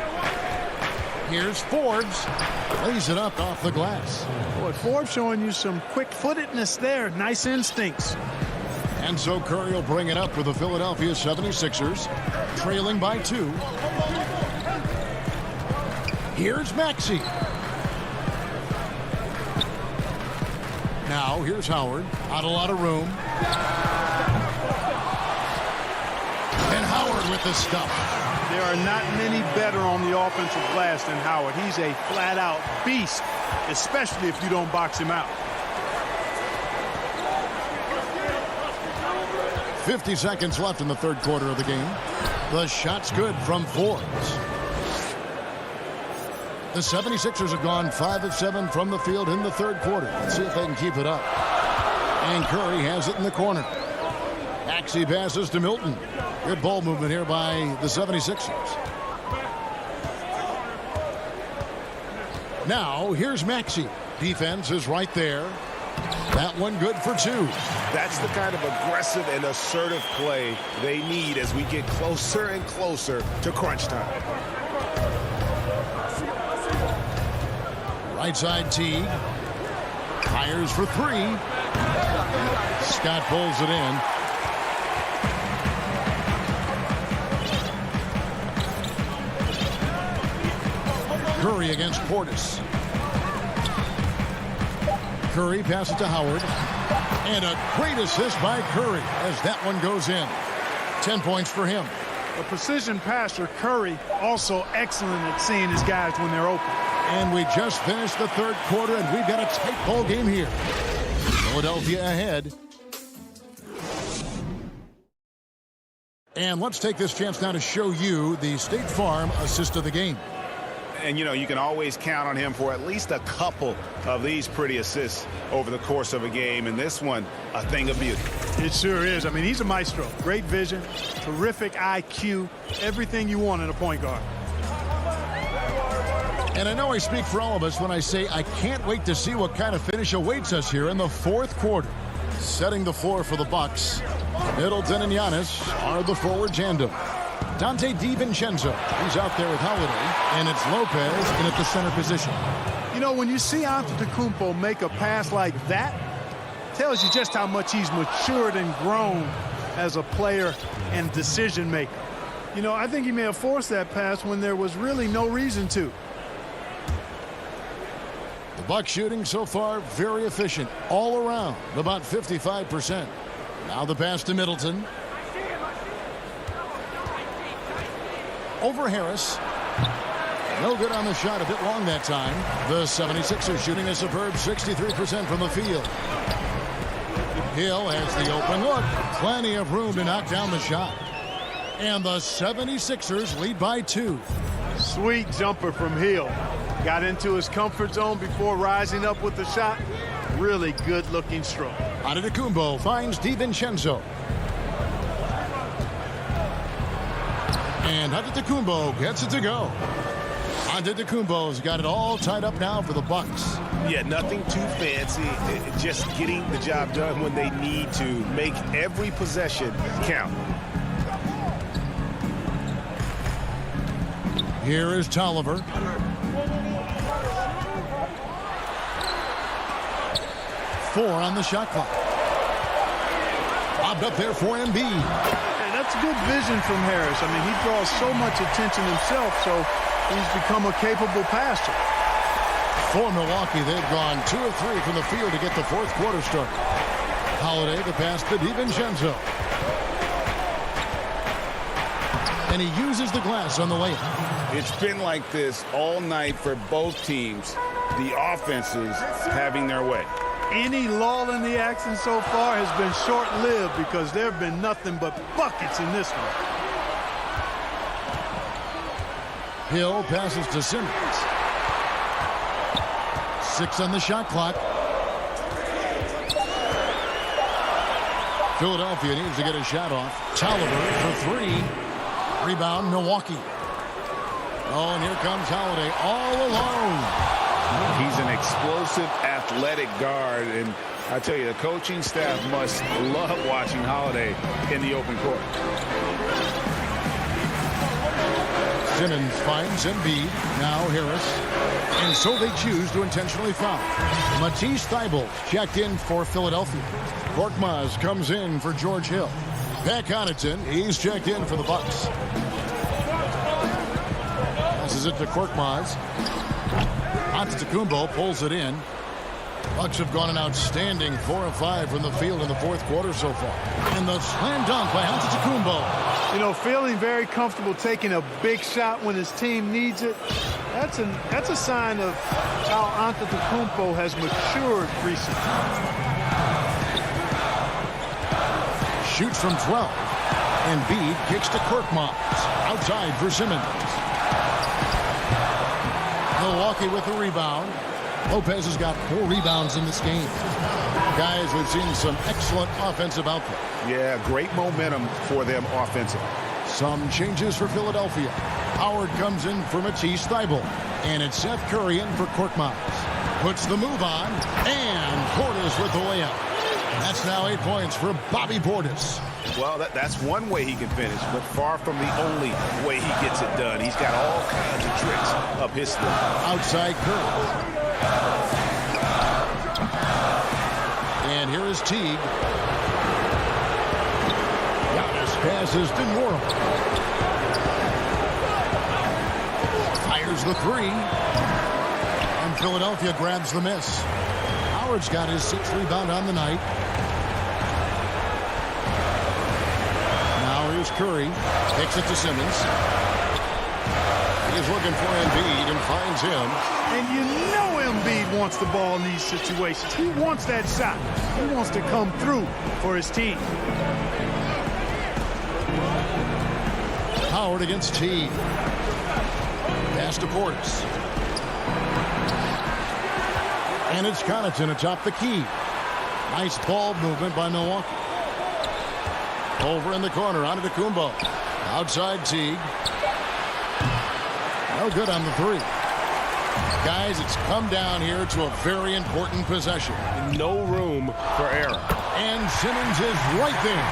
Here's Forbes. Lays it up off the glass. Boy, Forbes showing you some quick-footedness there. Nice instincts. And so Curry will bring it up for the Philadelphia 76ers, trailing by 2. Here's Maxey. Now, here's Howard. Not a lot of room. And Howard with the stuff. There are not many better on the offensive glass than Howard. He's a flat-out beast, especially if you don't box him out. 50 seconds left in the third quarter of the game. The shot's good from Forbes. The 76ers have gone 5 of 7 from the field in the third quarter. Let's see if they can keep it up. And Curry has it in the corner. Maxey passes to Milton. Good ball movement here by the 76ers. Now, here's Maxey. Defense is right there. That one good for 2. That's the kind of aggressive and assertive play they need as we get closer and closer to crunch time. Right side Teague. Fires for 3. Scott pulls it in. Curry against Portis. Curry passes to Howard. And a great assist by Curry as that one goes in. 10 points for him. A precision passer, Curry, also excellent at seeing his guys when they're open. And we just finished the third quarter, and we've got a tight ball game here. Philadelphia ahead. And let's take this chance now to show you the State Farm assist of the game. And, you know, you can always count on him for at least a couple of these pretty assists over the course of a game. And this one, a thing of beauty. It sure is. I mean, he's a maestro. Great vision, terrific IQ, everything you want in a point guard. And I know I speak for all of us when I say I can't wait to see what kind of finish awaits us here in the fourth quarter. Setting the floor for the Bucks, Middleton and Giannis are the forward tandem. Dante DiVincenzo, he's out there with Holiday, and it's Lopez in at the center position. You know, when you see Antetokounmpo make a pass like that, tells you just how much he's matured and grown as a player and decision maker. You know, I think he may have forced that pass when there was really no reason to. The Bucks shooting so far very efficient all around, about 55%. Now the pass to Middleton. Over Harris. No good on the shot, a bit long that time. The 76ers shooting a superb 63% from the field. Hill has the open look. Plenty of room to knock down the shot. And the 76ers lead by 2. Sweet jumper from Hill. Got into his comfort zone before rising up with the shot. Really good-looking stroke. Antetokounmpo finds DiVincenzo. And Antetokounmpo gets it to go. Antetokounmpo's got it all tied up now for the Bucks. Yeah, nothing too fancy. Just getting the job done when they need to. Make every possession count. Here is Tolliver. Four on the shot clock. Bobbed up there for Embiid. And that's good vision from Harris. I mean, he draws so much attention himself, so he's become a capable passer. For Milwaukee, they've gone 2 of 3 from the field to get the fourth quarter started. Holiday, the pass to DiVincenzo. And he uses the glass on the layup. It's been like this all night for both teams. The offenses having their way. Any lull in the action so far has been short-lived because there have been nothing but buckets in this one. Hill passes to Simmons. 6 on the shot clock. Philadelphia needs to get a shot off. Tolliver for 3. Rebound, Milwaukee. Oh, and here comes Holiday all alone. He's an explosive, athletic guard, and I tell you, the coaching staff must love watching Holiday in the open court. Simmons finds Embiid, now Harris, and so they choose to intentionally foul. Matisse Thybulle checked in for Philadelphia. Korkmaz comes in for George Hill. Pat Connaughton, he's checked in for the Bucks. Passes it to Korkmaz. Antetokounmpo pulls it in. Bucks have gone an outstanding 4 of 5 from the field in the fourth quarter so far. And the slam dunk by Antetokounmpo. You know, feeling very comfortable taking a big shot when his team needs it. That's a sign of how Antetokounmpo has matured recently. Shoots from 12. Embiid kicks to Korkmaz. Outside for Simmons. Milwaukee with a rebound. Lopez has got 4 rebounds in this game. Guys, we've seen some excellent offensive output. Yeah, great momentum for them offensively. Some changes for Philadelphia. Howard comes in for Matisse Thybulle. And it's Seth Curry in for Korkmaz. Puts the move on. And Portis with the layup. That's now 8 points for Bobby Portis. Well, that's one way he can finish, but far from the only way he gets it done. He's got all kinds of tricks up his sleeve. Outside Curry. And here is Teague. Giannis passes to Norman. Fires the 3. And Philadelphia grabs the miss. Howard's got his 6th rebound on the night. Now here's Here's Curry. Takes it to Simmons. He's looking for Embiid and finds him. And you know Embiid wants the ball in these situations. He wants that shot. He wants to come through for his team. Howard against Teague. Pass to Portis. And it's Connaughton atop the key. Nice ball movement by Milwaukee. Over in the corner, Antetokounmpo. Outside Teague. No good on the three. Guys, it's come down here to a very important possession. No room for error. And Simmons is right there.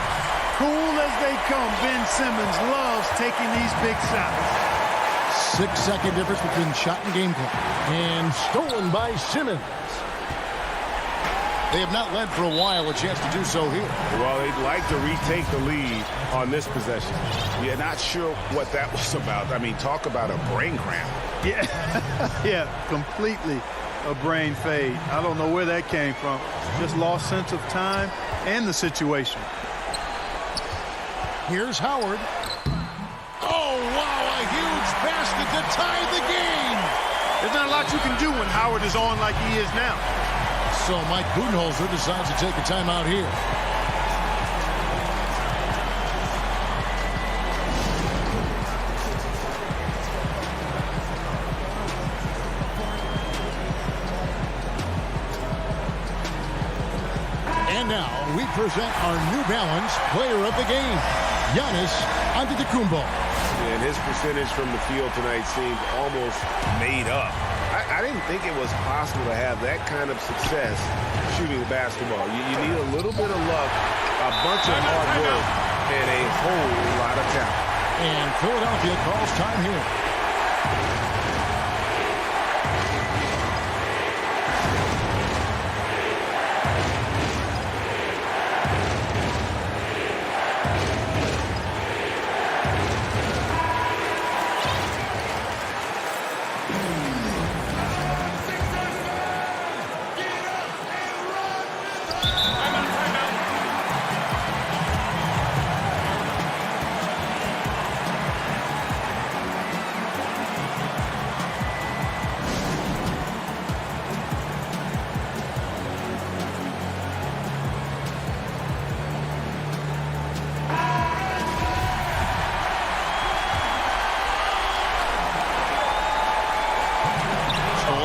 Cool as they come, Ben Simmons loves taking these big shots. 6-second difference between shot and game clock. And stolen by Simmons. They have not led for a while, a chance to do so here. Well, they'd like to retake the lead on this possession. Yeah, not sure what that was about. I mean, talk about a brain cramp. Yeah, yeah, completely a brain fade. I don't know where that came from. Just lost sense of time and the situation. Here's Howard. Oh, wow, a huge basket to tie the game. There's not a lot you can do when Howard is on like he is now. So Mike Budenholzer decides to take a timeout here. And now we present our New Balance player of the game, Giannis Antetokounmpo. And his percentage from the field tonight seemed almost made up. I didn't think it was possible to have that kind of success shooting the basketball. You need a little bit of luck, a bunch of hard work, and a whole lot of talent. And Philadelphia calls time here.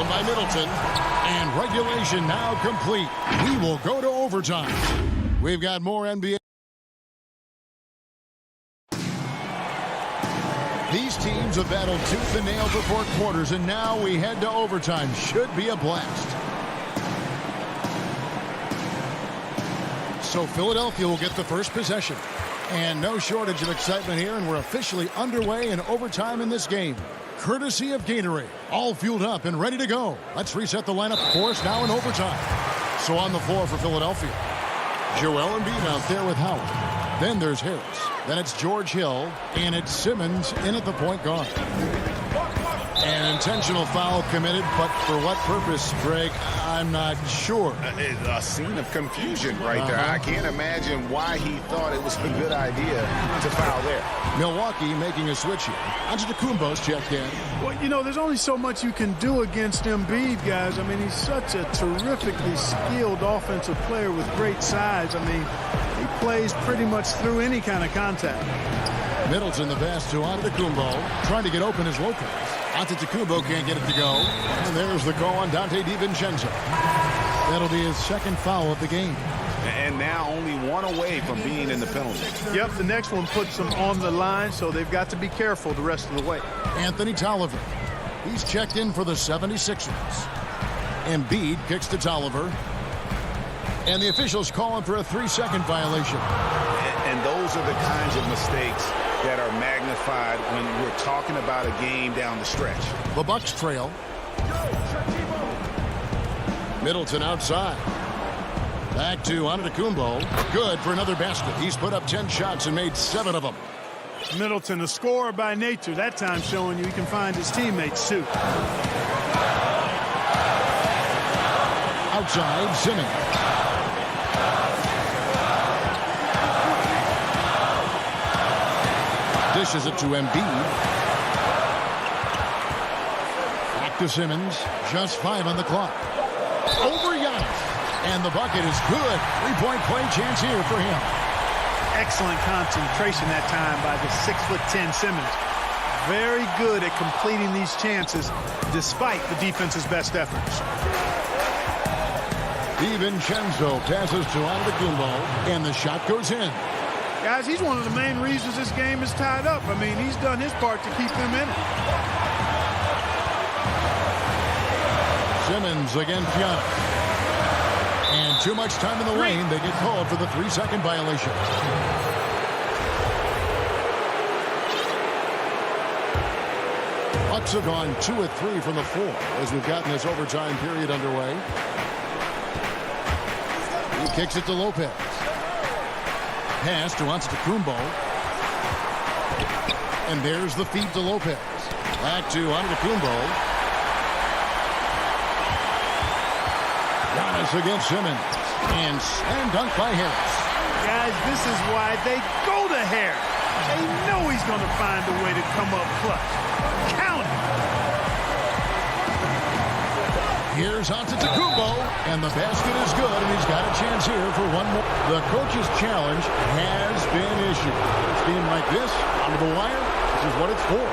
By Middleton, and regulation now complete. We will go to overtime. We've got more NBA. These teams have battled tooth and nail for 4 quarters, and now we head to overtime. Should be a blast. So Philadelphia will get the first possession. And no shortage of excitement here, and we're officially underway in overtime in this game. Courtesy of Gatorade, all fueled up and ready to go. Let's reset the lineup for us now in overtime. So on the floor for Philadelphia, Joel Embiid out there with Howard. Then there's Harris. Then it's George Hill, and it's Simmons in at the point guard. An intentional foul committed, but for what purpose, Greg? I'm not sure. A scene of confusion right there. I can't imagine why he thought it was a good idea to foul there. Milwaukee making a switch here. Antetokounmpo's checked in. Well, you know, there's only so much you can do against Embiid, guys. I mean, he's such a terrifically skilled offensive player with great size. I mean, he plays pretty much through any kind of contact. Middleton the pass to Antetokounmpo, trying to get open as Lopez. Antetokounmpo can't get it to go. And there's the call on Dante DiVincenzo. That'll be his second foul of the game. And now only one away from being in the penalty. Yep, the next one puts them on the line, so they've got to be careful the rest of the way. Anthony Tolliver. He's checked in for the 76ers. Embiid kicks to Tolliver. And the officials calling for a 3-second violation. And those are the kinds of mistakes that are magnified when we're talking about a game down the stretch. The Bucks trail. Middleton outside. Back to Antetokounmpo. Good for another basket. He's put up 10 shots and made 7 of them. Middleton, a scorer by nature, that time showing you he can find his teammates too. Outside, Simmons. Dishes it to Embiid. Back to Simmons. Just 5 on the clock. Over Giannis. And the bucket is good. 3-point play chance here for him. Excellent concentration that time by the 6'10" Simmons. Very good at completing these chances despite the defense's best efforts. DiVincenzo passes to Antetokounmpo, and the shot goes in. Guys, he's one of the main reasons this game is tied up. I mean, he's done his part to keep them in it. Simmons against Giannis. And too much time in the lane. They get called for the 3-second violation. Bucks have gone 2 of 3 from the floor as we've gotten this overtime period underway. He kicks it to Lopez. Pass to Antetokounmpo. And there's the feed to Lopez. Back to Antetokounmpo. Giannis against Simmons. And slam dunk by Harris. Guys, this is why they go to Harris. They know he's going to find a way to come up clutch. Count it. Here's Antetokounmpo, and the basket is good, and he's got a chance here for one more. The coach's challenge has been issued. A team like this, under the wire, this is what it's for.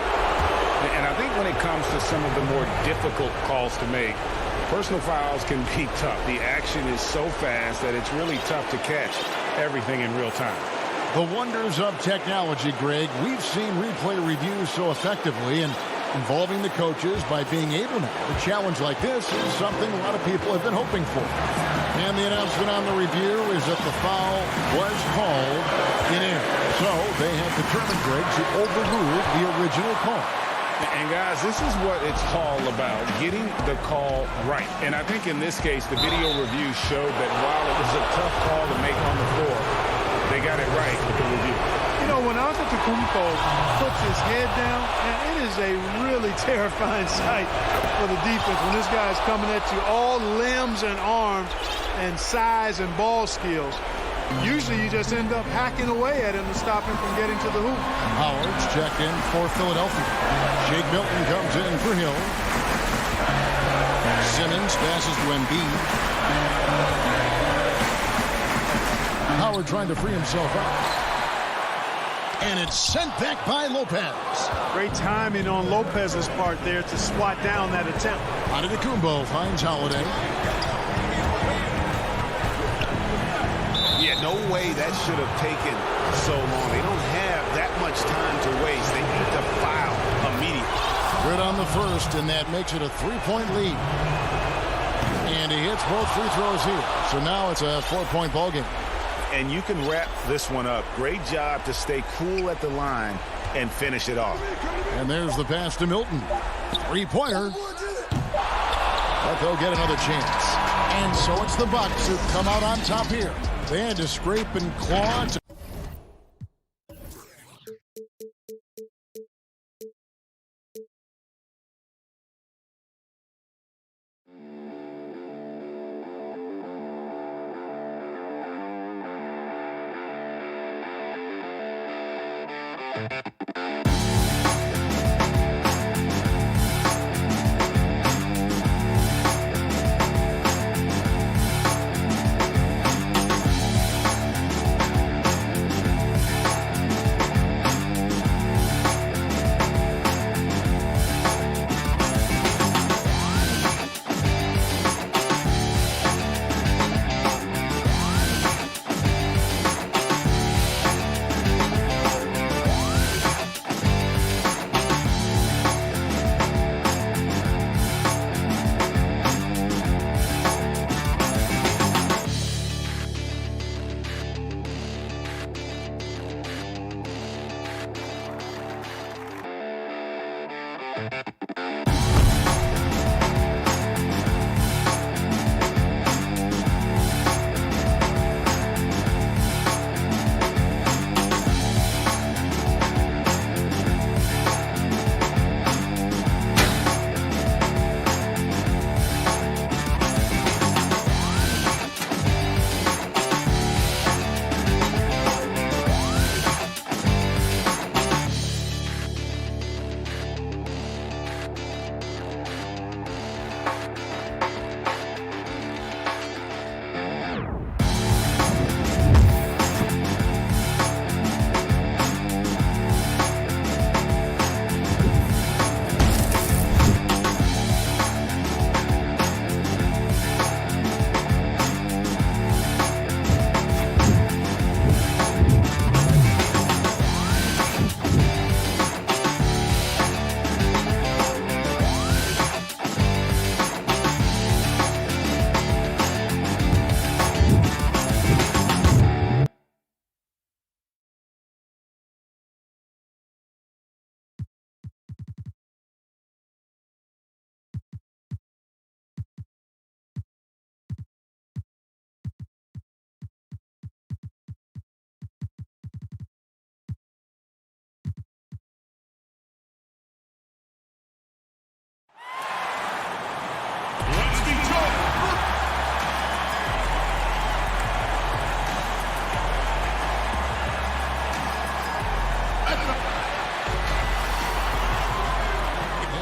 And I think when it comes to some of the more difficult calls to make, personal fouls can be tough. The action is so fast that it's really tough to catch everything in real time. The wonders of technology, Greg. We've seen replay reviews so effectively, and involving the coaches by being able now to challenge like this is something a lot of people have been hoping for. And the announcement on the review is that the foul was called in error. So they have determined, Greg, to overrule the original call. And guys, this is what it's all about, getting the call right. And I think in this case, the video review showed that while it was a tough call to make on the floor, they got it right with the review. You know, when Antetokounmpo puts his head down, and it is a really terrifying sight for the defense when this guy's coming at you, all limbs and arms and size and ball skills. Usually you just end up hacking away at him to stop him from getting to the hoop. Howard's checked in for Philadelphia. Jake Milton comes in for Hill. Simmons passes to Embiid. Howard trying to free himself up. And it's sent back by Lopez. Great timing on Lopez's part there to swat down that attempt. Antetokounmpo finds Holiday. Yeah, no way that should have taken so long. They don't have that much time to waste. They need to foul immediately. Good on the first, and that makes it a 3-point lead. And he hits both free throws here. So now it's a 4-point ball game. And you can wrap this one up. Great job to stay cool at the line and finish it off. And there's the pass to Milton. 3-pointer. But they'll get another chance. And so it's the Bucks who come out on top here. They had to scrape and claw to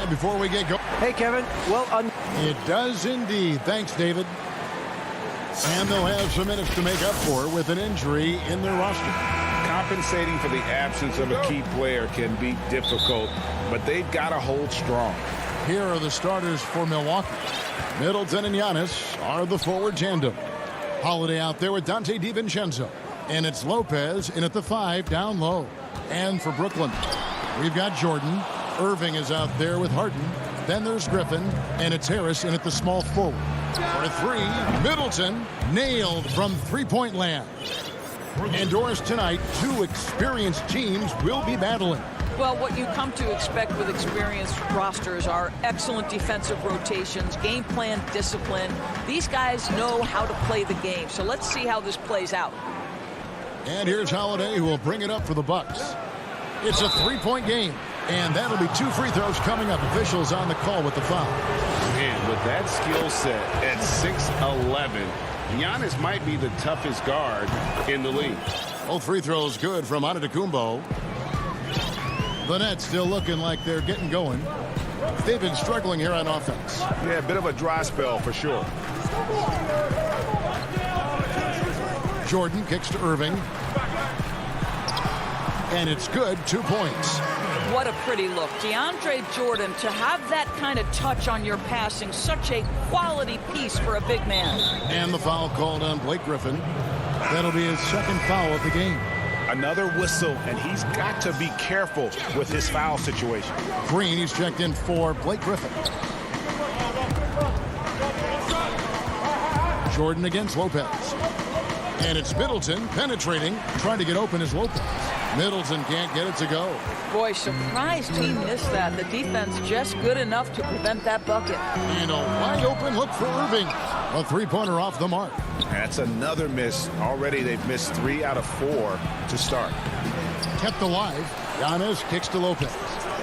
5 before we get going. Hey, Kevin. Well, it does indeed. Thanks, David. And they'll have some minutes to make up for with an injury in their roster. Compensating for the absence of a key player can be difficult, but they've got to hold strong. Here are the starters for Milwaukee. Middleton and Giannis are the forward tandem. Holiday out there with Dante DiVincenzo. And it's Lopez in at the 5 down low. And for Brooklyn, we've got Jordan. Irving is out there with Harden. Then there's Griffin. And it's Harris in at the small forward. For 3, Middleton nailed from three-point land. Indoors tonight, 2 experienced teams will be battling. Well, what you come to expect with experienced rosters are excellent defensive rotations, game plan discipline. These guys know how to play the game. So let's see how this plays out. And here's Holiday, who will bring it up for the Bucks. It's a 3-point game, and that'll be 2 free throws coming up. Officials on the call with the foul. And with that skill set at 6'11", Giannis might be the toughest guard in the league. Both free throws good from Antetokounmpo. The Nets still looking like they're getting going. They've been struggling here on offense. Yeah, a bit of a dry spell for sure. Jordan kicks to Irving. And it's good, 2 points. What a pretty look. DeAndre Jordan, to have that kind of touch on your passing, such a quality piece for a big man. And the foul called on Blake Griffin. That'll be his second foul of the game. Another whistle, and he's got to be careful with his foul situation. Green, he's checked in for Blake Griffin. Jordan against Lopez. And it's Middleton penetrating, trying to get open as Lopez. Middleton can't get it to go. Boy, surprised he missed that. The defense just good enough to prevent that bucket. And a wide open look for Irving. A 3-pointer off the mark. That's another miss. Already they've missed 3 out of 4 to start. Kept alive. Giannis kicks to Lopez.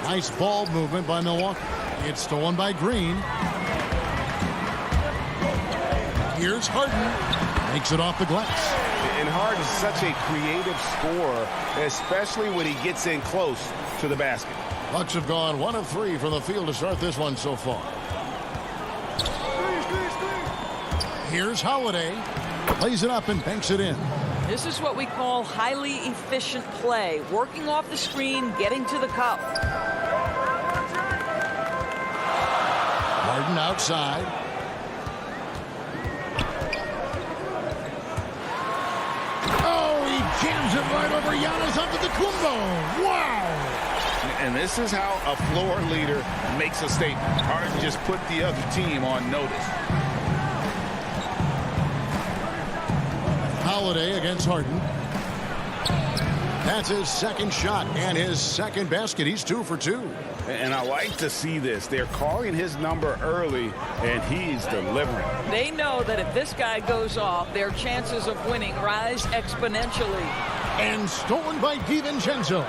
Nice ball movement by Milwaukee. It's stolen by Green. Here's Harden. Makes it off the glass. And Harden's such a creative scorer, especially when he gets in close to the basket. Bucks have gone 1 of 3 from the field to start this one so far. Here's Holiday. Plays it up and banks it in. This is what we call highly efficient play. Working off the screen, getting to the cup. Harden outside. Oh, he jams it right over Giannis Antetokounmpo. Wow! And this is how a floor leader makes a statement. Harden just put the other team on notice. Holiday against Harden. That's his second shot and his second basket. He's 2 for 2. And I like to see this. They're calling his number early, and he's delivering. They know that if this guy goes off, their chances of winning rise exponentially. And stolen by DiVincenzo.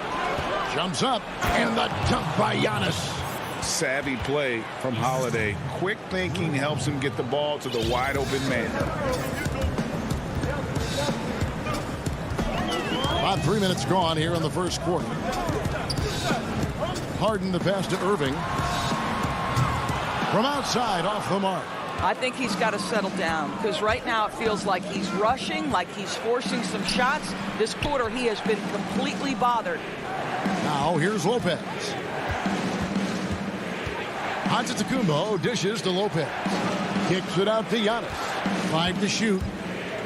Jumps up, and the dunk by Giannis. Savvy play from Holiday. Quick thinking helps him get the ball to the wide open man. About 3 minutes gone here in the first quarter. Harden the pass to Irving. From outside, off the mark. I think he's got to settle down because right now it feels like he's rushing, like he's forcing some shots. This quarter he has been completely bothered. Now here's Lopez. Antetokounmpo dishes to Lopez. Kicks it out to Giannis. 5 to shoot.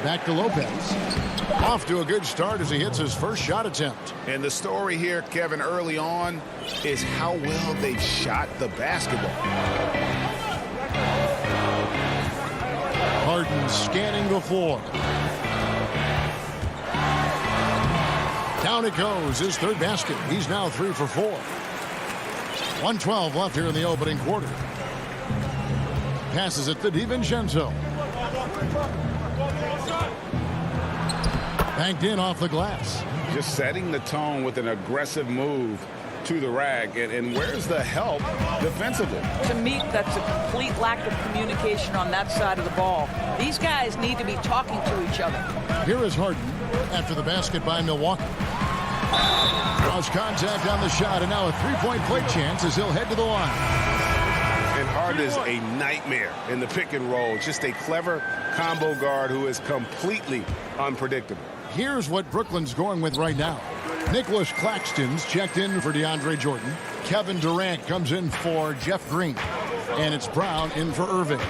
Back to Lopez. Off to a good start as he hits his first shot attempt. And the story here, Kevin, early on is how well they've shot the basketball. Harden scanning the floor. Down it goes, his third basket. He's now 3 for 4. 1:12 left here in the opening quarter. Passes it to DiVincenzo. Banked in off the glass. Just setting the tone with an aggressive move to the rag. And where's the help defensively? To me, that's a complete lack of communication on that side of the ball. These guys need to be talking to each other. Here is Harden after the basket by Milwaukee. Draws contact on the shot, and now a three-point play chance as he'll head to the line. And Harden is a nightmare in the pick and roll. Just a clever combo guard who is completely unpredictable. Here's what Brooklyn's going with right now. Nicholas Claxton's checked in for DeAndre Jordan. Kevin Durant comes in for Jeff Green. And it's Brown in for Irving.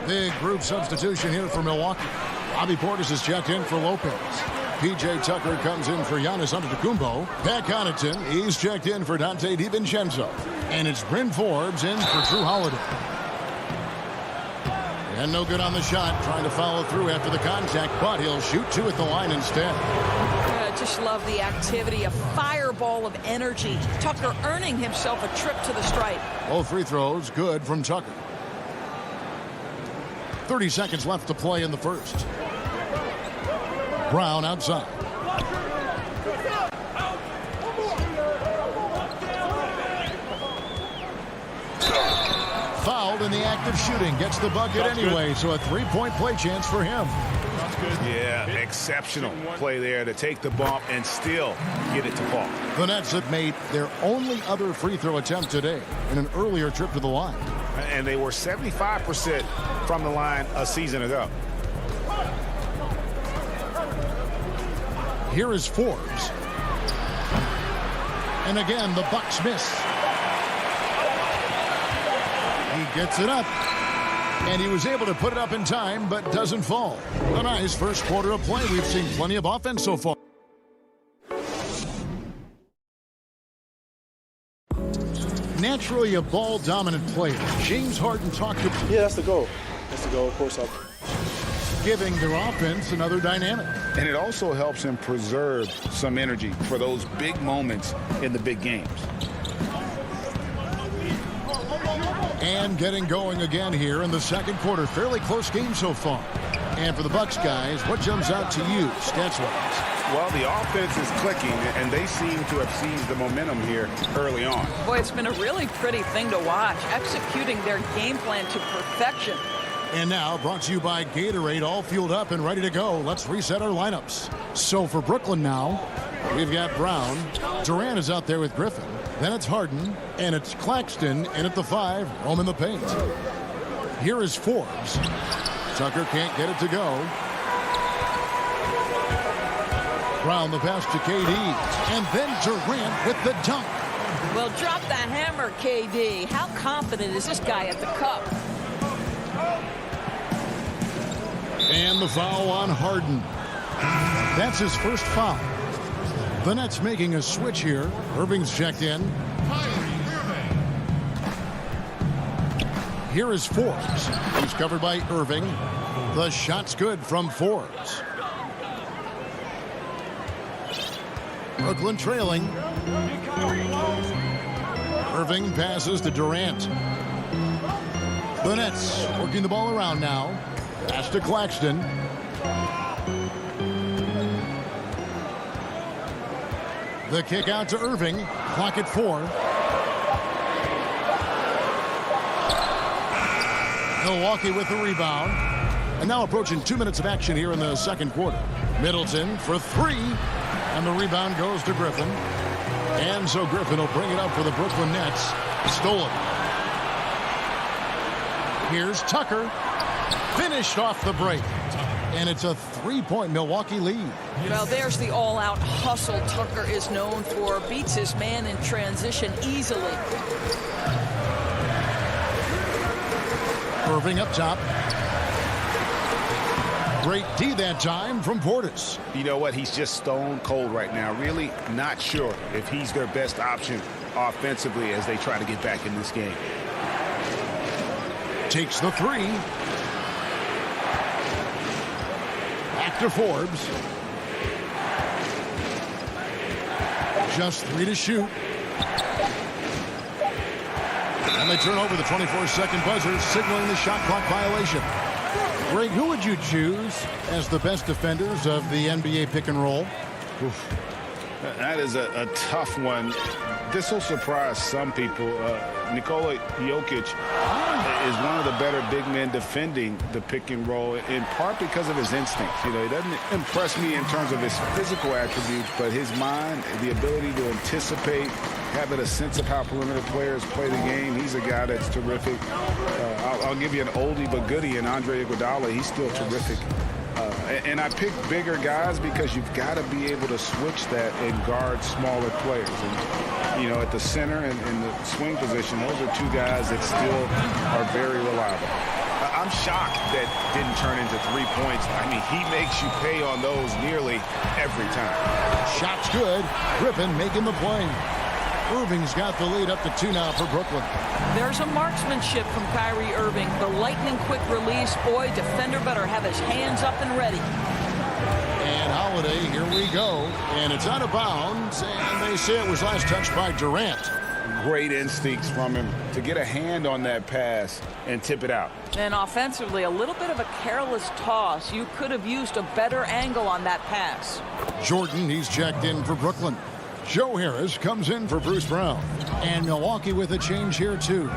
Big group substitution here for Milwaukee. Bobby Portis is checked in for Lopez. P.J. Tucker comes in for Giannis Antetokounmpo. Pat Connaughton, he's checked in for Dante DiVincenzo. And it's Bryn Forbes in for Drew Holiday. And no good on the shot, trying to follow through after the contact, but he'll shoot two at the line instead. I just love the activity, a fireball of energy. Tucker earning himself a trip to the stripe. Both free throws good from Tucker. 30 seconds left to play in the first. Brown outside. Fouled in the act of shooting. Gets the bucket anyway, so a three-point play chance for him. Yeah, exceptional play there to take the bump and still get it to fall. The Nets have made their only other free throw attempt today in an earlier trip to the line. And they were 75% from the line a season ago. Here is Forbes. And again, the Bucks miss. He gets it up. And he was able to put it up in time, but doesn't fall. A nice first quarter of play. We've seen plenty of offense so far. Naturally a ball-dominant player. James Harden talked to... Yeah, that's the goal. That's the goal, of course. Giving their offense another dynamic. And it also helps him preserve some energy for those big moments in the big games. And getting going again here in the second quarter. Fairly close game so far. And for the Bucks guys, what jumps out to you, stats-wise? Well, the offense is clicking, and they seem to have seized the momentum here early on. Boy, it's been a really pretty thing to watch, executing their game plan to perfection. And now, brought to you by Gatorade, all fueled up and ready to go. Let's reset our lineups. So for Brooklyn now, we've got Brown. Durant is out there with Griffin. Then it's Harden, and it's Claxton in at the 5, roaming the paint. Here is Forbes. Tucker can't get it to go. Brown the pass to KD, and then Durant with the dunk. Well, drop the hammer, KD. How confident is this guy at the cup? And the foul on Harden. That's his first foul. The Nets making a switch here. Irving's checked in. Here is Forbes. He's covered by Irving. The shot's good from Forbes. Brooklyn trailing. Irving passes to Durant. The Nets working the ball around now. Pass to Claxton. The kick out to Irving. Clock at 4. Milwaukee with the rebound. And now approaching 2 minutes of action here in the second quarter. Middleton for 3. And the rebound goes to Griffin. And so Griffin will bring it up for the Brooklyn Nets. Stolen. Here's Tucker. Finished off the break. And it's a 3-point Milwaukee lead. Well, there's the all-out hustle Tucker is known for. Beats his man in transition easily. Irving up top. Great D that time from Portis. You know what? He's just stone cold right now. Really not sure if he's their best option offensively as they try to get back in this game. Takes the 3. Back to Forbes. Just 3 to shoot. And they turn over the 24-second buzzer, signaling the shot clock violation. Greg, who would you choose as the best defenders of the NBA pick and roll? Oof. That is a tough one. This will surprise some people. Nikola Jokic is one of the better big men defending the pick and roll, in part because of his instincts. You know, he doesn't impress me in terms of his physical attributes, but his mind, the ability to anticipate, having a sense of how perimeter players play the game. He's a guy that's terrific. I'll give you an oldie but goodie in Andre Iguodala. He's still terrific. And I pick bigger guys because you've got to be able to switch that and guard smaller players. And, you know, at the center and in the swing position, those are two guys that still are very reliable. I'm shocked that didn't turn into 3 points. I mean, he makes you pay on those nearly every time. Shot's good. Griffin making the play. Irving's got the lead up to 2 now for Brooklyn. There's a marksmanship from Kyrie Irving. The lightning quick release. Boy, defender better have his hands up and ready. And Holiday, here we go. And it's out of bounds. And they say it was last touched by Durant. Great instincts from him to get a hand on that pass and tip it out. And offensively, a little bit of a careless toss. You could have used a better angle on that pass. Jordan, he's checked in for Brooklyn. Joe Harris comes in for Bruce Brown. And Milwaukee with a change here, too.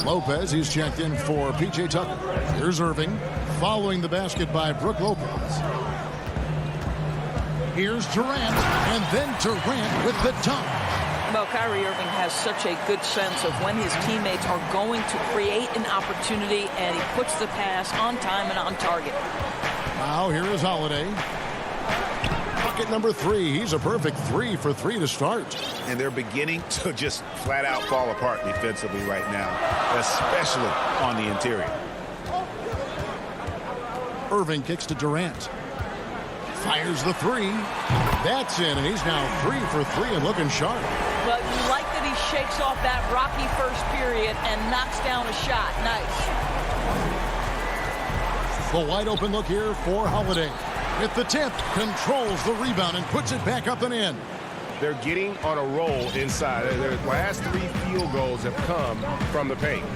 Lopez, he's checked in for P.J. Tucker. Here's Irving, following the basket by Brook Lopez. Here's Durant, and then Durant with the dunk. Well, Kyrie Irving has such a good sense of when his teammates are going to create an opportunity, and he puts the pass on time and on target. Now here is Holiday. Bucket number 3. He's a perfect 3 for 3 to start. And they're beginning to just flat out fall apart defensively right now, especially on the interior. Irving kicks to Durant. Fires the 3. That's in, and he's now 3 for 3 and looking sharp. But you like that he shakes off that rocky first period and knocks down a shot. Nice. The wide open look here for Holiday. With the tip, controls the rebound and puts it back up and in. They're getting on a roll inside. Their last 3 field goals have come from the paint.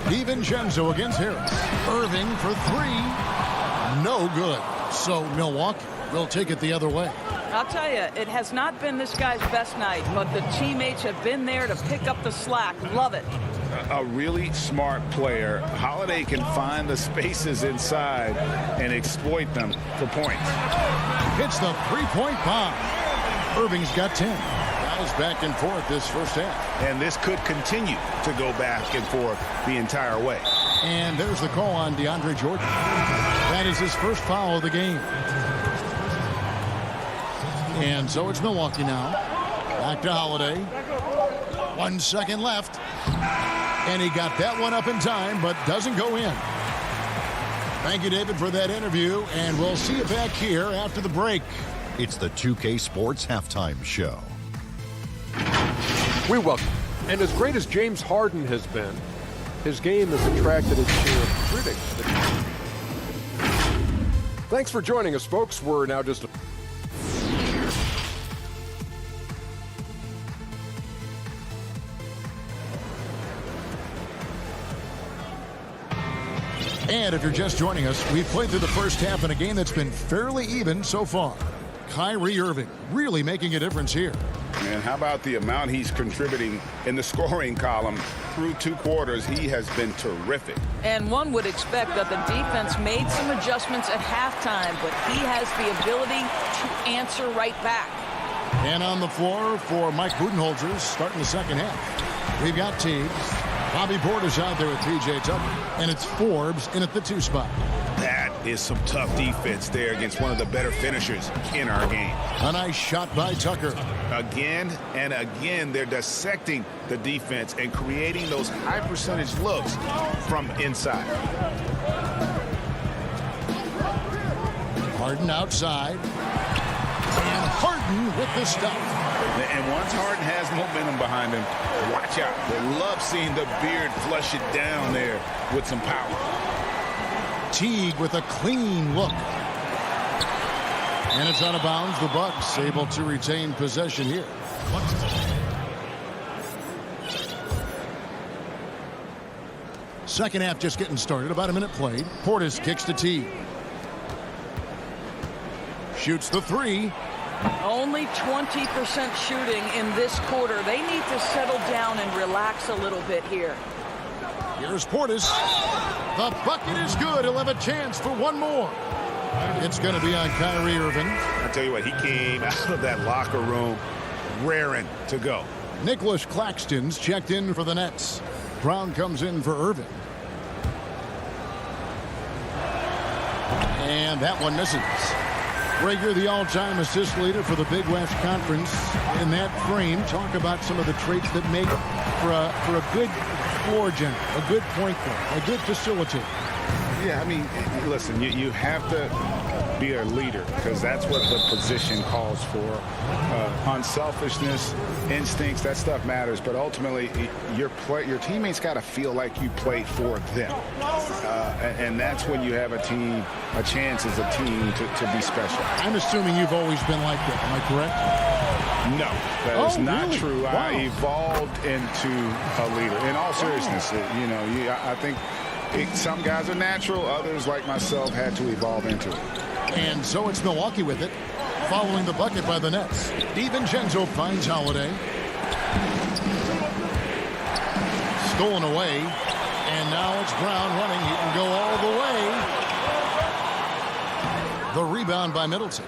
DiVincenzo against Harris. Irving for 3. No good. So Milwaukee will take it the other way. I'll tell you, it has not been this guy's best night, but the teammates have been there to pick up the slack. Love it. A really smart player. Holiday can find the spaces inside and exploit them for points. Hits the 3-point bomb. Irving's got 10. Guys back and forth this first half. And this could continue to go back and forth the entire way. And there's the call on DeAndre Jordan. That is his first foul of the game. And so it's Milwaukee now. Back to Holiday. 1 second left. And he got that one up in time, but doesn't go in. Thank you, David, for that interview, and we'll see you back here after the break. It's the 2K Sports Halftime Show. We welcome. And as great as James Harden has been, his game has attracted its share of critics. Thanks for joining us, folks. We're now just... And if you're just joining us, we've played through the first half in a game that's been fairly even so far. Kyrie Irving really making a difference here. And how about the amount he's contributing in the scoring column through 2 quarters? He has been terrific. And one would expect that the defense made some adjustments at halftime, but he has the ability to answer right back. And on the floor for Mike Budenholzer starting the second half. We've got Teagues. Bobby Portis out there with P.J. Tucker. And it's Forbes in at the 2 spot. That is some tough defense there against one of the better finishers in our game. A nice shot by Tucker. Again and again, they're dissecting the defense and creating those high percentage looks from inside. Harden outside. And Harden with the stop. And once Harden has momentum behind him, watch out. They love seeing the beard flush it down there with some power. Teague with a clean look. And it's out of bounds. The Bucks able to retain possession here. Second half just getting started. About a minute played. Portis kicks to Teague. Shoots the 3. Only 20% shooting in this quarter. They need to settle down and relax a little bit here. Here's Portis. The bucket is good. He'll have a chance for one more. It's going to be on Kyrie Irving. I tell you what, he came out of that locker room raring to go. Nicholas Claxton's checked in for the Nets. Brown comes in for Irving. And that one misses. Rager, the all-time assist leader for the Big West Conference. In that frame, talk about some of the traits that make for a good floor general, a good point guard, a good facilitator. Yeah, I mean, listen, you have to be a leader because that's what the position calls for. Unselfishness, instincts, that stuff matters. But ultimately, your teammates got to feel like you play for them. And that's when you have a chance as a team to be special. I'm assuming you've always been like that. Am I correct? No, that is not really? true. Wow. I evolved into a leader. In all seriousness, I think some guys are natural. Others, like myself, had to evolve into it. And so it's Milwaukee with it, following the bucket by the Nets. DiVincenzo finds Holiday. Stolen away. And now it's Brown running. He can go all the way. The rebound by Middleton.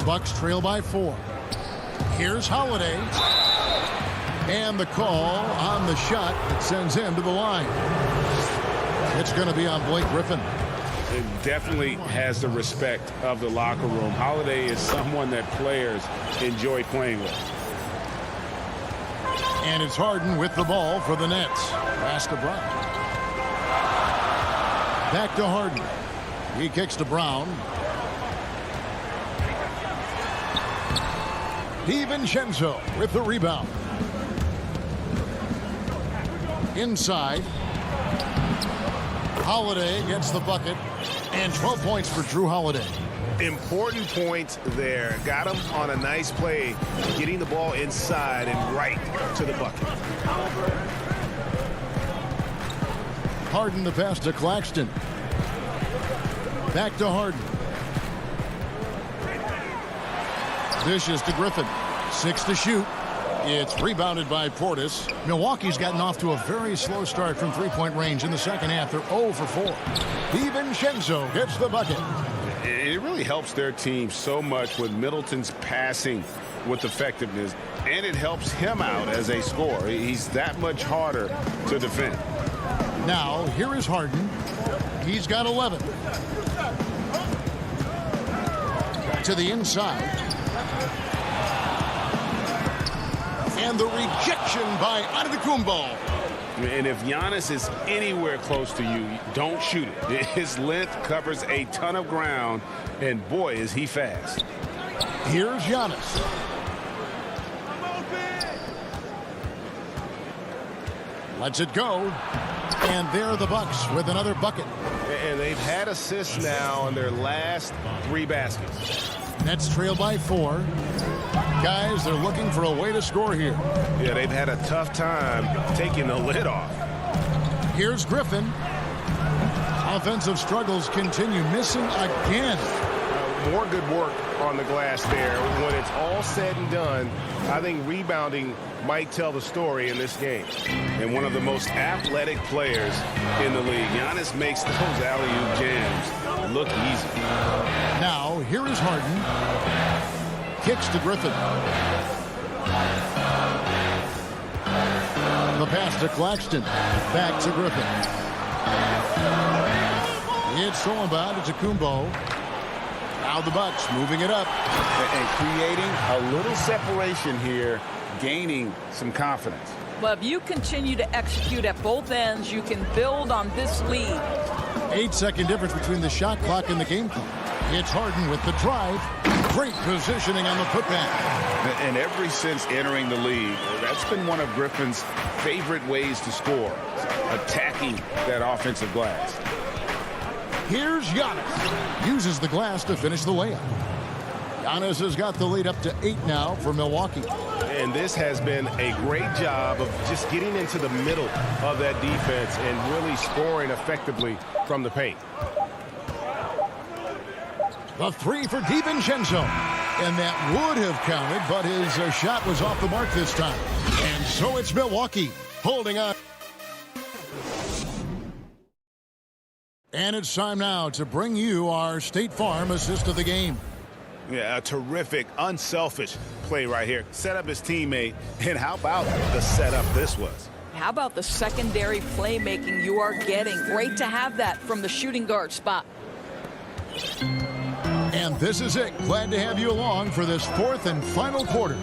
Bucks trail by 4. Here's Holiday. And the call on the shot that sends him to the line. It's going to be on Blake Griffin. It definitely has the respect of the locker room. Holiday is someone that players enjoy playing with. And it's Harden with the ball for the Nets. Pass to Brown. Back to Harden. He kicks to Brown. DiVincenzo with the rebound. Inside. Holiday gets the bucket. And 12 points for Drew Holiday. Important points there. Got him on a nice play, getting the ball inside and right to the bucket. Harden the pass to Claxton. Back to Harden. Dishes to Griffin. 6 to shoot. It's rebounded by Portis. Milwaukee's gotten off to a very slow start from three-point range in the second half. They're 0 for 4. DiVincenzo gets the bucket. It really helps their team so much with Middleton's passing with effectiveness, and it helps him out as a scorer. He's that much harder to defend. Now, here is Harden. He's got 11. To the inside. And the rejection by Antetokounmpo. And if Giannis is anywhere close to you, don't shoot it. His length covers a ton of ground, and boy, is he fast. Here's Giannis. Lets it go. And there are the Bucks with another bucket. And they've had assists now on their last 3 baskets. Nets trail by 4. Guys, they're looking for a way to score here. Yeah, they've had a tough time taking the lid off. Here's Griffin. Offensive struggles continue. Missing again. More good work on the glass there. When it's all said and done, I think rebounding might tell the story in this game. And one of the most athletic players in the league. Giannis makes those alley-oop jams look easy. Now, here is Harden. Kicks to Griffin. The pass to Claxton. Back to Griffin. It's stolen by Antetokounmpo. Now the Bucks moving it up. And creating a little separation here, gaining some confidence. Well, if you continue to execute at both ends, you can build on this lead. 8-second difference between the shot clock and the game clock. It's Harden with the drive. Great positioning on the putback. And ever since entering the league, that's been one of Griffin's favorite ways to score, attacking that offensive glass. Here's Giannis. Uses the glass to finish the layup. Giannis has got the lead up to 8 now for Milwaukee. And this has been a great job of just getting into the middle of that defense and really scoring effectively from the paint. The 3 for DiVincenzo. And that would have counted, but his shot was off the mark this time. And so it's Milwaukee holding on. And it's time now to bring you our State Farm assist of the game. Yeah, a terrific, unselfish play right here. Set up his teammate, and how about the setup this was? How about the secondary playmaking you are getting? Great to have that from the shooting guard spot. And this is it. Glad to have you along for this fourth and final quarter.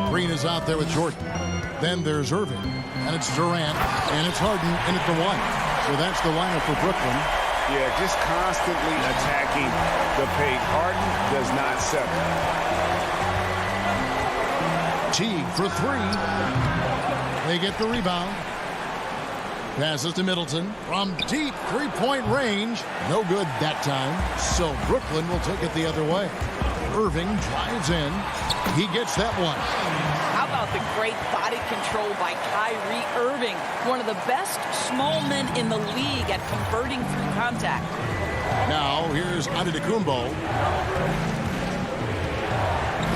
Green is out there with Jordan. Then there's Irving, and it's Durant, and it's Harden in at the one. So that's the lineup for Brooklyn. Yeah, just constantly attacking the paint. Harden does not settle. Teague for three. They get the rebound. Passes to Middleton from deep three-point range. No good that time. So Brooklyn will take it the other way. Irving drives in. He gets that one. How about the great body control by Kyrie Irving? One of the best small men in the league at converting through contact. Now here's Antetokounmpo.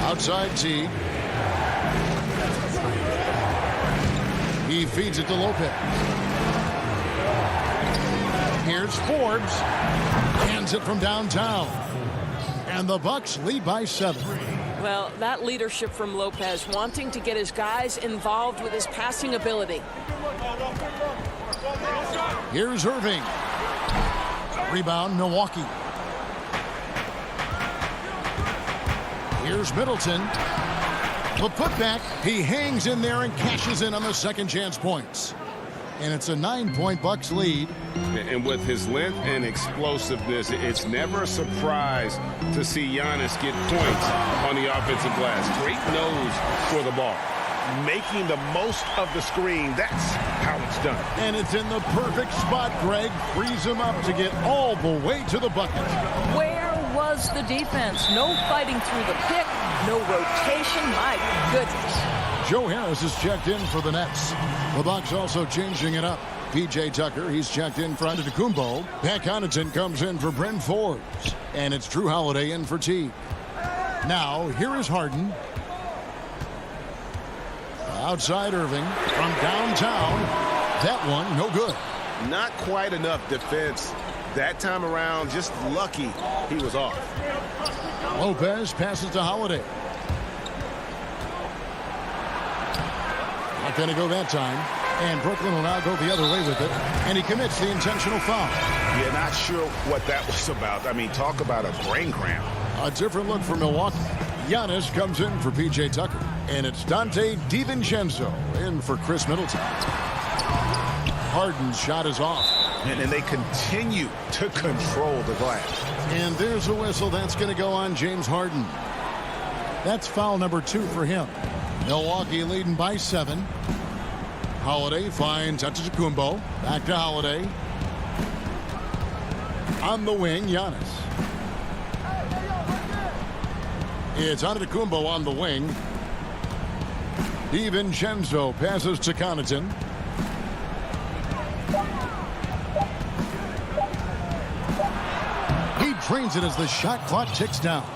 Outside Teague. He feeds it to Lopez. Here's Forbes. Hands it from downtown. And the Bucks lead by 7. Well, that leadership from Lopez, wanting to get his guys involved with his passing ability. Here's Irving. Rebound, Milwaukee. Here's Middleton. The putback. He hangs in there and cashes in on the second chance points. And it's a 9-point Bucks lead. And with his length and explosiveness, it's never a surprise to see Giannis get points on the offensive glass. Great nose for the ball. Making the most of the screen. That's how it's done. And it's in the perfect spot, Greg. Frees him up to get all the way to the bucket. Where was the defense? No fighting through the pick. No rotation. My goodness. Joe Harris is checked in for the Nets. The Bucks also changing it up. P.J. Tucker, he's checked in for Antetokounmpo. Pat Connaughton comes in for Bryn Forbes. And it's Drew Holiday in for Teague. Now, here is Harden. Outside Irving from downtown. That one, no good. Not quite enough defense that time around. Just lucky he was off. Lopez passes to Holiday. Not going to go that time. And Brooklyn will now go the other way with it. And he commits the intentional foul. Yeah, not sure what that was about. I mean, talk about a brain cramp. A different look for Milwaukee. Giannis comes in for P.J. Tucker. And it's Dante DiVincenzo in for Chris Middleton. Harden's shot is off. And they continue to control the glass. And there's a whistle that's going to go on James Harden. That's foul number 2 for him. Milwaukee leading by 7. Holiday finds Antetokounmpo. Back to Holiday. On the wing, Giannis. It's Antetokounmpo on the wing. DiVincenzo passes to Connaughton. He trains it as the shot clock ticks down.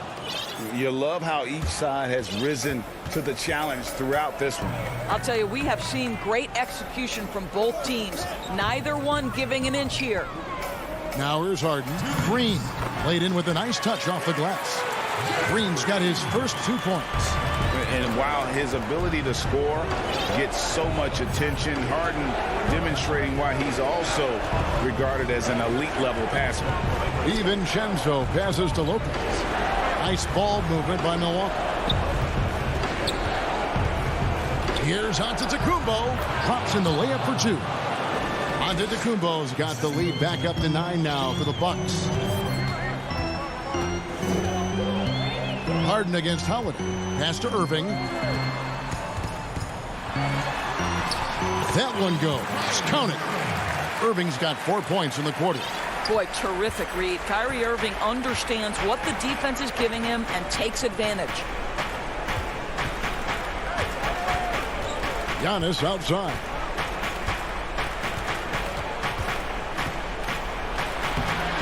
You love how each side has risen to the challenge throughout this one. I'll tell you, we have seen great execution from both teams. Neither one giving an inch here. Now here's Harden. Green laid in with a nice touch off the glass. Green's got his first 2 points. And while his ability to score gets so much attention, Harden demonstrating why he's also regarded as an elite level passer. DiVincenzo passes to Lopez. Nice ball movement by Milwaukee. Here's Antetokounmpo. Drops in the layup for 2. Antetokounmpo's got the lead back up to 9 now for the Bucks. Harden against Holiday. Pass to Irving. That one goes. Count it. Irving's got 4 points in the quarter. Boy, terrific read. Kyrie Irving understands what the defense is giving him and takes advantage. Giannis outside.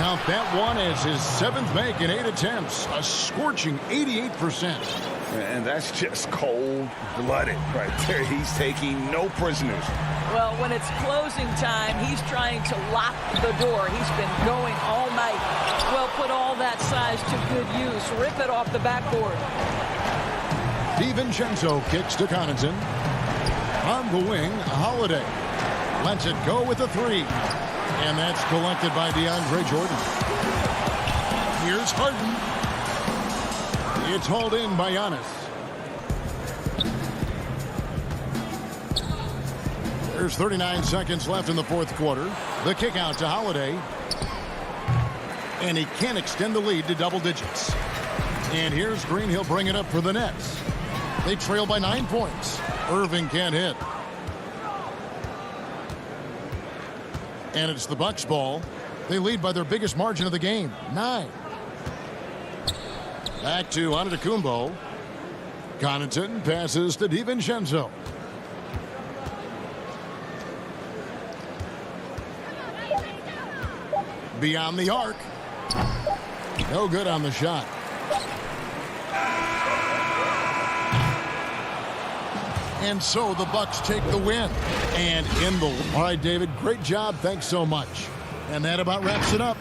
count that one as his 7th make in 8 attempts. A scorching 88%. And that's just cold-blooded right there. He's taking no prisoners. Well, when it's closing time, he's trying to lock the door. He's been going all night. Well, put all that size to good use. Rip it off the backboard. DiVincenzo kicks to Connaughton. On the wing, Holiday lets it go with a 3. And that's collected by DeAndre Jordan. Here's Harden. It's hauled in by Giannis. There's 39 seconds left in the 4th quarter. The kick out to Holiday. And he can't extend the lead to double digits. And here's Green. He'll bring it up for the Nets. They trail by 9 points. Irving can't hit. And it's the Bucks ball. They lead by their biggest margin of the game, 9. Back to Antetokounmpo. Connaughton passes to DiVincenzo. Beyond the arc. No good on the shot. And so the Bucks take the win. And in the... All right, David, great job. Thanks so much. And that about wraps it up.